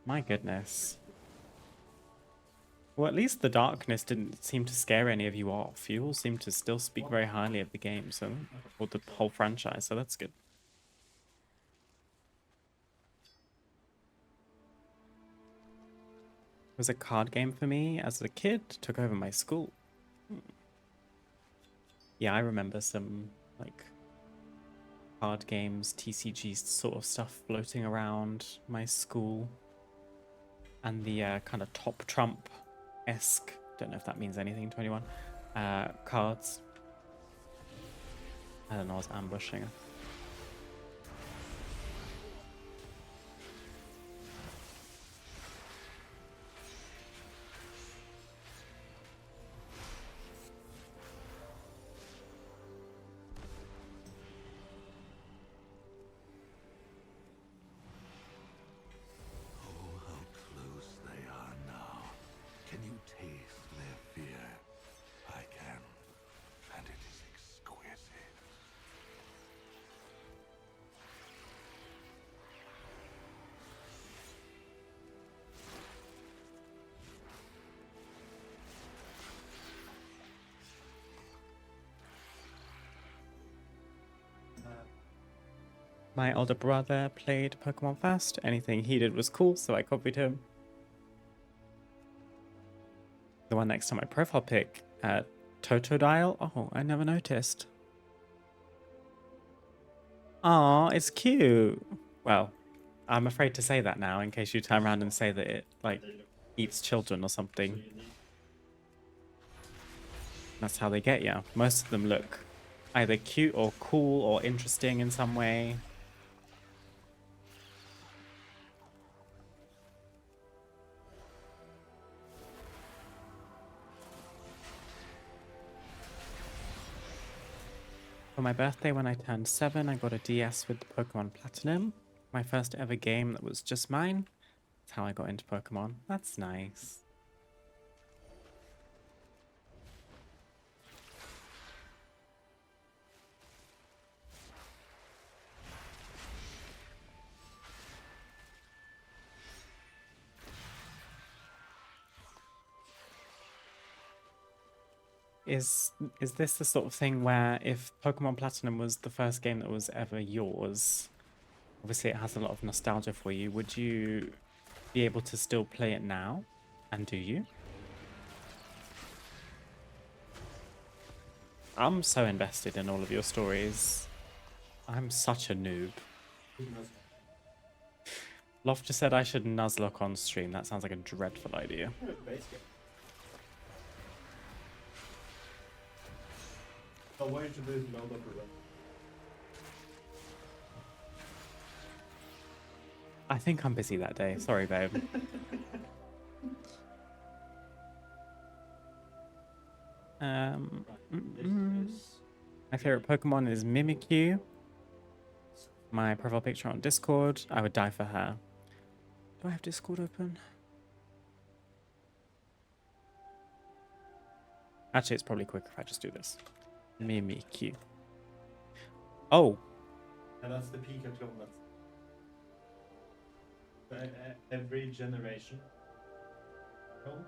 My goodness. Well, at least the darkness didn't seem to scare any of you off. You all seem to still speak very highly of the game, so or the whole franchise, so that's good. It was a card game for me as a kid, took over my school. Yeah, I remember some like card games, TCG sort of stuff floating around my school. And the kind of top trump-esque, don't know if that means anything to anyone, cards. I don't know, I was ambushing. Oh, how close they are now. Can you taste their fear? I can, and it is exquisite. My older brother played Pokemon Fast. Anything he did was cool, so I copied him. The one next to my profile pic, Totodile. Oh, I never noticed. Aw, it's cute. Well, I'm afraid to say that now in case you turn around and say that it, like, eats children or something. That's how they get you. Most of them look either cute or cool or interesting in some way. For my birthday when I turned 7, I got a DS with the Pokemon Platinum. My first ever game that was just mine. That's how I got into Pokemon. That's nice. is this the sort of thing where if Pokemon Platinum was the first game that was ever yours, obviously it has a lot of nostalgia for you, would you be able to still play it now? And do you? I'm so invested in all of your stories. I'm such a noob. Who knows? Loft just said I should Nuzlocke on stream. That sounds like a dreadful idea. Yeah, base game. So why should this load up with I think I'm busy that day. Sorry, babe. My favorite Pokemon is Mimikyu. My profile picture on Discord. I would die for her. Do I have Discord open? Actually, it's probably quicker if I just do this. Mimikyu. Oh, And that's the Pika clone. That's every generation clone.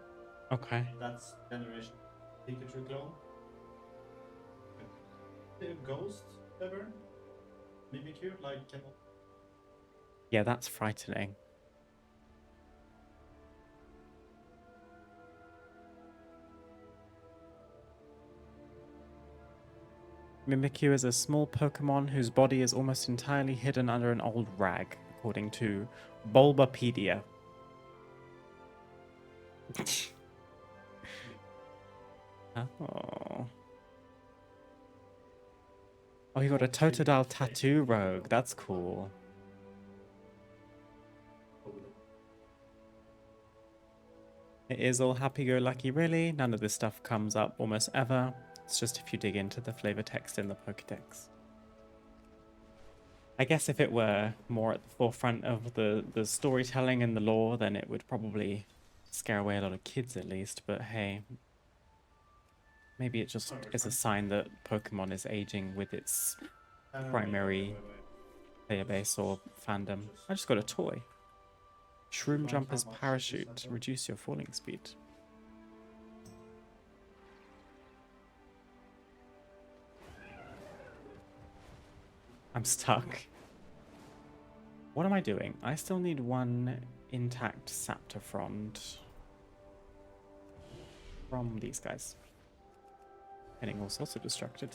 okay. That's generation Pikachu clone. The ghost ever? Mimikyu? Like, cannot. Yeah, that's frightening. Mimikyu is a small Pokemon whose body is almost entirely hidden under an old rag, according to Bulbapedia. Oh. Oh, you got a Totodile tattoo rogue. That's cool. It is all happy-go-lucky, really. None of this stuff comes up almost ever. It's just if you dig into the flavor text in the Pokédex. I guess if it were more at the forefront of the storytelling and the lore, then it would probably scare away a lot of kids at least. But hey, maybe it just is a sign that Pokemon is aging with its primary player base or fandom. I just got a toy. Shroom Jumper's Parachute to reduce your falling speed. I'm stuck. What am I doing? I still need one intact Saptafrond from these guys. Getting all sorts of distracted.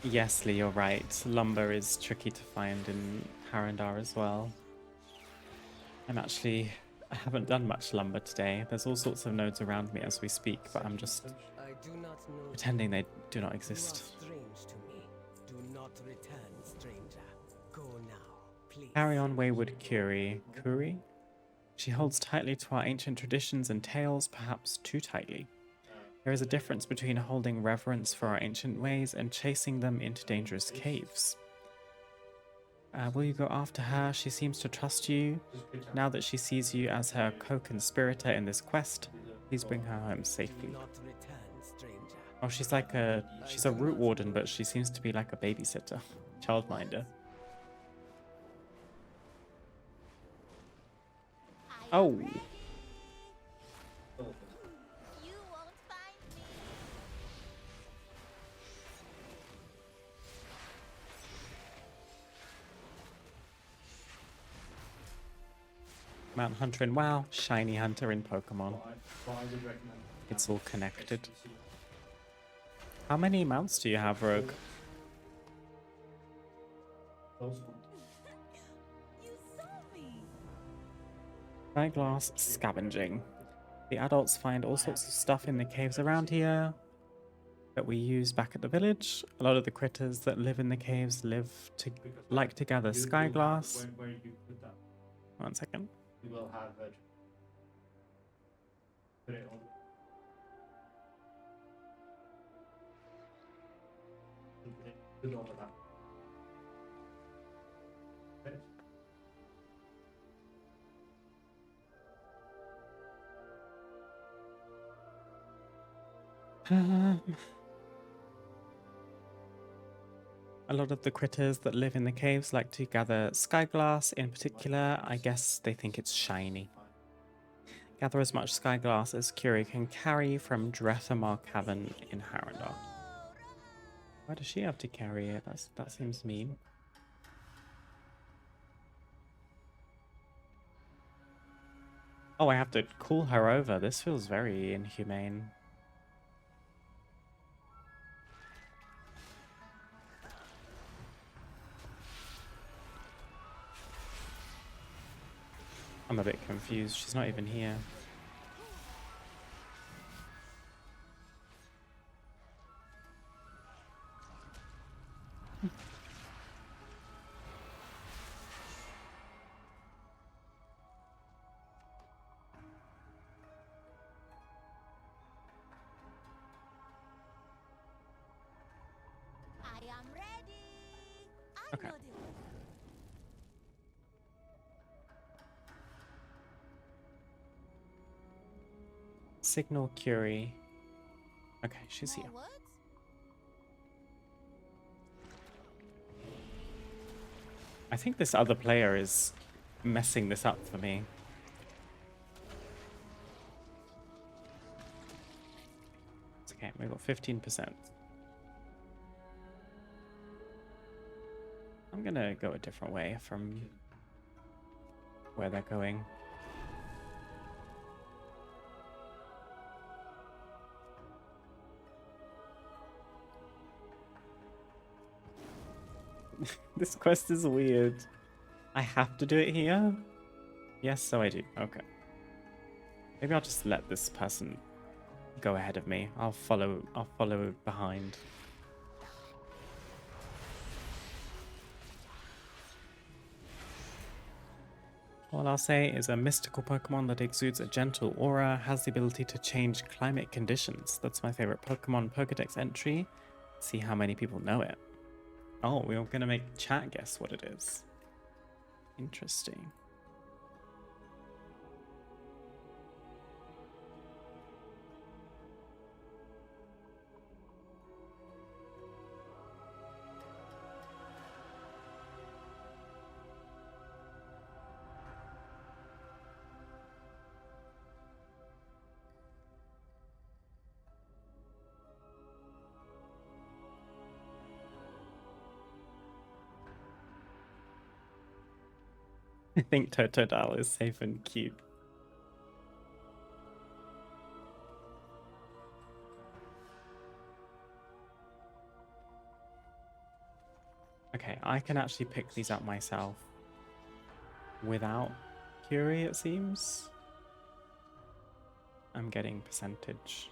Yes, Lee, you're right. Lumber is tricky to find in Harandar as well. I haven't done much lumber today. There's all sorts of nodes around me as we speak, but I'm just I do not know. pretending they do not You are exist. strange to me. Do not return, stranger. Go now, please. Carry on, wayward Curie. Curie? She holds tightly to our ancient traditions and tales, perhaps too tightly. There is a difference between holding reverence for our ancient ways and chasing them into dangerous caves. Will you go after her? She seems to trust you. Now that she sees you as her co-conspirator in this quest, please bring her home safely. Do not return, stranger. Oh, she's a root warden, but she seems to be like a babysitter, childminder. Oh, You won't find me. Mount Hunter in WoW, Shiny Hunter in Pokemon. So I would recommend. It's all connected. How many mounts do you have, Rogue? Those ones. You saw me. Spyglass scavenging. The adults find all sorts of stuff in the caves around here that we use back at the village. A lot of the critters that live in the caves like to gather You will skyglass. have- Where you put that, 1 second. you will have put it on. Put it on the map. Okay. A lot of the critters that live in the caves like to gather skyglass. In particular, I guess they think it's shiny. Gather as much sky glass as Curie can carry from Drethamar Cavern in Harrendar. Why does she have to carry it? That seems mean. Oh, I have to call her over. This feels very inhumane. I'm a bit confused. She's not even here. I am ready. I Okay. know the way. Signal Curie. Okay, she's here. More words? I think this other player is messing this up for me. It's okay, we got 15%. I'm gonna go a different way from where they're going. This quest is weird. I have to do it here? Yes, so I do. Okay. Maybe I'll just let this person go ahead of me. I'll follow behind. All I'll say is a mystical Pokemon that exudes a gentle aura has the ability to change climate conditions. That's my favorite Pokemon Pokedex entry. See how many people know it. Oh, we're gonna make chat guess what it is. Interesting. I think Totodile is safe and cute. Okay, I can actually pick these up myself without Curie, it seems. I'm getting percentage.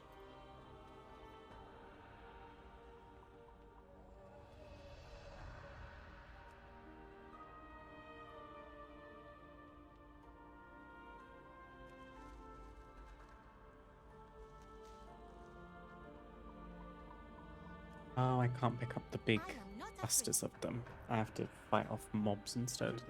Oh, I can't pick up the big I am not afraid. clusters of them. I have to fight off mobs instead.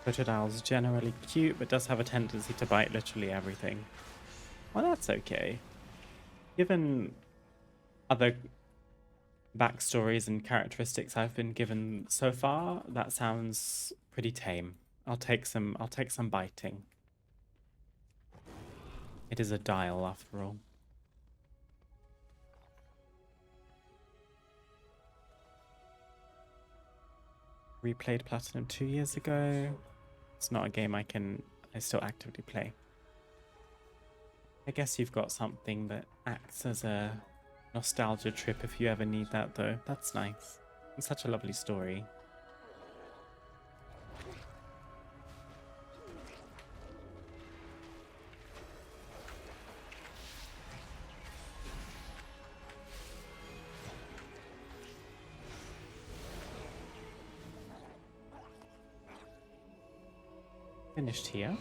Totodile's generally cute, but does have a tendency to bite literally everything. Well, that's okay. Given other backstories and characteristics I've been given so far, that sounds pretty tame. I'll take some biting. It is a dial after all. Replayed Platinum 2 years ago. It's not a game I still actively play. I guess you've got something that acts as a nostalgia trip if you ever need that, though. That's nice. It's such a lovely story. Finished here.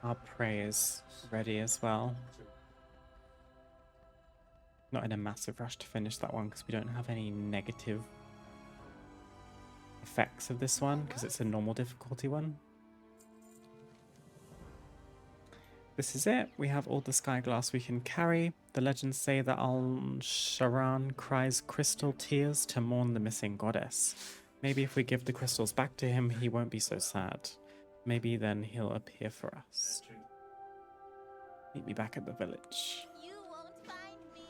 Our prey is ready as well. Not in a massive rush to finish that one because we don't have any negative effects of this one because it's a normal difficulty one. This is it. We have all the sky glass we can carry. The legends say that Al-Sharan cries crystal tears to mourn the missing goddess. Maybe if we give the crystals back to him, he won't be so sad. Maybe then he'll appear for us. Meet me back at the village. You won't find me.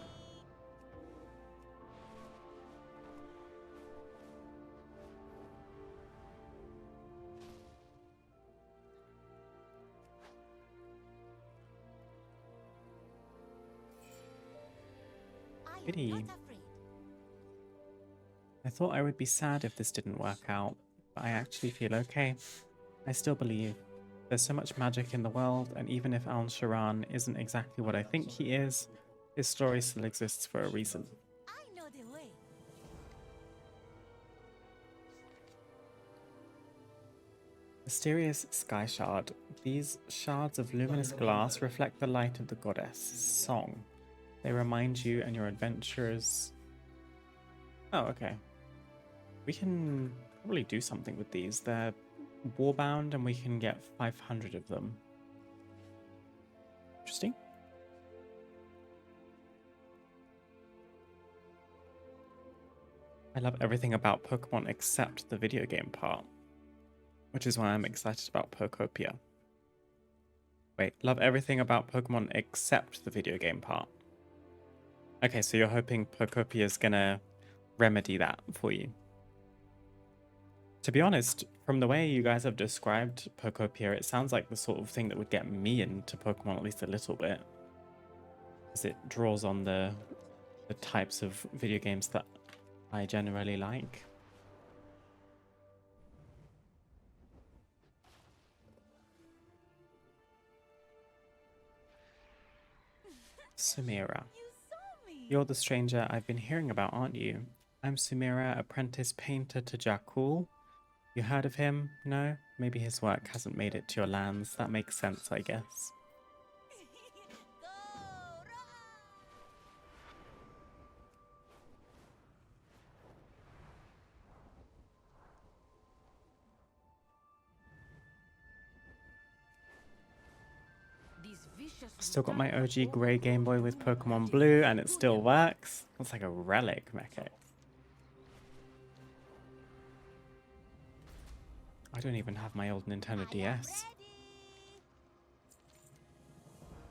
I am Pity. not afraid. I thought I would be sad if this didn't work out, but I actually feel okay. I still believe. There's so much magic in the world, and even if Al-Sharan isn't exactly what I think he is, his story still exists for a reason. I know the way. Mysterious sky shard. These shards of luminous glass reflect the light of the goddess' song. They remind you and your adventurers. Oh, okay. We can probably do something with these. They're warbound and we can get 500 of them. Interesting. I love everything about Pokemon except the video game part, which is why I'm excited about Pokopia. Wait, love everything about Pokemon except the video game part. Okay, so you're hoping Pokopia is gonna remedy that for you. To be honest, from the way you guys have described Pokopia, it sounds like the sort of thing that would get me into Pokemon at least a little bit. As it draws on the types of video games that I generally like. Sumira. You saw me. You're the stranger I've been hearing about, aren't you? I'm Sumira, apprentice painter to Jakul. You heard of him? No? Maybe his work hasn't made it to your lands. That makes sense, I guess. Go, run. These vicious Still got my Rutani OG grey Game Boy with Pokemon Blue and it still works. It's like a relic, Mecha. I don't even have my old Nintendo DS.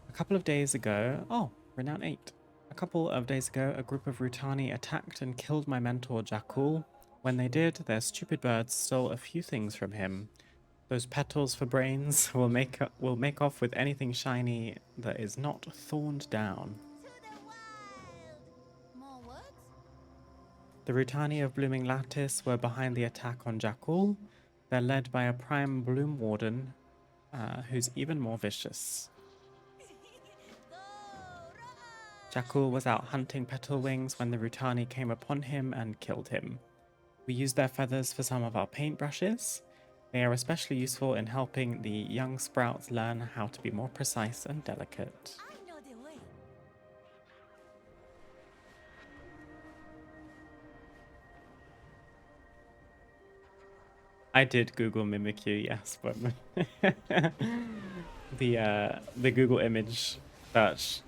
A couple of days ago, Renown 8. A couple of days ago, a group of Rutani attacked and killed my mentor Jakul. When they did, their stupid birds stole a few things from him. Those petals for brains will make off with anything shiny that is not thorned down. To the wild. More words? The Rutani of Blooming Lattice were behind the attack on Jakul. They're led by a prime Bloom Warden, who's even more vicious. Go, run. Jakul was out hunting petal wings when the Rutani came upon him and killed him. We used their feathers for some of our paintbrushes. They are especially useful in helping the young sprouts learn how to be more precise and delicate. I know the way. I did Google Mimikyu, yes, but the Google image search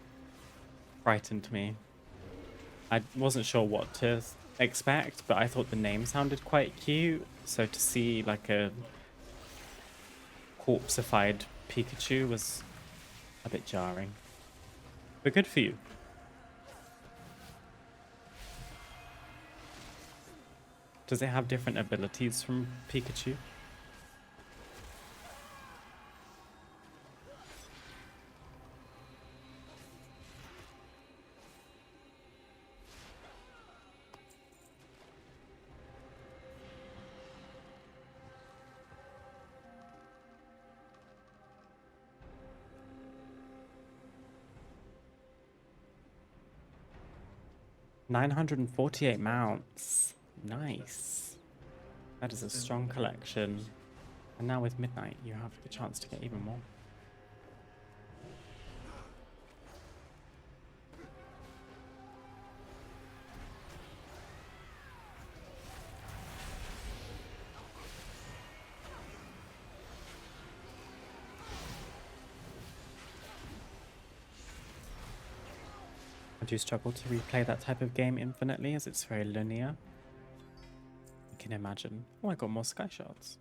frightened me. I wasn't sure what to expect, but I thought the name sounded quite cute. So to see like a corpseified Pikachu was a bit jarring. But good for you. Does it have different abilities from Pikachu? $948 mounts. Nice. That is a strong collection. And now with Midnight, you have the chance to get even more. I do struggle to replay that type of game infinitely as it's very linear. You can imagine. Oh, I got more sky shards.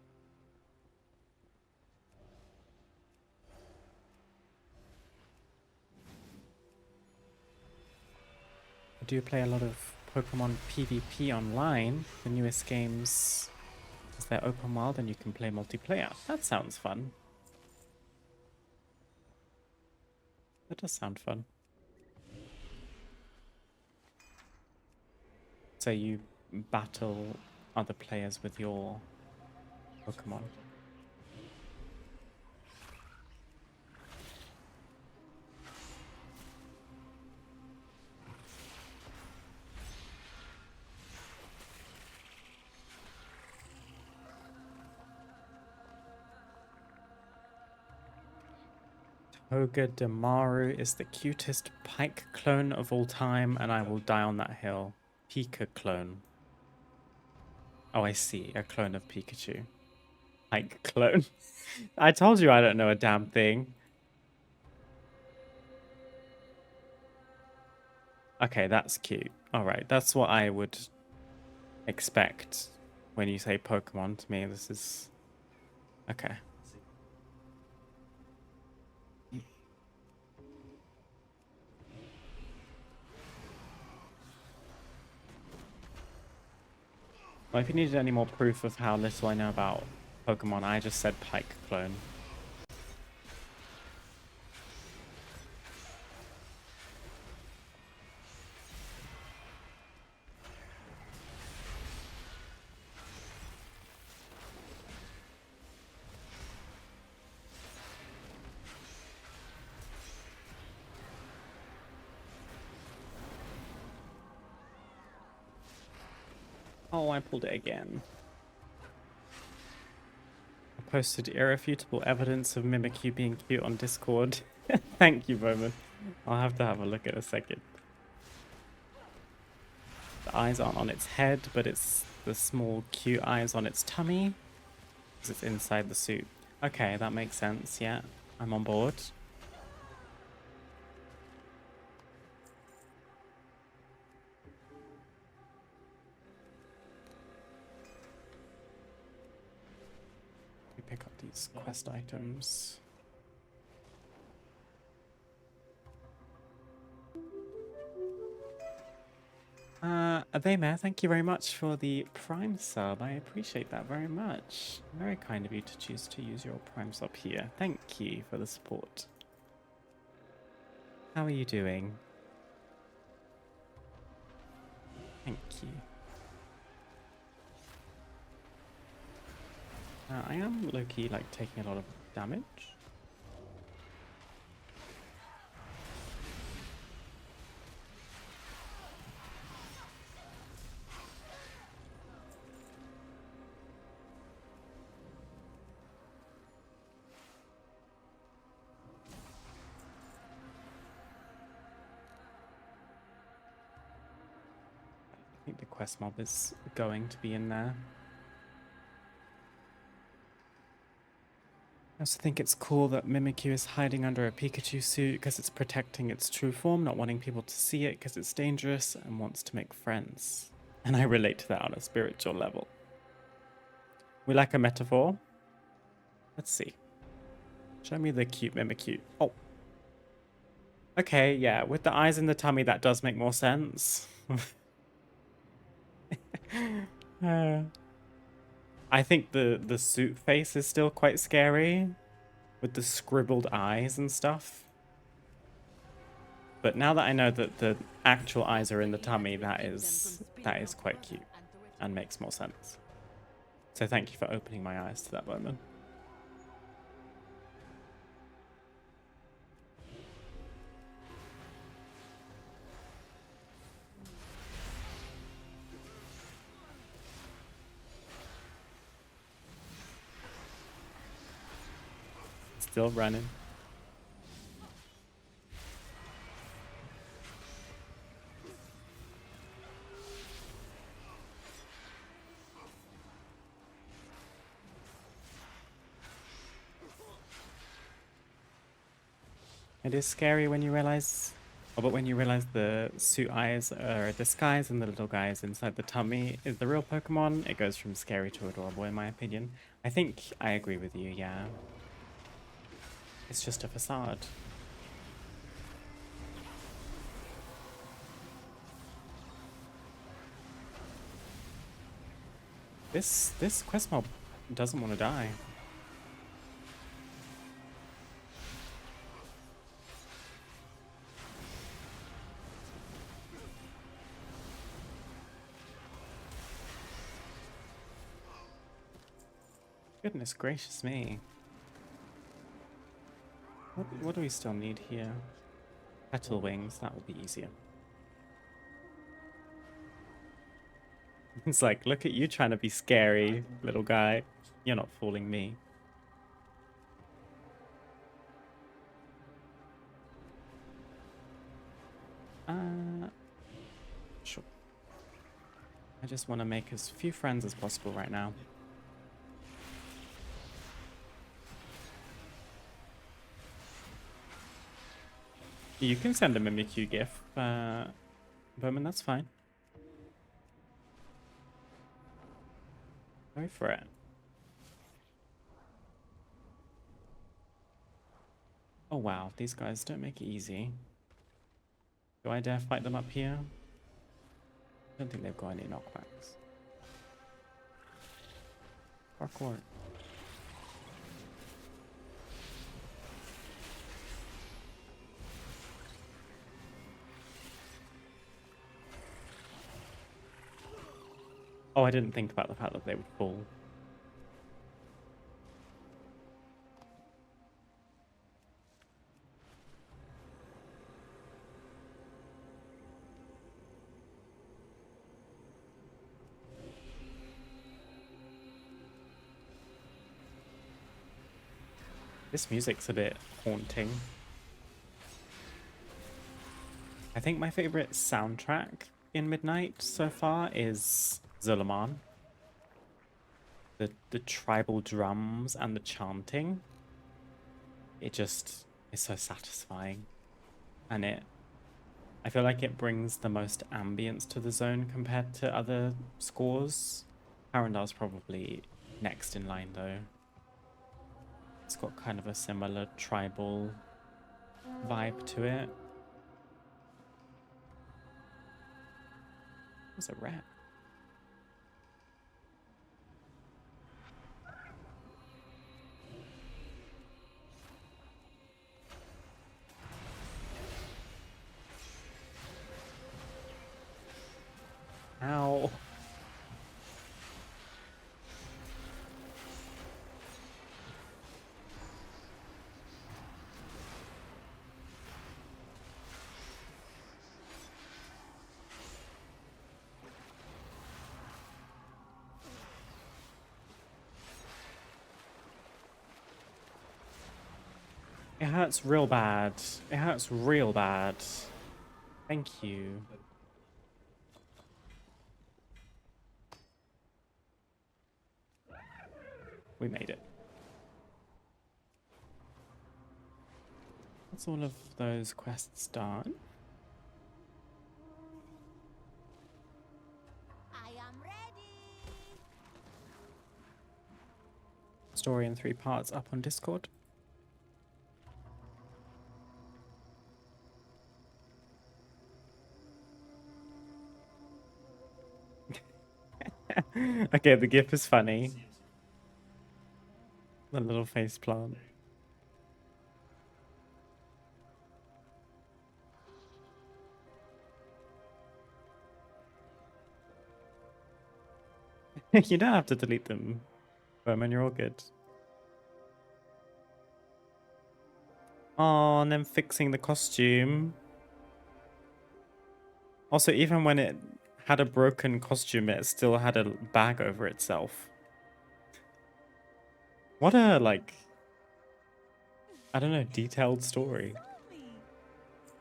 I do play a lot of Pokemon PvP online. The newest games, is they're open world and you can play multiplayer. That sounds fun. That does sound fun. So you battle other players with your Pokemon. Toga Damaru is the cutest Pike clone of all time, and I will die on that hill. Pika clone. Oh, I see. A clone of Pikachu. Pike clone. I told you I don't know a damn thing. Okay, that's cute. Alright, that's what I would expect when you say Pokemon to me. This is... Okay. Well, if you needed any more proof of how little I know about Pokemon, I just said Pike clone. Oh, I pulled it again. I posted irrefutable evidence of Mimikyu being cute on Discord. Thank you, Bowman. I'll have to have a look in a second. The eyes aren't on its head, but it's the small cute eyes on its tummy. Because it's inside the suit. Okay, that makes sense, yeah. I'm on board. We pick up these quest items. Adema, thank you very much for the Prime sub. I appreciate that very much. Very kind of you to choose to use your Prime sub here. Thank you for the support. How are you doing? Thank you. I am low-key, like, taking a lot of damage. I think the quest mob is going to be in there. I also think it's cool that Mimikyu is hiding under a Pikachu suit because it's protecting its true form, not wanting people to see it because it's dangerous and wants to make friends. And I relate to that on a spiritual level. We like a metaphor. Let's see. Show me the cute Mimikyu. Oh. Okay, yeah, with the eyes in the tummy, that does make more sense. I think the suit face is still quite scary with the scribbled eyes and stuff. But now that I know that the actual eyes are in the tummy, that is quite cute and makes more sense. So thank you for opening my eyes to that moment. Still running. It is scary when you realize Oh, but when you realize the suit eyes are a disguise and the little guys inside the tummy is the real Pokemon, it goes from scary to adorable, in my opinion. I think I agree with you, yeah. It's just a facade. This quest mob doesn't want to die. Goodness gracious me. What do we still need here? Petal wings, that will be easier. It's like, look at you trying to be scary, little guy. You're not fooling me. Sure. I just want to make as few friends as possible right now. You can send a Mimikyu GIF, Bowman, that's fine. Go for it. Oh wow, these guys don't make it easy. Do I dare fight them up here? I don't think they've got any knockbacks. Parkour. Oh, I didn't think about the fact that they would fall. This music's a bit haunting. I think my favorite soundtrack in Midnight so far is Zulaman. The tribal drums and the chanting. It just is so satisfying. And I feel like it brings the most ambience to the zone compared to other scores. Harendar's probably next in line though. It's got kind of a similar tribal vibe to it. It's a rat. Ow. It hurts real bad. It hurts real bad. Thank you. We made it. That's all of those quests done. I am ready. Story in 3 parts up on Discord. Okay, the GIF is funny. The little face plant. You don't have to delete them, Bowman, you're all good. Oh, and then fixing the costume. Also, even when it had a broken costume, it still had a bag over itself. What a, like, I don't know, detailed story. Follow me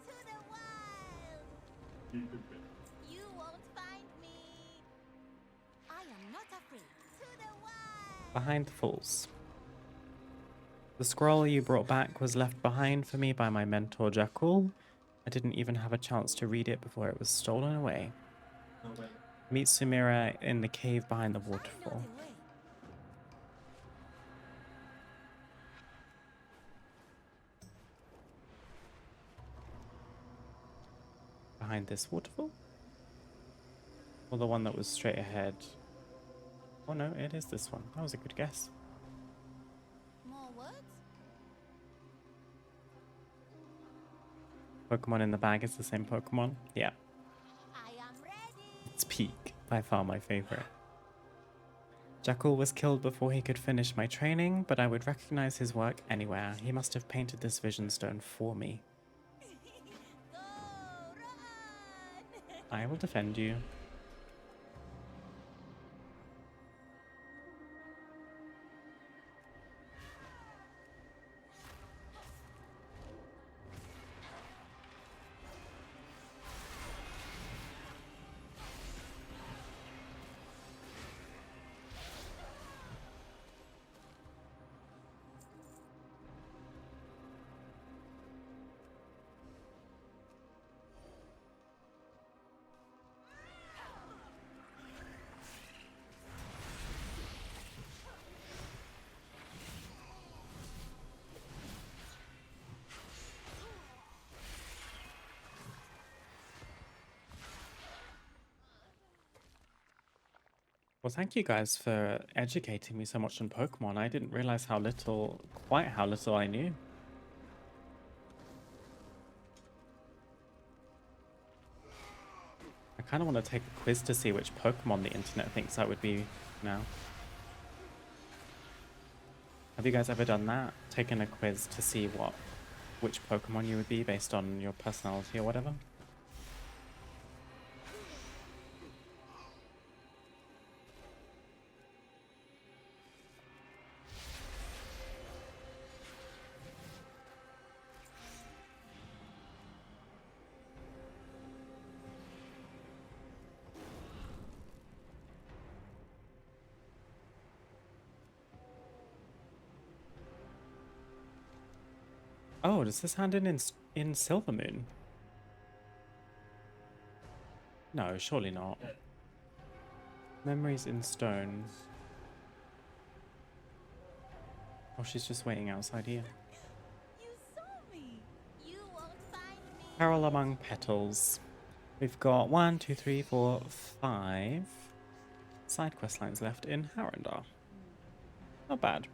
to the wild. You won't find me. I am not afraid. To the wild. Behind the falls. The scroll you brought back was left behind for me by my mentor Jackal. I didn't even have a chance to read it before it was stolen away. No way. Meet Sumira in the cave behind the waterfall. I know the way. Behind this waterfall? Or the one that was straight ahead? Oh no, it is this one. That was a good guess. More words? Pokemon in the bag is the same Pokemon? Yeah. I am ready. It's Peak, by far my favorite. Jackal was killed before he could finish my training, but I would recognize his work anywhere. He must have painted this vision stone for me. Go, run! I will defend you. Well, thank you guys for educating me so much on Pokemon. I didn't realize quite how little I knew. I kind of want to take a quiz to see which Pokemon the internet thinks I would be now. Have you guys ever done that? Taken a quiz to see which Pokemon you would be based on your personality or whatever? Oh, does this hand in Silver Moon? No, surely not. Memories in stone. Oh, she's just waiting outside here. You saw me. You won't find me. Carol among petals. We've got 1, 2, 3, 4, 5 side quest lines left in Harrendar. Not bad.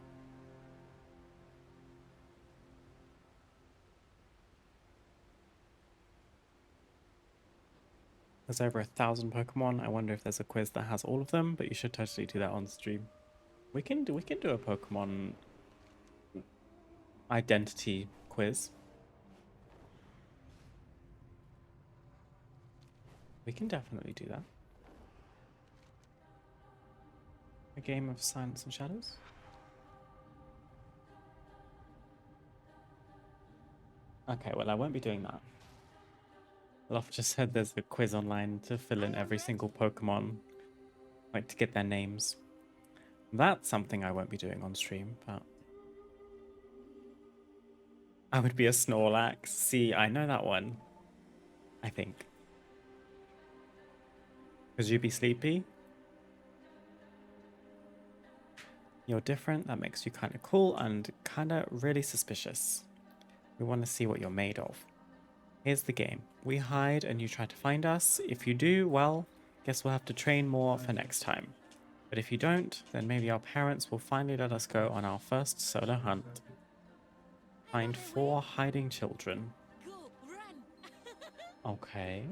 There's over 1,000 Pokemon. I wonder if there's a quiz that has all of them, but you should totally do that on stream. We can do a Pokemon identity quiz. We can definitely do that. A game of Silence and Shadows? Okay, well, I won't be doing that. Loft just said there's a quiz online to fill in every single Pokemon, like to get their names. That's something I won't be doing on stream, but I would be a Snorlax. See, I know that one. I think. Because you'd be sleepy. You're different. That makes you kind of cool and kind of really suspicious. We want to see what you're made of. Here's the game. We hide and you try to find us. If you do, well, guess we'll have to train more for next time. But if you don't, then maybe our parents will finally let us go on our first solo hunt. Find 4 hiding children. Go, run. Okay.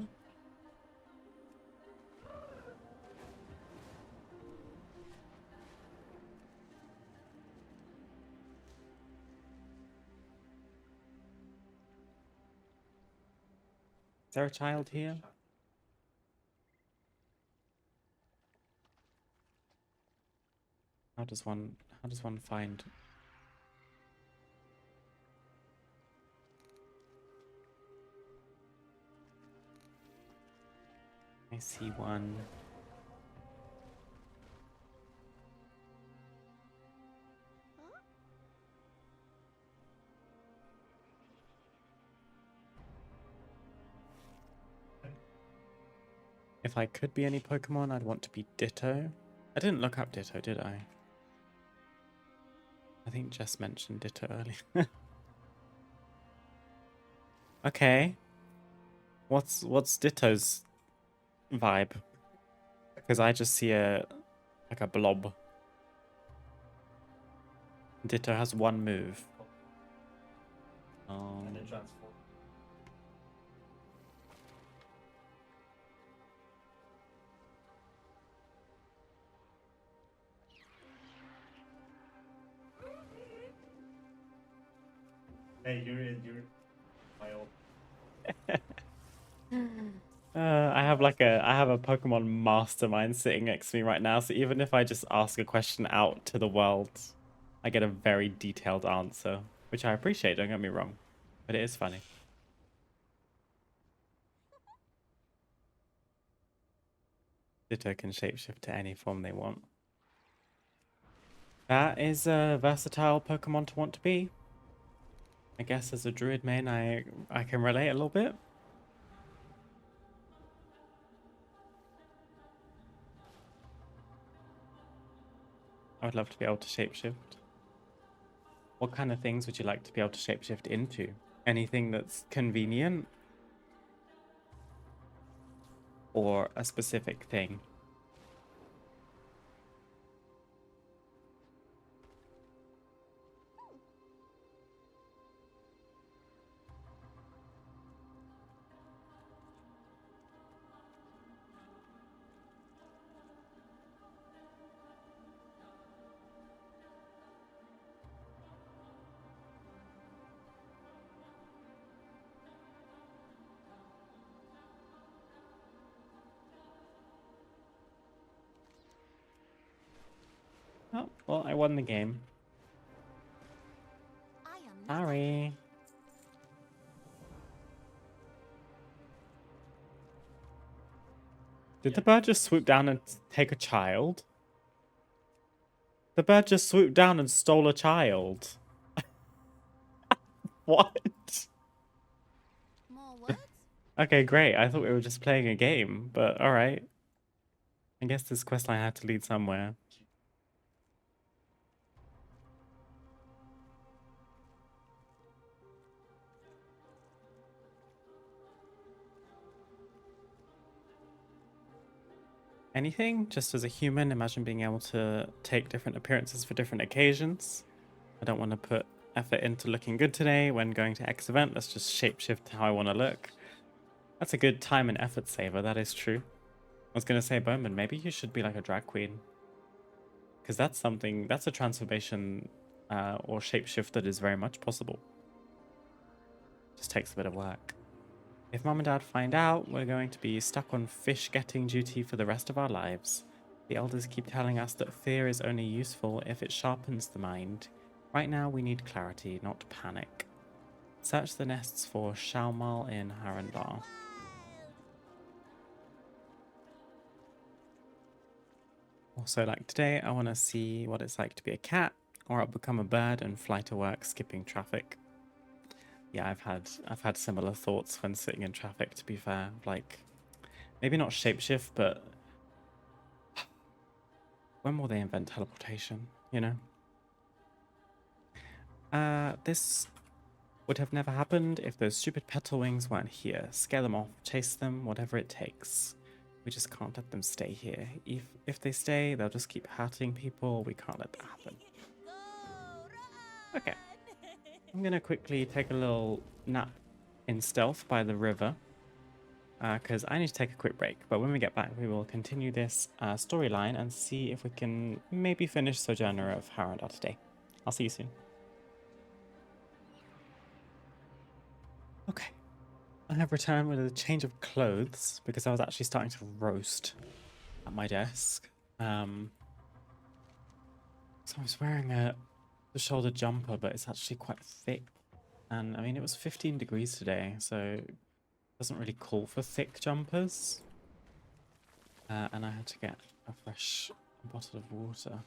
Is there a child here? How does one find? I see one. If I could be any Pokemon, I'd want to be Ditto. I didn't look up Ditto, did I? I think Jess mentioned Ditto earlier. Okay. What's Ditto's vibe? Because I just see a like a blob. Ditto has one move. And then transform. Hey, you're my old. I have a Pokemon mastermind sitting next to me right now, so even if I just ask a question out to the world, I get a very detailed answer, which I appreciate, don't get me wrong, but it is funny. Ditto can shapeshift to any form they want. That is a versatile Pokemon to want to be. I guess as a Druid main, I can relate a little bit. I would love to be able to shapeshift. What kind of things would you like to be able to shapeshift into? Anything that's convenient? Or a specific thing? Oh, well, I won the game. I am not Sorry. Did the bird just swoop down and take a child? The bird just swooped down and stole a child. What? more words. Okay, great. I thought we were just playing a game, but alright. I guess this questline had to lead somewhere. Anything? Just as a human, imagine being able to take different appearances for different occasions. I don't want to put effort into looking good today when going to X event. Let's just shapeshift how I want to look. That's a good time and effort saver, that is true. I was going to say, Bowman, maybe you should be like a drag queen. Because that's a transformation or shapeshift that is very much possible. Just takes a bit of work. If Mum and Dad find out, we're going to be stuck on fish getting duty for the rest of our lives. The elders keep telling us that fear is only useful if it sharpens the mind. Right now, we need clarity, not panic. Search the nests for Shalmal in Harandar. Also, like today, I want to see what it's like to be a cat, or I'll become a bird and fly to work, skipping traffic. Yeah, I've had similar thoughts when sitting in traffic, to be fair. Like, maybe not shapeshift, but when will they invent teleportation, you know? This would have never happened if those stupid petal wings weren't here. Scare them off, chase them, whatever it takes. We just can't let them stay here. If they stay, they'll just keep hurting people. We can't let that happen. Go, Okay. run! I'm gonna quickly take a little nap in stealth by the river. Because I need to take a quick break. But when we get back, we will continue this storyline and see if we can maybe finish Sojourner of Harandar today. I'll see you soon. Okay. I have returned with a change of clothes because I was actually starting to roast at my desk. So I was wearing a shoulder jumper, but it's actually quite thick. And I mean, it was 15 degrees today, so it doesn't really call for thick jumpers. And I had to get a fresh bottle of water.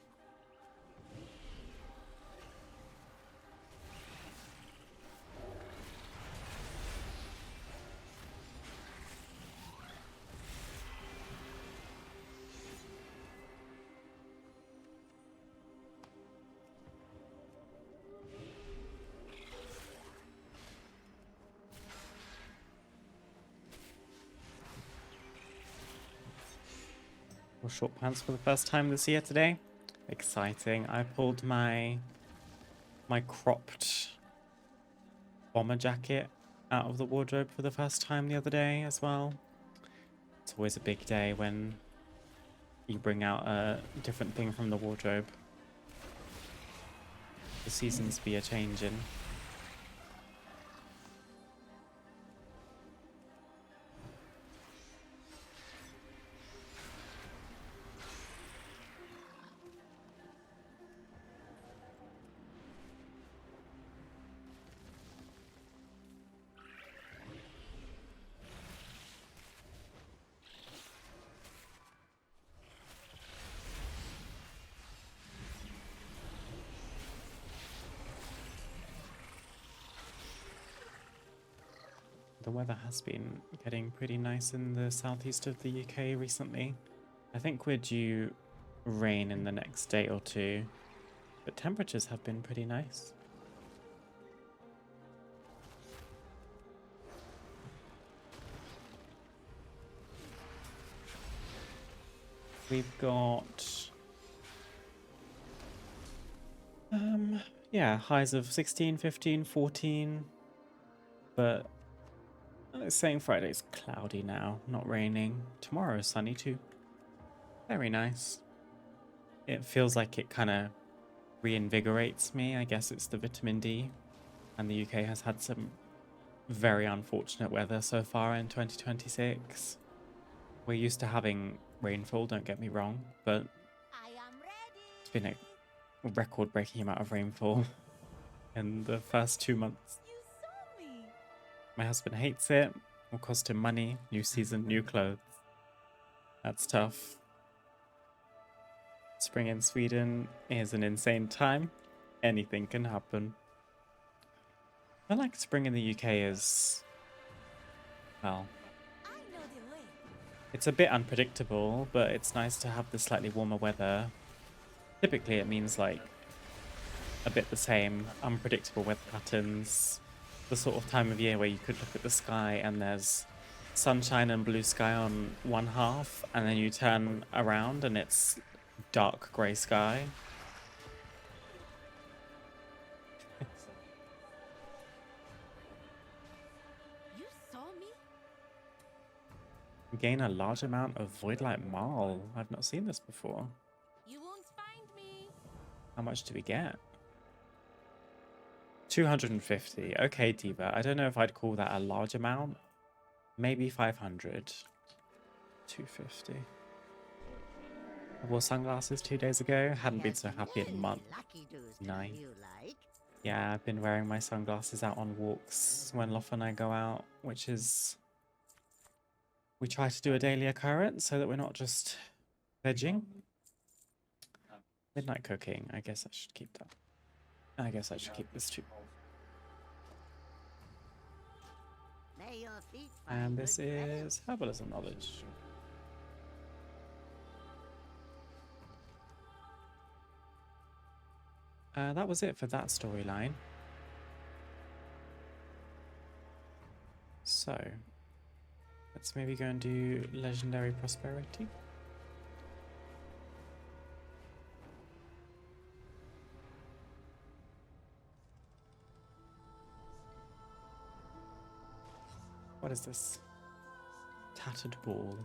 short pants for the first time this year today. Exciting. I pulled my cropped bomber jacket out of the wardrobe for the first time the other day as well. It's always a big day when you bring out a different thing from the wardrobe. The seasons be a changing. The weather has been getting pretty nice in the southeast of the UK recently. I think we're due rain in the next day or two, but temperatures have been pretty nice. We've got yeah, highs of 16, 15, 14, but it's saying Friday's cloudy now, not raining. Tomorrow is sunny too. Very nice. It feels like it kind of reinvigorates me. I guess it's the vitamin D. And the UK has had some very unfortunate weather so far in 2026. We're used to having rainfall, don't get me wrong, but I am ready. it's been a record-breaking amount of rainfall in the first 2 months. You saw me. My husband hates it. Will cost him money. New season, new clothes. That's tough. Spring in Sweden is an insane time. Anything can happen. I like spring in the UK is, well, I know the way. it's a bit unpredictable, but it's nice to have the slightly warmer weather. Typically it means like a bit the same, unpredictable weather patterns. The sort of time of year where you could look at the sky and there's sunshine and blue sky on one half, and then you turn around and it's dark grey sky. You saw me? Gain a large amount of Voidlight Marl. I've not seen this before. You won't find me. How much do we get? 250. Okay, Diva. I don't know if I'd call that a large amount. Maybe 500. 250. I wore sunglasses 2 days ago. Hadn't been so happy in a month. Lucky doos Nice. you like? Yeah, I've been wearing my sunglasses out on walks when Loff and I go out, which is... We try to do a daily occurrence so that we're not just vegging. Midnight cooking. I guess I should keep that. I guess I should keep this too. May your feet find And this good bedding. is herbalism knowledge. That was it for that storyline. So, let's maybe go and do legendary prosperity. What is this? Tattered ball.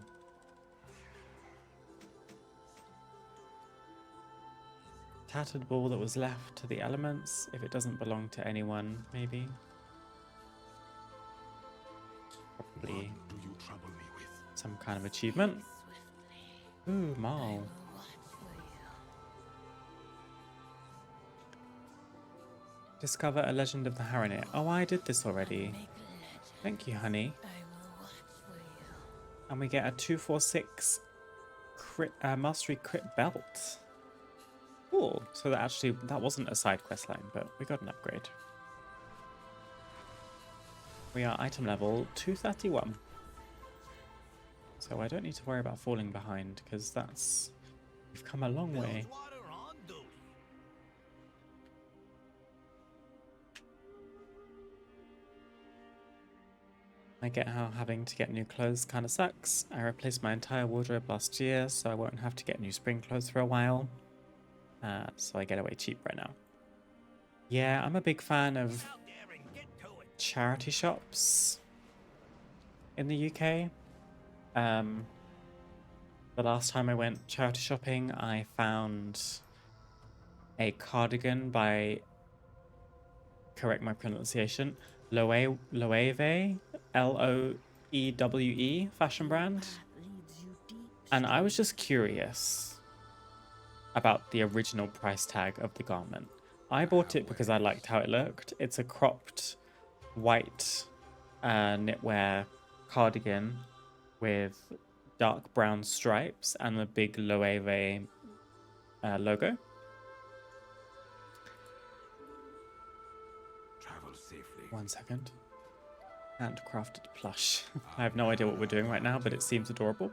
Tattered ball that was left to the elements. If it doesn't belong to anyone, maybe. Probably What do you trouble me with? some kind of achievement. Ooh, Marl. Discover a legend of the Harronet. Oh, I did this already. Thank you, honey. And we get a 246 crit, mastery crit belt. Cool. So that wasn't a side quest line, but we got an upgrade. We are item level 231. So I don't need to worry about falling behind, because we've come a long way. I get how having to get new clothes kind of sucks. I replaced my entire wardrobe last year, so I won't have to get new spring clothes for a while. So I get away cheap right now. Yeah, I'm a big fan of charity shops in the UK. The last time I went charity shopping, I found a cardigan by, correct my pronunciation, Loewe, Loewe fashion brand. And I was just curious about the original price tag of the garment. I bought it because I liked how it looked. It's a cropped white knitwear cardigan with dark brown stripes and a big Loewe logo. Travel safely. 1 second. Handcrafted plush. I have no idea what we're doing right now, but it seems adorable.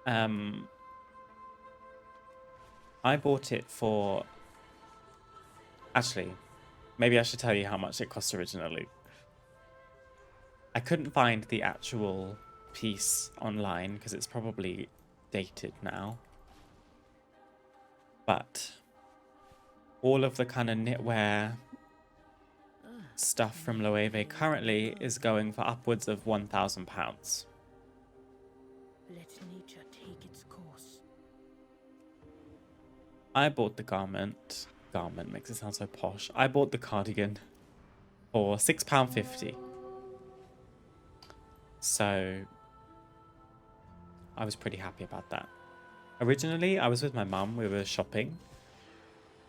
I bought it for... Actually, maybe I should tell you how much it cost originally. I couldn't find the actual piece online because it's probably dated now. But all of the kind of knitwear stuff from Loewe currently is going for upwards of £1,000. Let nature take its course. I bought the garment makes it sound so posh. I bought the cardigan for £6.50. So I was pretty happy about that. Originally, I was with my mum, we were shopping,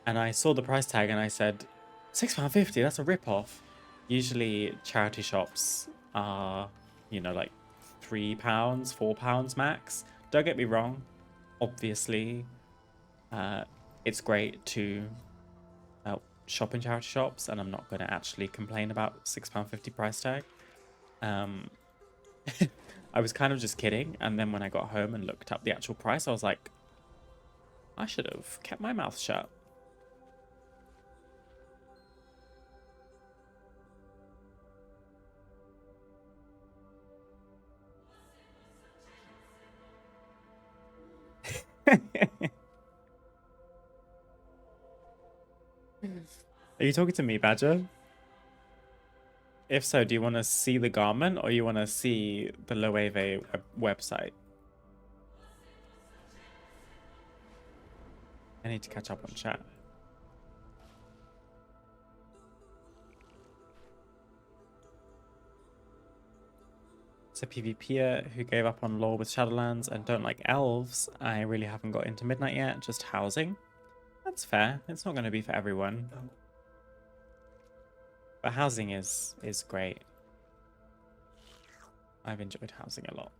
and I saw the price tag and I said, £6.50, that's a rip-off. Usually charity shops are, you know, like £3, £4 max. Don't get me wrong, obviously, it's great to shop in charity shops, and I'm not going to actually complain about £6.50 price tag. I was kind of just kidding, and then when I got home and looked up the actual price, I was like, I should have kept my mouth shut. Are you talking to me, Badger? If so, do you want to see the garment or you want to see the Loewe website? I need to catch up on chat. It's a PvPer who gave up on lore with Shadowlands and don't like elves. I really haven't got into Midnight yet, just housing. That's fair. It's not going to be for everyone. But housing is great. I've enjoyed housing a lot.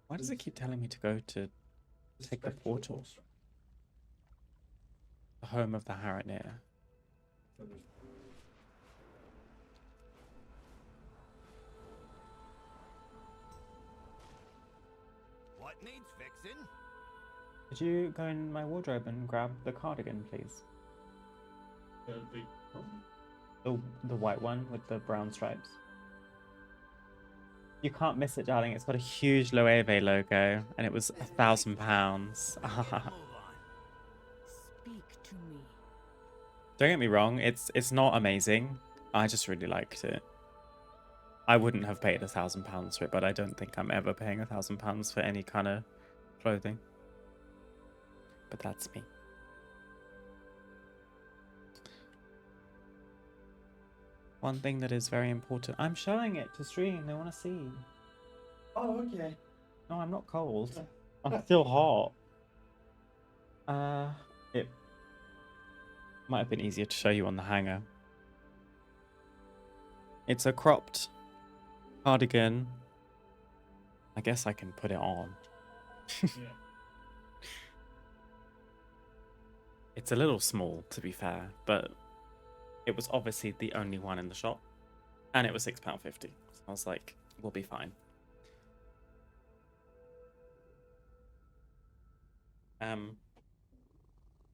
Why does it keep telling me to go to take the portal? The home of the Haratnir. What needs fixing? Could you go in my wardrobe and grab the cardigan, please? The white one with the brown stripes. You can't miss it, darling. It's got a huge Loewe logo, and it was £1,000. Move on. Speak to me. Don't get me wrong, it's not amazing. I just really liked it. I wouldn't have paid £1,000 for it, but I don't think I'm ever paying £1,000 for any kind of clothing. But that's me. One thing that is very important. I'm showing it to stream. They want to see. Oh, okay. No, I'm not cold. I'm still hot. It might have been easier to show you on the hanger. It's a cropped cardigan. I guess I can put it on. Yeah. It's a little small, to be fair, but it was obviously the only one in the shop. And it was £6.50. So I was like, we'll be fine.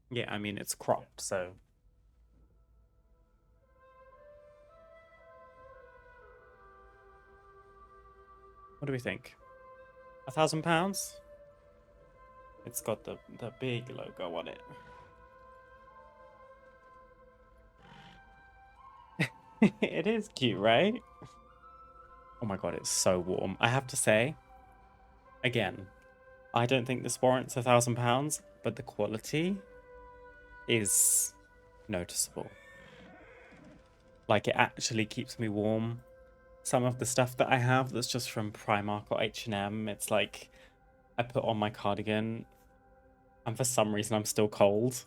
Yeah, I mean, it's cropped, so What do we think? £1,000? It's got the big logo on it. It is cute, right? Oh my god, it's so warm. I have to say, again, I don't think this warrants £1,000, but the quality is noticeable. Like, it actually keeps me warm. Some of the stuff that I have that's just from Primark or H&M, it's like I put on my cardigan and for some reason I'm still cold.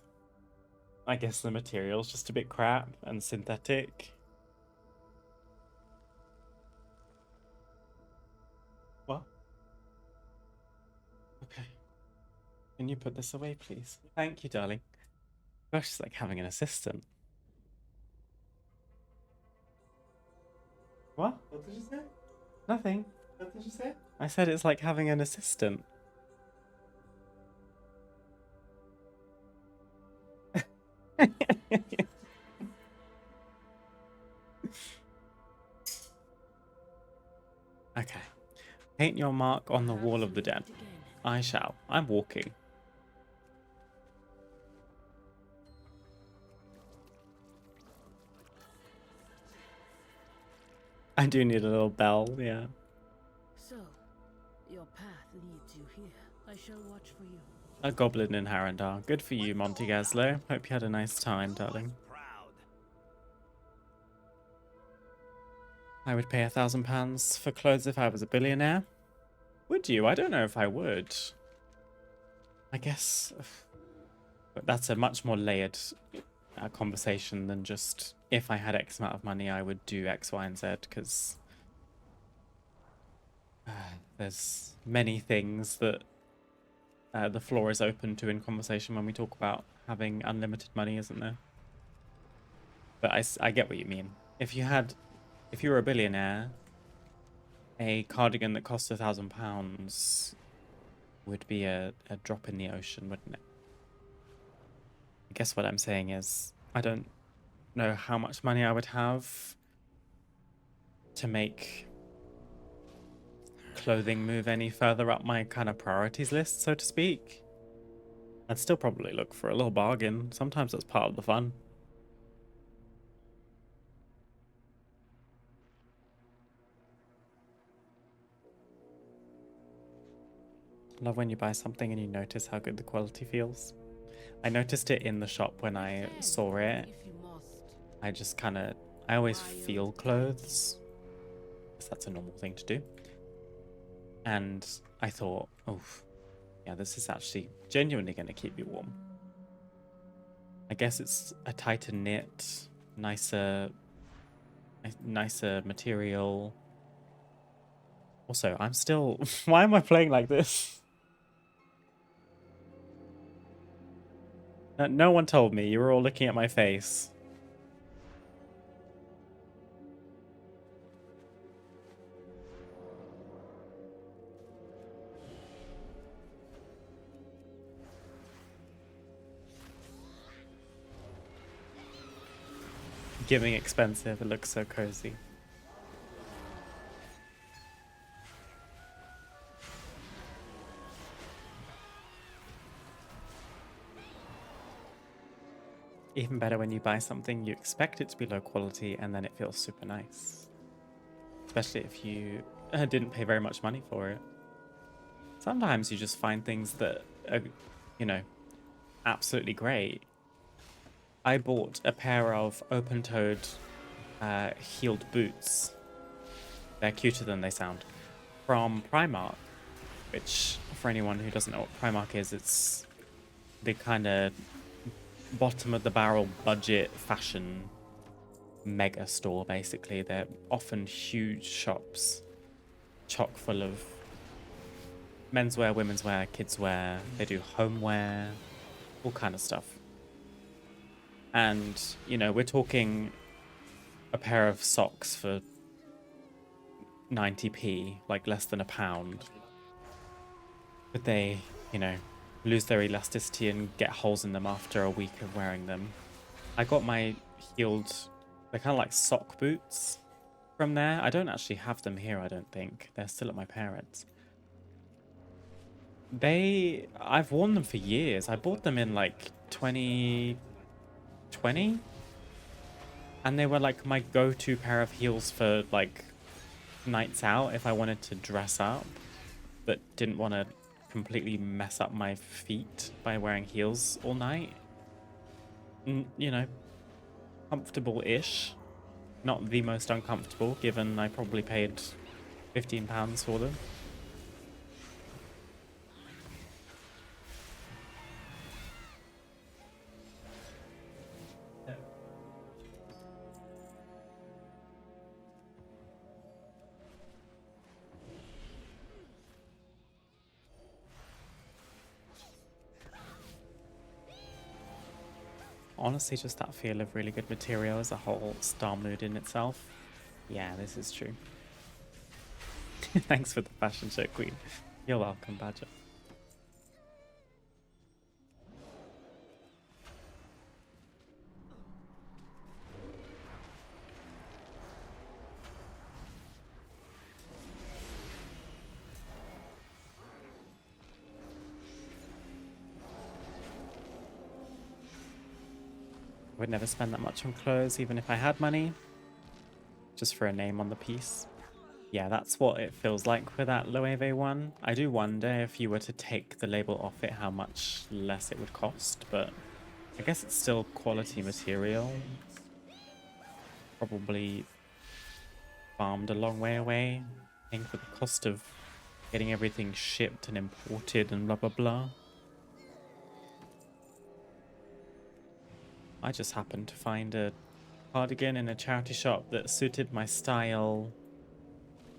I guess the material's just a bit crap and synthetic. What? Okay. Can you put this away, please? Thank you, darling. Gosh, it's like having an assistant. What? What did you say? Nothing. What did you say? I said it's like having an assistant. Okay. Paint your mark on the wall of the den. I shall. I'm walking. I do need a little bell, yeah. So, your path leads you here. I shall watch for you. A goblin in Harrendar. Good for you, Monty Gaslow. Hope you had a nice time, darling. I would pay £1,000 for clothes if I was a billionaire. Would you? I don't know if I would. I guess... But that's a much more layered conversation than just if I had X amount of money, I would do X, Y, and Z, because there's many things that the floor is open to in conversation when we talk about having unlimited money, isn't there? But I get what you mean. If you were a billionaire, a cardigan that cost £1,000 would be a drop in the ocean, wouldn't it? I guess what I'm saying is, I don't know how much money I would have to make clothing move any further up my kind of priorities list, so to speak. I'd still probably look for a little bargain. Sometimes that's part of the fun. Love when you buy something and you notice how good the quality feels. I noticed it in the shop when I saw it. I just kind of, I always feel clothes, because that's a normal thing to do. And I thought, oh, yeah, this is actually genuinely going to keep you warm. I guess it's a tighter knit, nicer material. Also, I'm still, why am I playing like this? No one told me. You were all looking at my face. Giving expensive. It looks so cozy. Even better when you buy something, you expect it to be low quality and then it feels super nice. Especially if you didn't pay very much money for it. Sometimes you just find things that are, you know, absolutely great. I bought a pair of open-toed heeled boots. They're cuter than they sound. From Primark, which, for anyone who doesn't know what Primark is, it's the kind of bottom of the barrel budget fashion mega store, basically. They're often huge shops, chock full of menswear, women's wear, kids wear. They do homeware, all kind of stuff. And, you know, we're talking a pair of socks for 90p, like less than £1. But they, you know, lose their elasticity and get holes in them after a week of wearing them. I got my heeled, they're kind of like sock boots. from there. I don't actually have them here, I don't think. They're still at my parents'. I've worn them for years. I bought them in like 2020. And they were like my go-to pair of heels for like nights out if I wanted to dress up, but didn't want to completely mess up my feet by wearing heels all night. You know, comfortable-ish. Not the most uncomfortable, given I probably paid £15 for them. Honestly, just that feel of really good material as a whole star mood in itself. Yeah, this is true. Thanks for the fashion show, Queen. You're welcome, Badger. I would never spend that much on clothes, even if I had money. Just for a name on the piece. Yeah, that's what it feels like for that Loewe one. I do wonder if you were to take the label off it, how much less it would cost, but I guess it's still quality material. Probably farmed a long way away, paying for the cost of getting everything shipped and imported and blah blah blah. I just happened to find a cardigan in a charity shop that suited my style.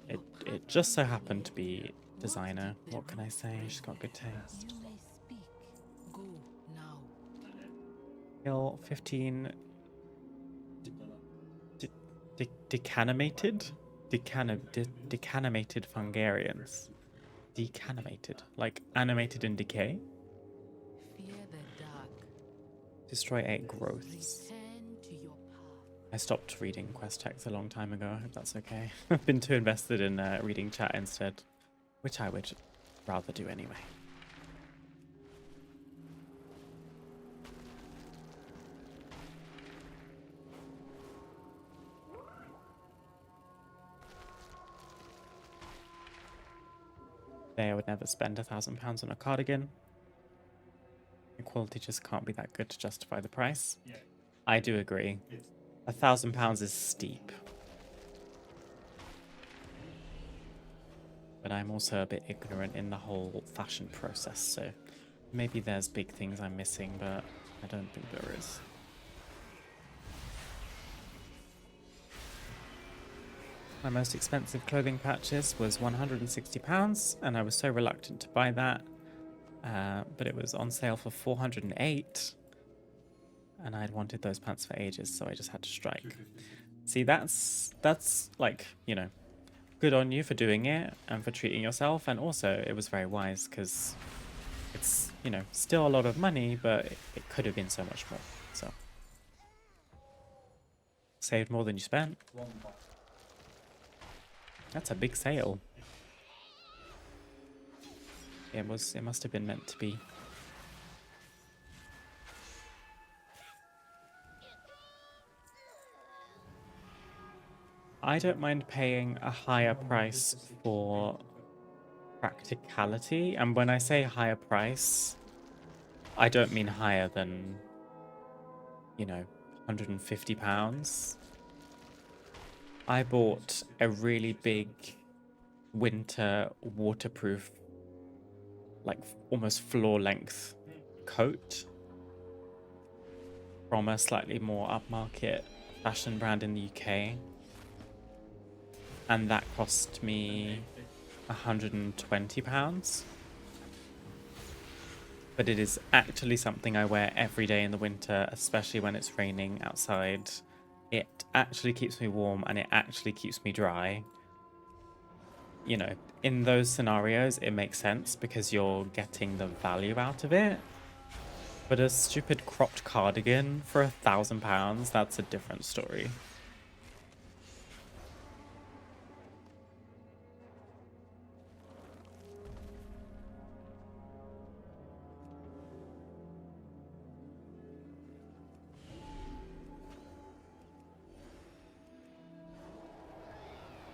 It just so happened to be designer. What can I say? She's got good taste. You may speak. Go now. Kill 15 decanimated? Decanimated Fungarians. Decanimated. Like animated in decay? Fear the dark. Destroy 8 growths. Return to your path. I stopped reading quest text a long time ago. I hope that's okay. I've been too invested in reading chat instead, which I would rather do anyway. I would never spend £1,000 on a cardigan. The quality just can't be that good to justify the price. Yeah. I do agree. Yes. £1,000 is steep. But I'm also a bit ignorant in the whole fashion process, so maybe there's big things I'm missing, but I don't think there is. My most expensive clothing purchase was £160, and I was so reluctant to buy that, but it was on sale for £408, and I'd wanted those pants for ages, so I just had to strike. See, that's like, you know, good on you for doing it and for treating yourself, and also it was very wise because it's, you know, still a lot of money, but it could have been so much more. So saved more than you spent. That's a big sale. It must have been meant to be. I don't mind paying a higher price for practicality, and when I say higher price, I don't mean higher than, you know, £150. I bought a really big winter waterproof, like almost floor length coat from a slightly more upmarket fashion brand in the UK. And that cost me £120. But it is actually something I wear every day in the winter, especially when it's raining outside. It actually keeps me warm and it actually keeps me dry. You know, in those scenarios, it makes sense because you're getting the value out of it. But a stupid cropped cardigan for £1,000, that's a different story.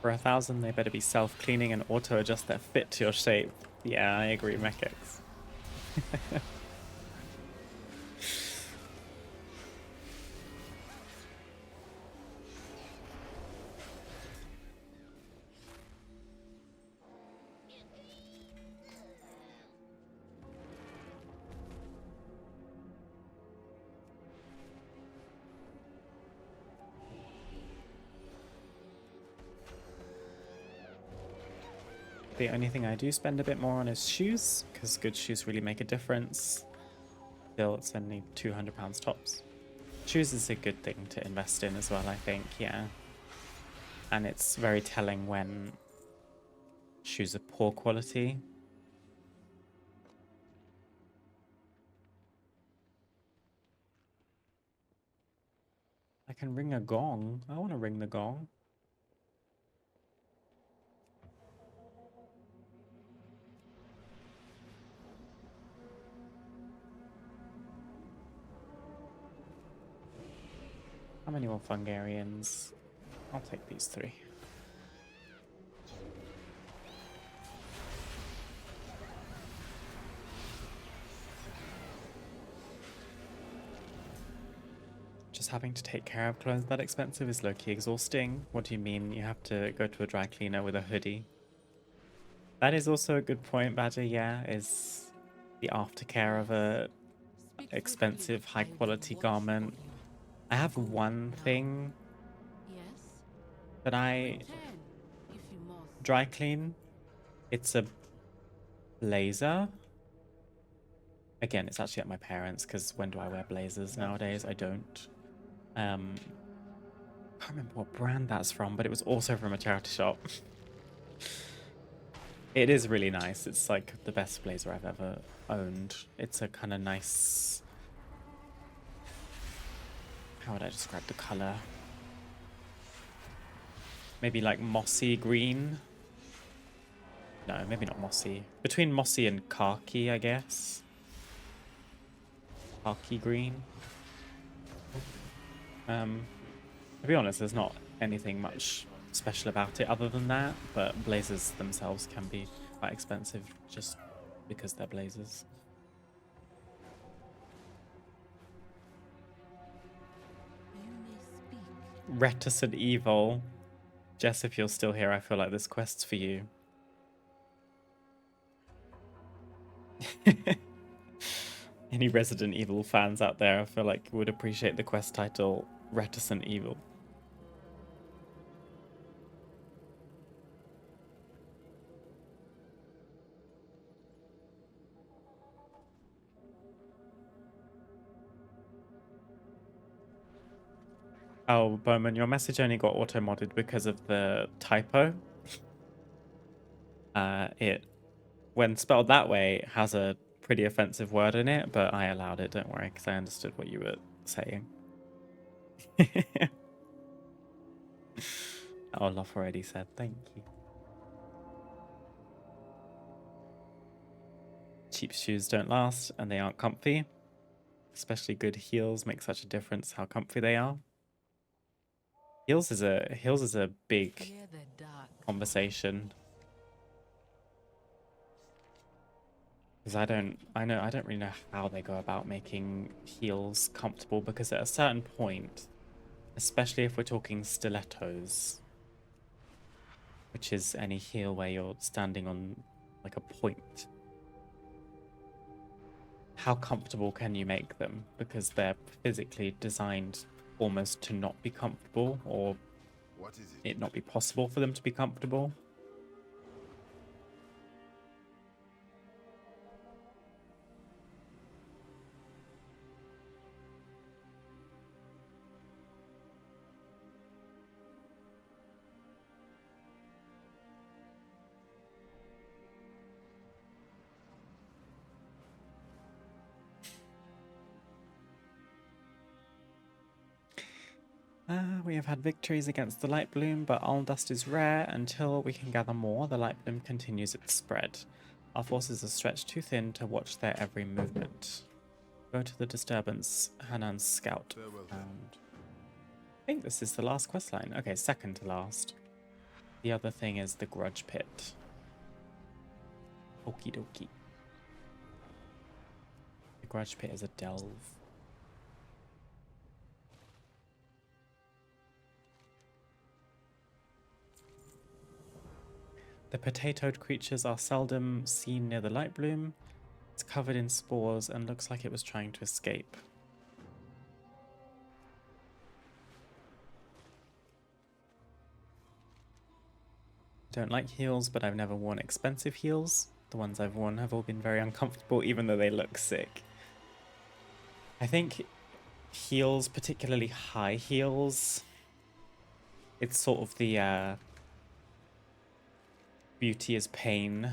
For 1,000, they better be self-cleaning and auto-adjust their fit to your shape. Yeah, I agree, Mechex. The only thing I do spend a bit more on is shoes, because good shoes really make a difference. Still, it's only £200 tops. Shoes is a good thing to invest in as well, I think, yeah. And it's very telling when shoes are poor quality. I can ring a gong. I want to ring the gong. How many more Fungarians? I'll take these 3. Just having to take care of clothes that expensive is low-key exhausting. What do you mean you have to go to a dry cleaner with a hoodie? That is also a good point, Badger, yeah, is the aftercare of a Speak expensive, freely, I will high-quality watch garment. for you. I have Go one now. thing Yes? that I Return, if you must. dry clean. It's a blazer. Again, it's actually at my parents', because when do I wear blazers nowadays? I don't. I can't remember what brand that's from, but it was also from a charity shop. It is really nice. It's like the best blazer I've ever owned. It's a kind of nice... How would I describe the color? Maybe like mossy green? No, maybe not mossy. Between mossy and khaki, I guess. Khaki green. To be honest, there's not anything much special about it other than that, but blazers themselves can be quite expensive just because they're blazers. You may speak. Reticent Evil. Jess, if you're still here, I feel like this quest's for you. Any Resident Evil fans out there, I feel like would appreciate the quest title Reticent Evil. Oh, Bowman, your message only got auto-modded because of the typo. It, when spelled that way, has a pretty offensive word in it, but I allowed it, don't worry, because I understood what you were saying. Oh, Love already said, thank you. Cheap shoes don't last, and they aren't comfy. Especially good heels make such a difference how comfy they are. Heels is a big Fear the dark. conversation. Because I don't really know how they go about making heels comfortable, because at a certain point, especially if we're talking stilettos, which is any heel where you're standing on like a point, how comfortable can you make them? Because they're physically designed almost to not be comfortable, or What is it not be possible for them to be comfortable. We have had victories against the Light Bloom, but Alm Dust is rare. Until we can gather more, the Light Bloom continues its spread. Our forces are stretched too thin to watch their every movement. Go to the disturbance, Hanan's scout found. I think this is the last quest line. Okay, second to last. The other thing is the grudge pit. Okie dokie. The grudge pit is a delve. The potatoed creatures are seldom seen near the light bloom. It's covered in spores and looks like it was trying to escape. Don't like heels, but I've never worn expensive heels. The ones I've worn have all been very uncomfortable, even though they look sick. I think heels, particularly high heels, it's sort of the beauty is pain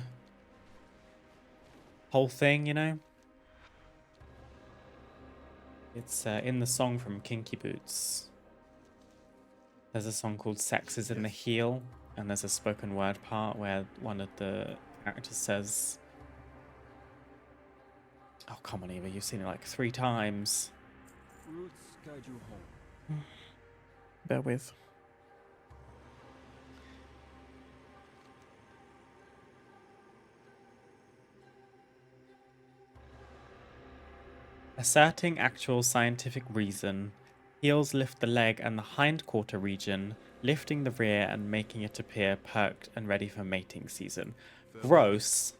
whole thing, you know? It's in the song from Kinky Boots. There's a song called Sex is in the Heel, and there's a spoken word part where one of the actors says, oh, come on, Eva, you've seen it like 3 times. Roots guide you home. Bear with. Asserting actual scientific reason, heels lift the leg and the hindquarter region, lifting the rear and making it appear perked and ready for mating season. Gross.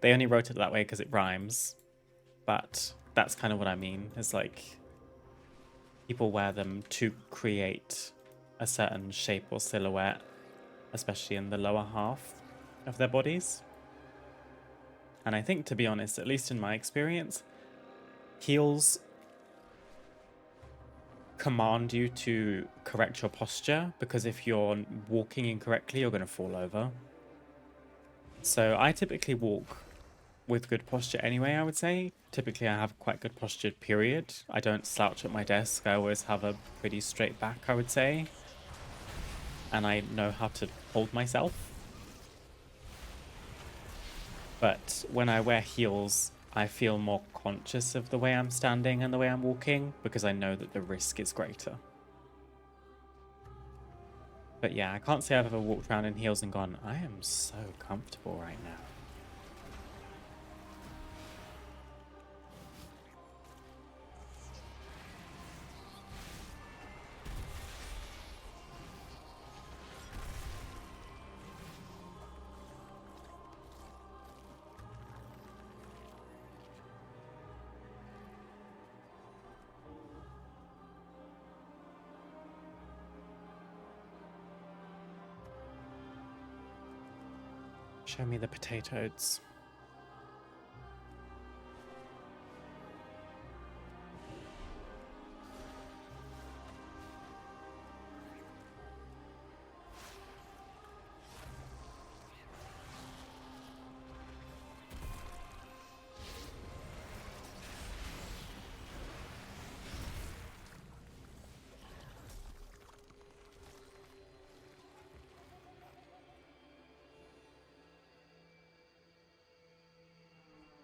They only wrote it that way because it rhymes, but that's kind of what I mean. It's like people wear them to create a certain shape or silhouette, especially in the lower half of their bodies. And I think, to be honest, at least in my experience, heels command you to correct your posture, because if you're walking incorrectly, you're going to fall over. So I typically walk with good posture anyway, I would say. Typically, I have quite good posture, period. I don't slouch at my desk. I always have a pretty straight back, I would say. And I know how to hold myself. But when I wear heels, I feel more conscious of the way I'm standing and the way I'm walking, because I know that the risk is greater. But yeah, I can't say I've ever walked around in heels and gone, I am so comfortable right now. Show me the potatoes.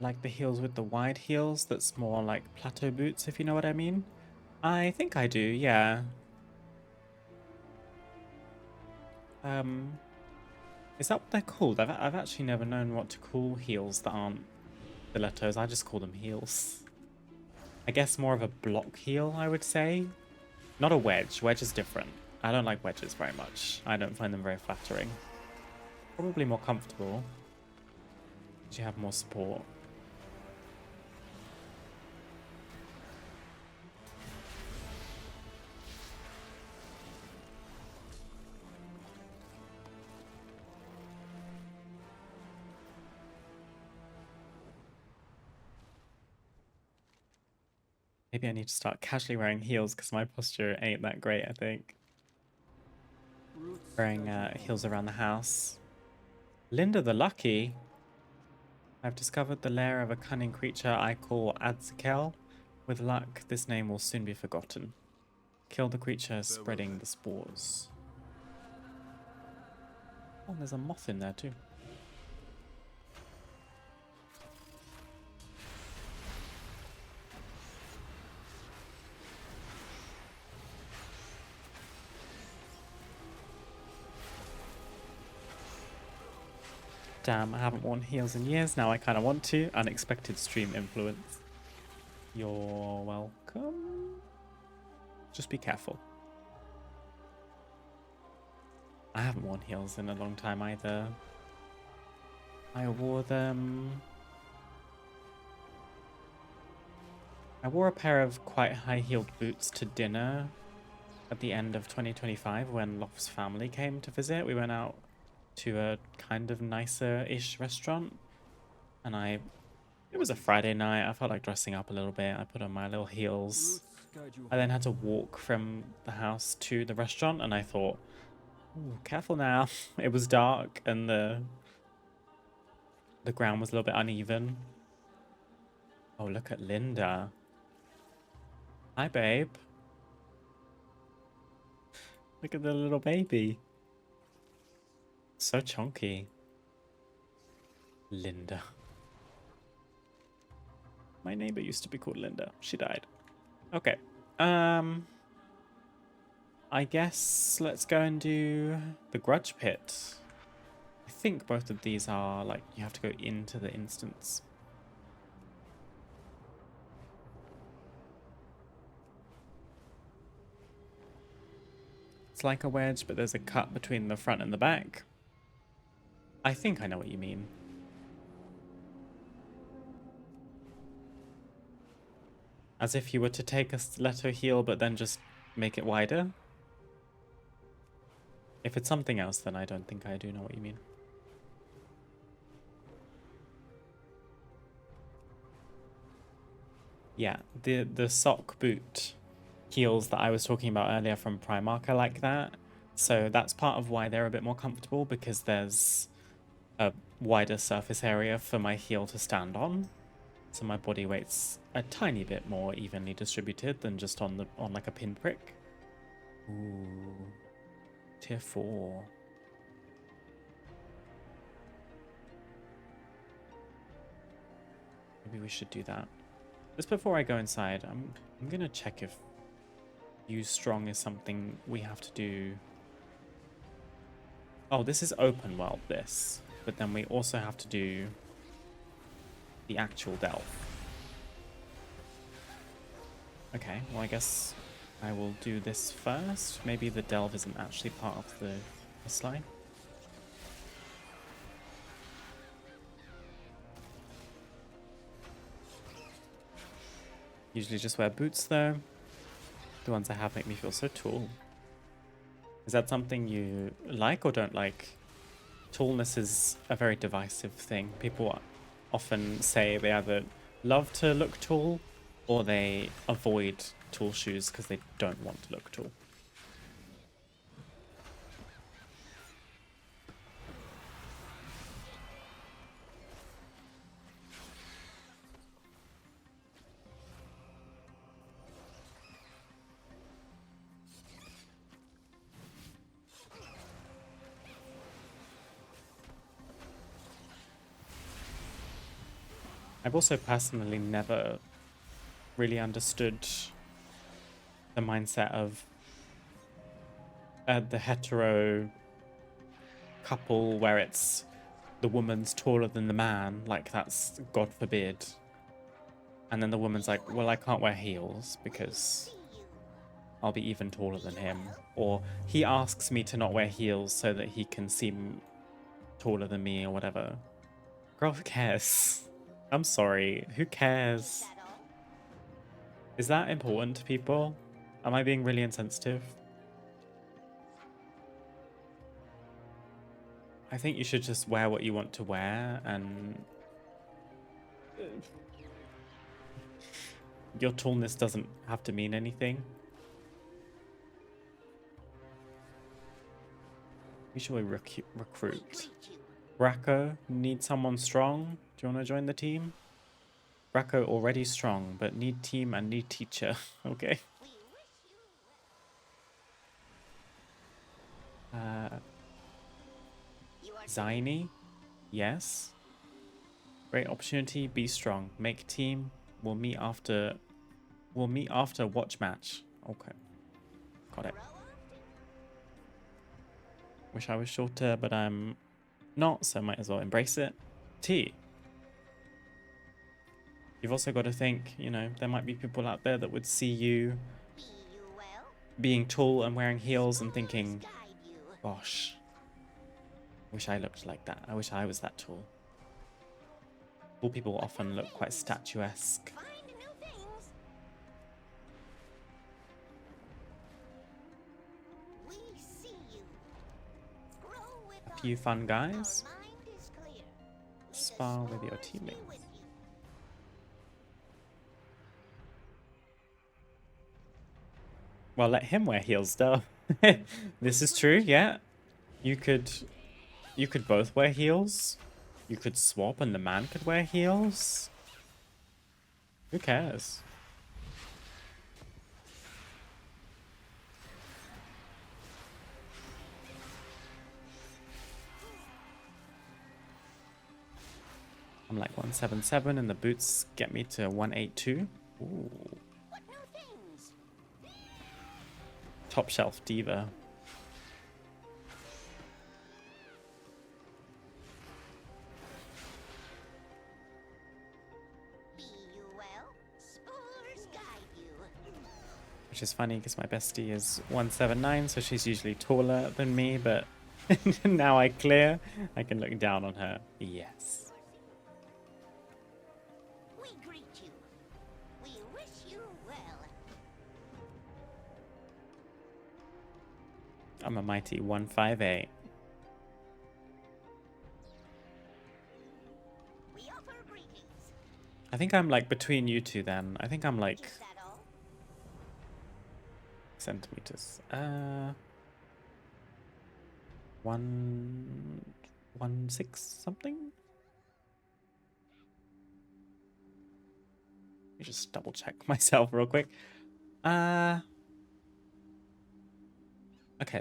Like the heels with the wide heels, that's more like plateau boots, if you know what I mean. I think I do, yeah. Is that what they're called? I've actually never known what to call heels that aren't stilettos. I just call them heels. I guess more of a block heel, I would say. Not a wedge. Wedge is different. I don't like wedges very much. I don't find them very flattering. Probably more comfortable, because you have more support. Maybe I need to start casually wearing heels because my posture ain't that great, I think. Wearing heels around the house. Linda the Lucky. I've discovered the lair of a cunning creature I call Adzakel. With luck, this name will soon be forgotten. Kill the creature spreading the spores. Oh, there's a moth in there too. Damn, I haven't worn heels in years. Now I kind of want to. Unexpected stream influence. You're welcome. Just be careful. I haven't worn heels in a long time either. I wore them... I wore a pair of quite high-heeled boots to dinner at the end of 2025 when Loft's family came to visit. We went out to a kind of nicer-ish restaurant, and it was a Friday night. I felt like dressing up a little bit. I put on my little heels. Roots guide you I then had to walk from the house to the restaurant, and I thought, ooh, careful now. It was dark, and the ground was a little bit uneven. Oh, look at Linda. Hi, babe. Look at the little baby. So chunky. Linda. My neighbor used to be called Linda. She died. Okay. I guess let's go and do the Grudge Pit. I think both of these are like you have to go into the instance. It's like a wedge, but there's a cut between the front and the back. I think I know what you mean. As if you were to take a stiletto heel, but then just make it wider. If it's something else, then I don't think I do know what you mean. Yeah, the sock boot heels that I was talking about earlier from Primark are like that. So that's part of why they're a bit more comfortable, because there's a wider surface area for my heel to stand on. So my body weight's a tiny bit more evenly distributed than just on like a pinprick. Ooh. Tier 4. Maybe we should do that. Just before I go inside, I'm gonna check if use strong is something we have to do. Oh, this is open world, this. But then we also have to do the actual delve. Okay, well I guess I will do this first. Maybe the delve isn't actually part of the slide. Usually just wear boots though. The ones I have make me feel so tall. Is that something you like or don't like? Tallness is a very divisive thing. People often say they either love to look tall or they avoid tall shoes because they don't want to look tall. I've also personally never really understood the mindset of the hetero couple where it's the woman's taller than the man, like that's God forbid. And then the woman's like, well, I can't wear heels because I'll be even taller than him. Or he asks me to not wear heels so that he can seem taller than me or whatever. Girl, who cares? I'm sorry, who cares? Is that important to people? Am I being really insensitive? I think you should just wear what you want to wear, and your tallness doesn't have to mean anything. Who should we recruit? Bracco, need someone strong? Do you want to join the team? Bracco already strong, but need team and need teacher. Okay. Ziny? Yes. Great opportunity, be strong. Make team. We'll meet after watch match. Okay. Got it. Wish I was shorter, but I'm not, so might as well embrace it. T. You've also got to think, you know, there might be people out there that would see you Be you well? being tall and wearing heels and Spores thinking, guide you. gosh, I wish I looked like that. I wish I was that tall. Tall people often look quite statuesque. Find new things. We see you. Grow with A few us. fun Our guys. mind is clear. May the Spar with your spores be teammates. with you. Well, let him wear heels, though. This is true, yeah. You could both wear heels. You could swap and the man could wear heels. Who cares? I'm like 177 and the boots get me to 182. Ooh. What new things? Top shelf diva. Be you well? Spores guide you. Which is funny because my bestie is 179, so she's usually taller than me, but now I clear, I can look down on her. Yes. We greet you. We wish you well. I'm a mighty 158. We offer greetings. I think I'm like between you two then. I think I'm like Is that all? centimeters. 116 something? Let me just double check myself real quick. Okay,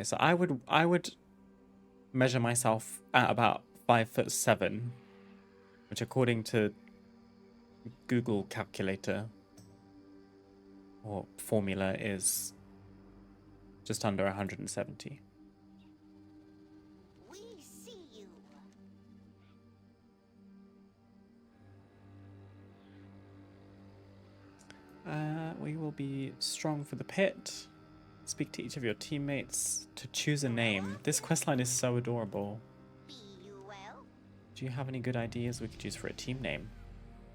so I would measure myself at about 5'7", which according to Google calculator or formula is just under 170. We see you. We will be strong for the pit. Speak to each of your teammates to choose a name. This questline is so adorable. Be you well? Do you have any good ideas we could use for a team name?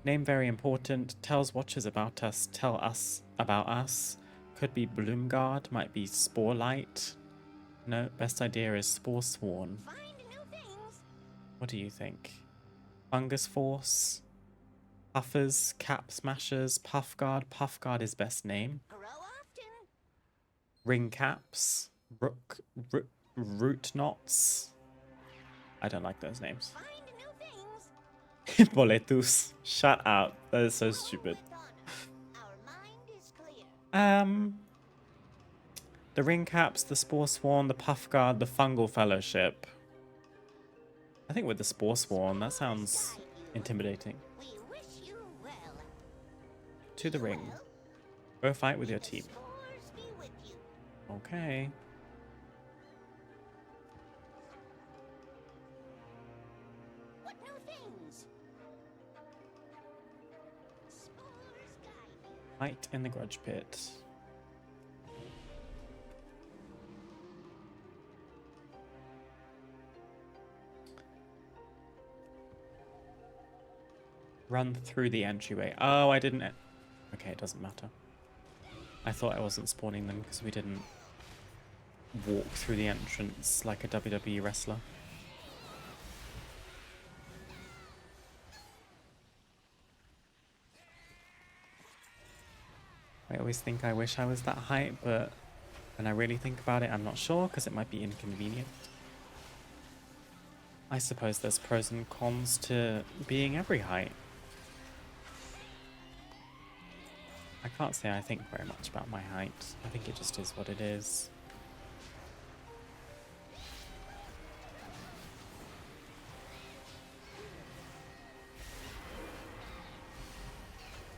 Name very important. Tells watchers about us. Tell us about us. Could be Bloomguard. Might be Sporelight. No, best idea is Spore Sworn. Find new things. What do you think? Fungus Force. Puffers. Cap Smashers. Puffguard. Puffguard is best name. Grow often. Ring Caps. Root Knots. I don't like those names. Find new things. Boletus. Shut up. That is so stupid. With honor. Our mind is clear. The Ring Caps, the Spore Sworn, the Puff Guard, the Fungal Fellowship. I think with the Spore Sworn, that sounds intimidating. We wish you well. To the ring. Go fight with your team. Spores be with you. Okay. What new things? Spores guide you. Fight in the Grudge Pit. Run through the entryway. Oh, I didn't... Okay, it doesn't matter. I thought I wasn't spawning them because we didn't walk through the entrance like a WWE wrestler. I always think I wish I was that height, but when I really think about it, I'm not sure because it might be inconvenient. I suppose there's pros and cons to being every height. I can't say I think very much about my height. I think it just is what it is.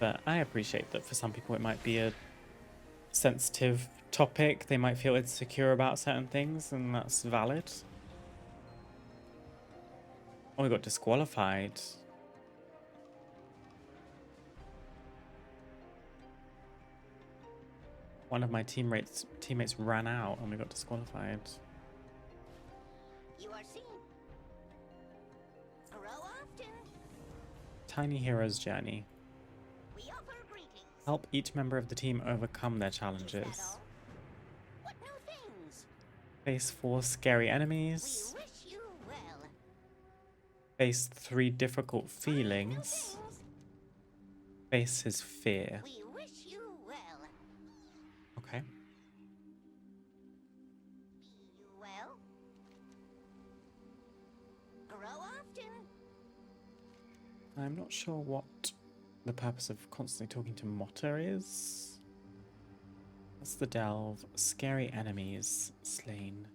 But I appreciate that for some people it might be a sensitive topic. They might feel insecure about certain things, and that's valid. Oh, we got disqualified. One of my teammates ran out and we got disqualified. You are seen. Grow often. Tiny Hero's Journey. We offer greetings. Help each member of the team overcome their Is that challenges. all? What new things? Face 4 scary We enemies. wish you well. Face 3 difficult What new feelings. things? Face his fear. We wish you well. Okay. Be you well. Grow often. I'm not sure what the purpose of constantly talking to Motta is. That's the delve. Scary enemies slain.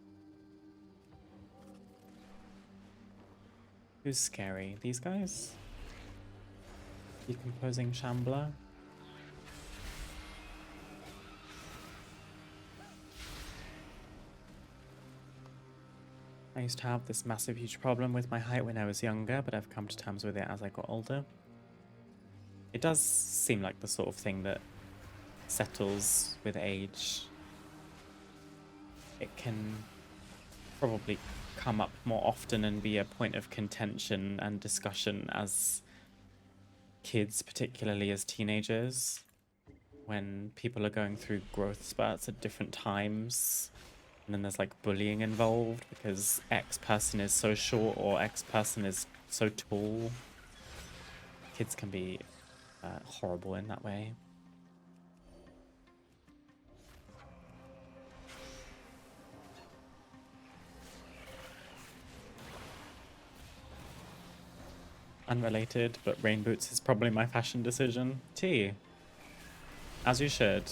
Who's scary? These guys? Decomposing Shambler? I used to have this massive, huge problem with my height when I was younger, but I've come to terms with it as I got older. It does seem like the sort of thing that settles with age. It can probably come up more often and be a point of contention and discussion as kids, particularly as teenagers, when people are going through growth spurts at different times. And then there's like bullying involved because X person is so short or X person is so tall. Kids can be horrible in that way. Unrelated, but rain boots is probably my fashion decision. T. As you should.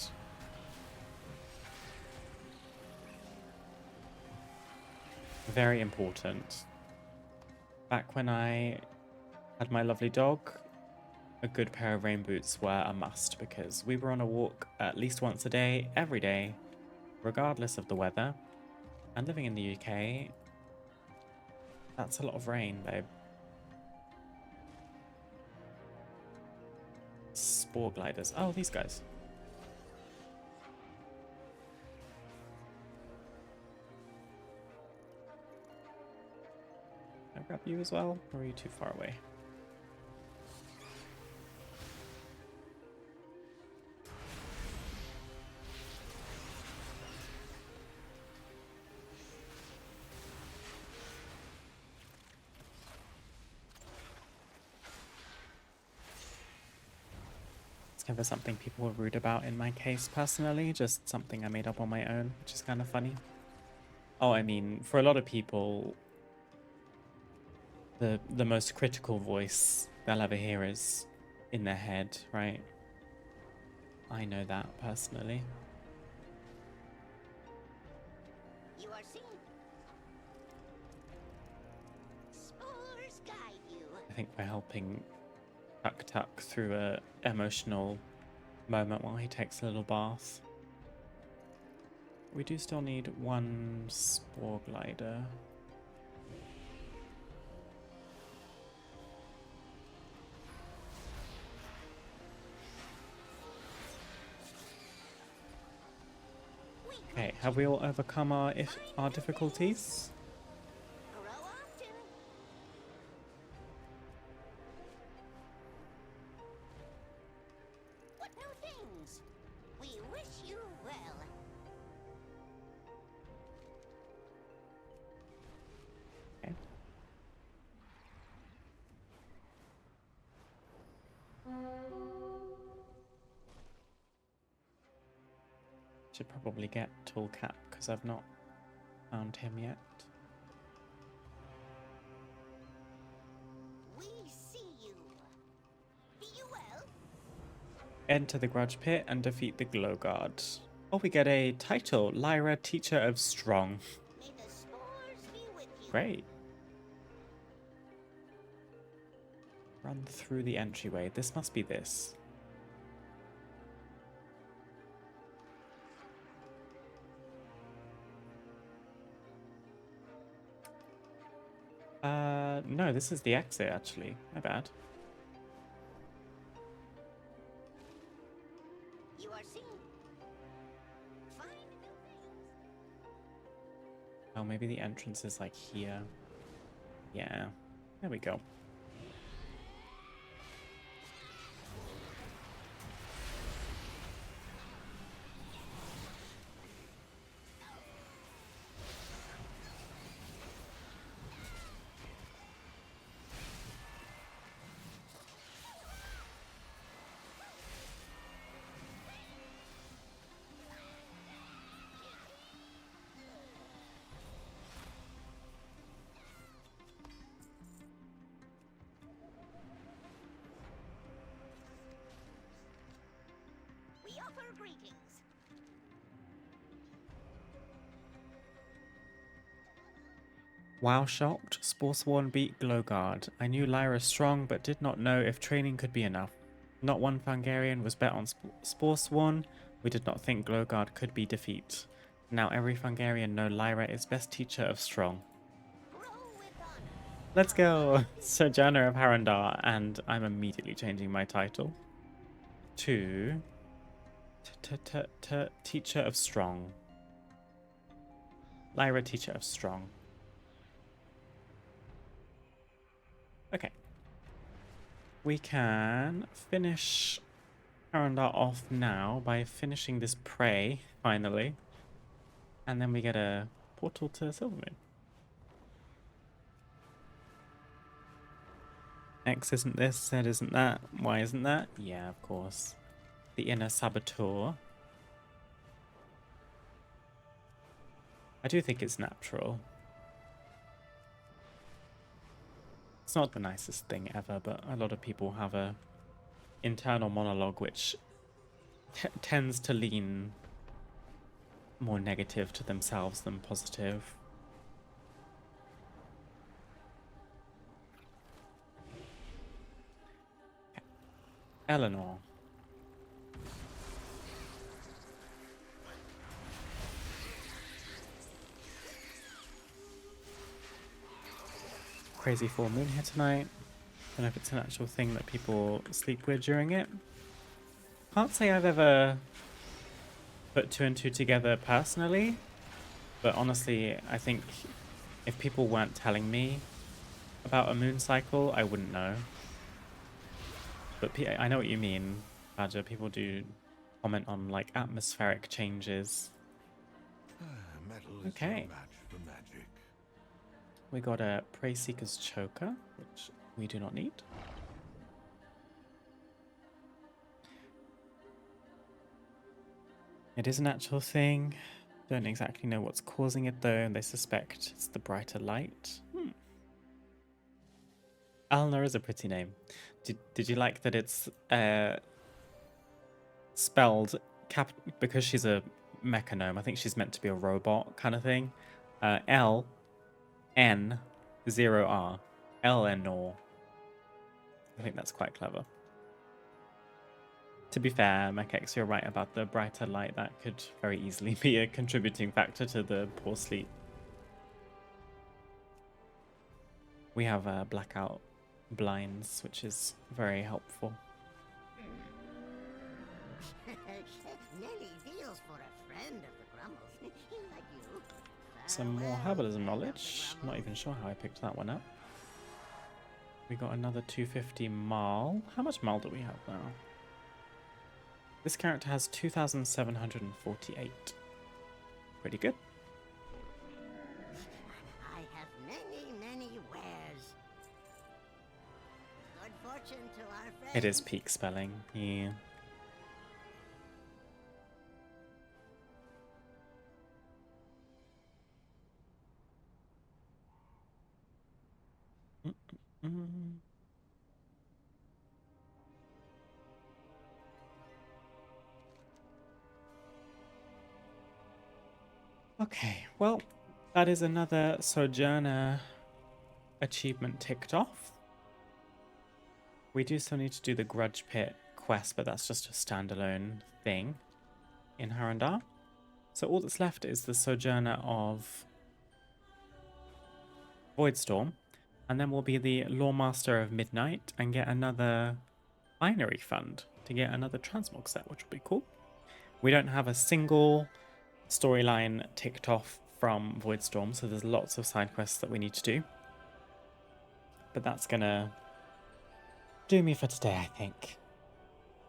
Very important. Back when I had my lovely dog, a good pair of rain boots were a must because we were on a walk at least once a day, every day, regardless of the weather. And living in the UK, that's a lot of rain, babe. Spore gliders. Oh, these guys. Can I grab you as well? Or are you too far away? It's never something people were rude about in my case personally, just something I made up on my own, which is kind of funny. Oh, I mean, for a lot of people, the most critical voice they'll ever hear is in their head, right? I know that personally. You are seen. Spores guide you. I think we're helping Tuck Tuck through a emotional moment while he takes a little bath. We do still need one spore glider. Okay, have we all overcome our difficulties? Grow often. What new things? We wish you well. Okay. Should probably get Toolcap because I've not found him yet. We see you. Be you well. Enter the Grudge Pit and defeat the Glow Guard. Oh, we get a title, Lyra, Teacher of Strong. May the spores be with you. Great. Run through the entryway. This must be this. No, this is the exit, actually. My bad. You are seeing fine new things. Oh, maybe the entrance is like here. Yeah. There we go. We offer greetings. Wow, shocked. Sporesworn beat Glowguard. I knew Lyra strong, but did not know if training could be enough. Not one Fangarian was bet on Sporesworn. We did not think Glowguard could be defeat. Now every Fangarian know Lyra is best teacher of strong. Grow with honor. Let's go! Sojourner of Harandar, and I'm immediately changing my title to Teacher of Strong. Lyra, Teacher of Strong. Okay. We can finish Harandar off now by finishing this prey, finally. And then we get a portal to Silvermoon. X isn't this, Z isn't that, Y isn't that? Yeah, of course. The inner saboteur. I do think it's natural. It's not the nicest thing ever, but a lot of people have a internal monologue which tends to lean more negative to themselves than positive. Okay. Eleanor. Crazy full moon here tonight. Don't know if it's an actual thing that people sleep with during it. Can't say I've ever put two and two together personally, but honestly, I think if people weren't telling me about a moon cycle, I wouldn't know. But I know what you mean, Badger. People do comment on like atmospheric changes. Metal is Okay. no match for magic. We got a Prey Seeker's Choker, which we do not need. It is an actual thing. Don't exactly know what's causing it though, and they suspect it's the brighter light. Alna is a pretty name. Did you like that it's spelled because she's a mechanome? I think she's meant to be a robot kind of thing. L N 0R. Eleanor. I think that's quite clever. To be fair, Mechex, you're right about the brighter light. That could very easily be a contributing factor to the poor sleep. We have blackout blinds, which is very helpful. Many deals for a friend of the Grummles. Like you. Some more Farewell, herbalism friend of the knowledge. Not even Grummles. sure how I picked that one up. We got another 250 Marl. How much Marl do we have now? This character has 2,748. Pretty good. I have many wares. Good fortune to our friends. It is peak spelling. Yeah. Mm. Okay, well, that is another Sojourner achievement ticked off. We do still need to do the Grudge Pit quest, but that's just a standalone thing in Harandar. So all that's left is the Sojourner of Voidstorm, And then we'll be the Lawmaster of Midnight and get another binary fund to get another transmog set, which will be cool. We don't have a single storyline ticked off from Voidstorm, so there's lots of side quests that we need to do. But that's gonna do me for today, I think.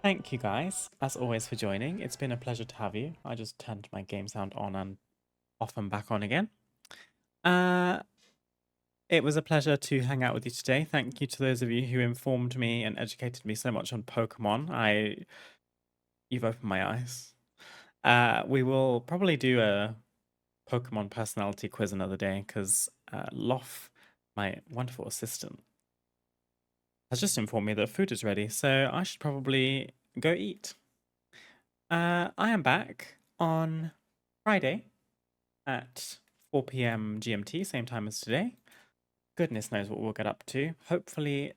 Thank you guys, as always, for joining. It's been a pleasure to have you. I just turned my game sound on and off and back on again. It was a pleasure to hang out with you today. Thank you to those of you who informed me and educated me so much on Pokemon. You've opened my eyes. We will probably do a Pokemon personality quiz another day because Loff, my wonderful assistant, has just informed me that food is ready, so I should probably go eat. I am back on Friday at 4 p.m. GMT, same time as today. Goodness knows what we'll get up to. Hopefully,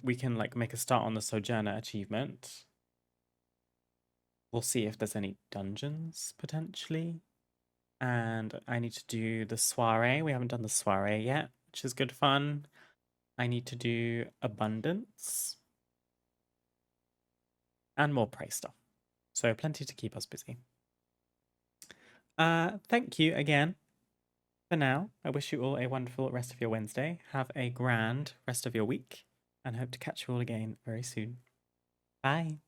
we can like make a start on the Sojourner achievement. We'll see if there's any dungeons potentially. And I need to do the soiree. We haven't done the soiree yet, which is good fun. I need to do abundance and more prey stuff. So plenty to keep us busy. Thank you again. For now, I wish you all a wonderful rest of your Wednesday. Have a grand rest of your week and hope to catch you all again very soon. Bye.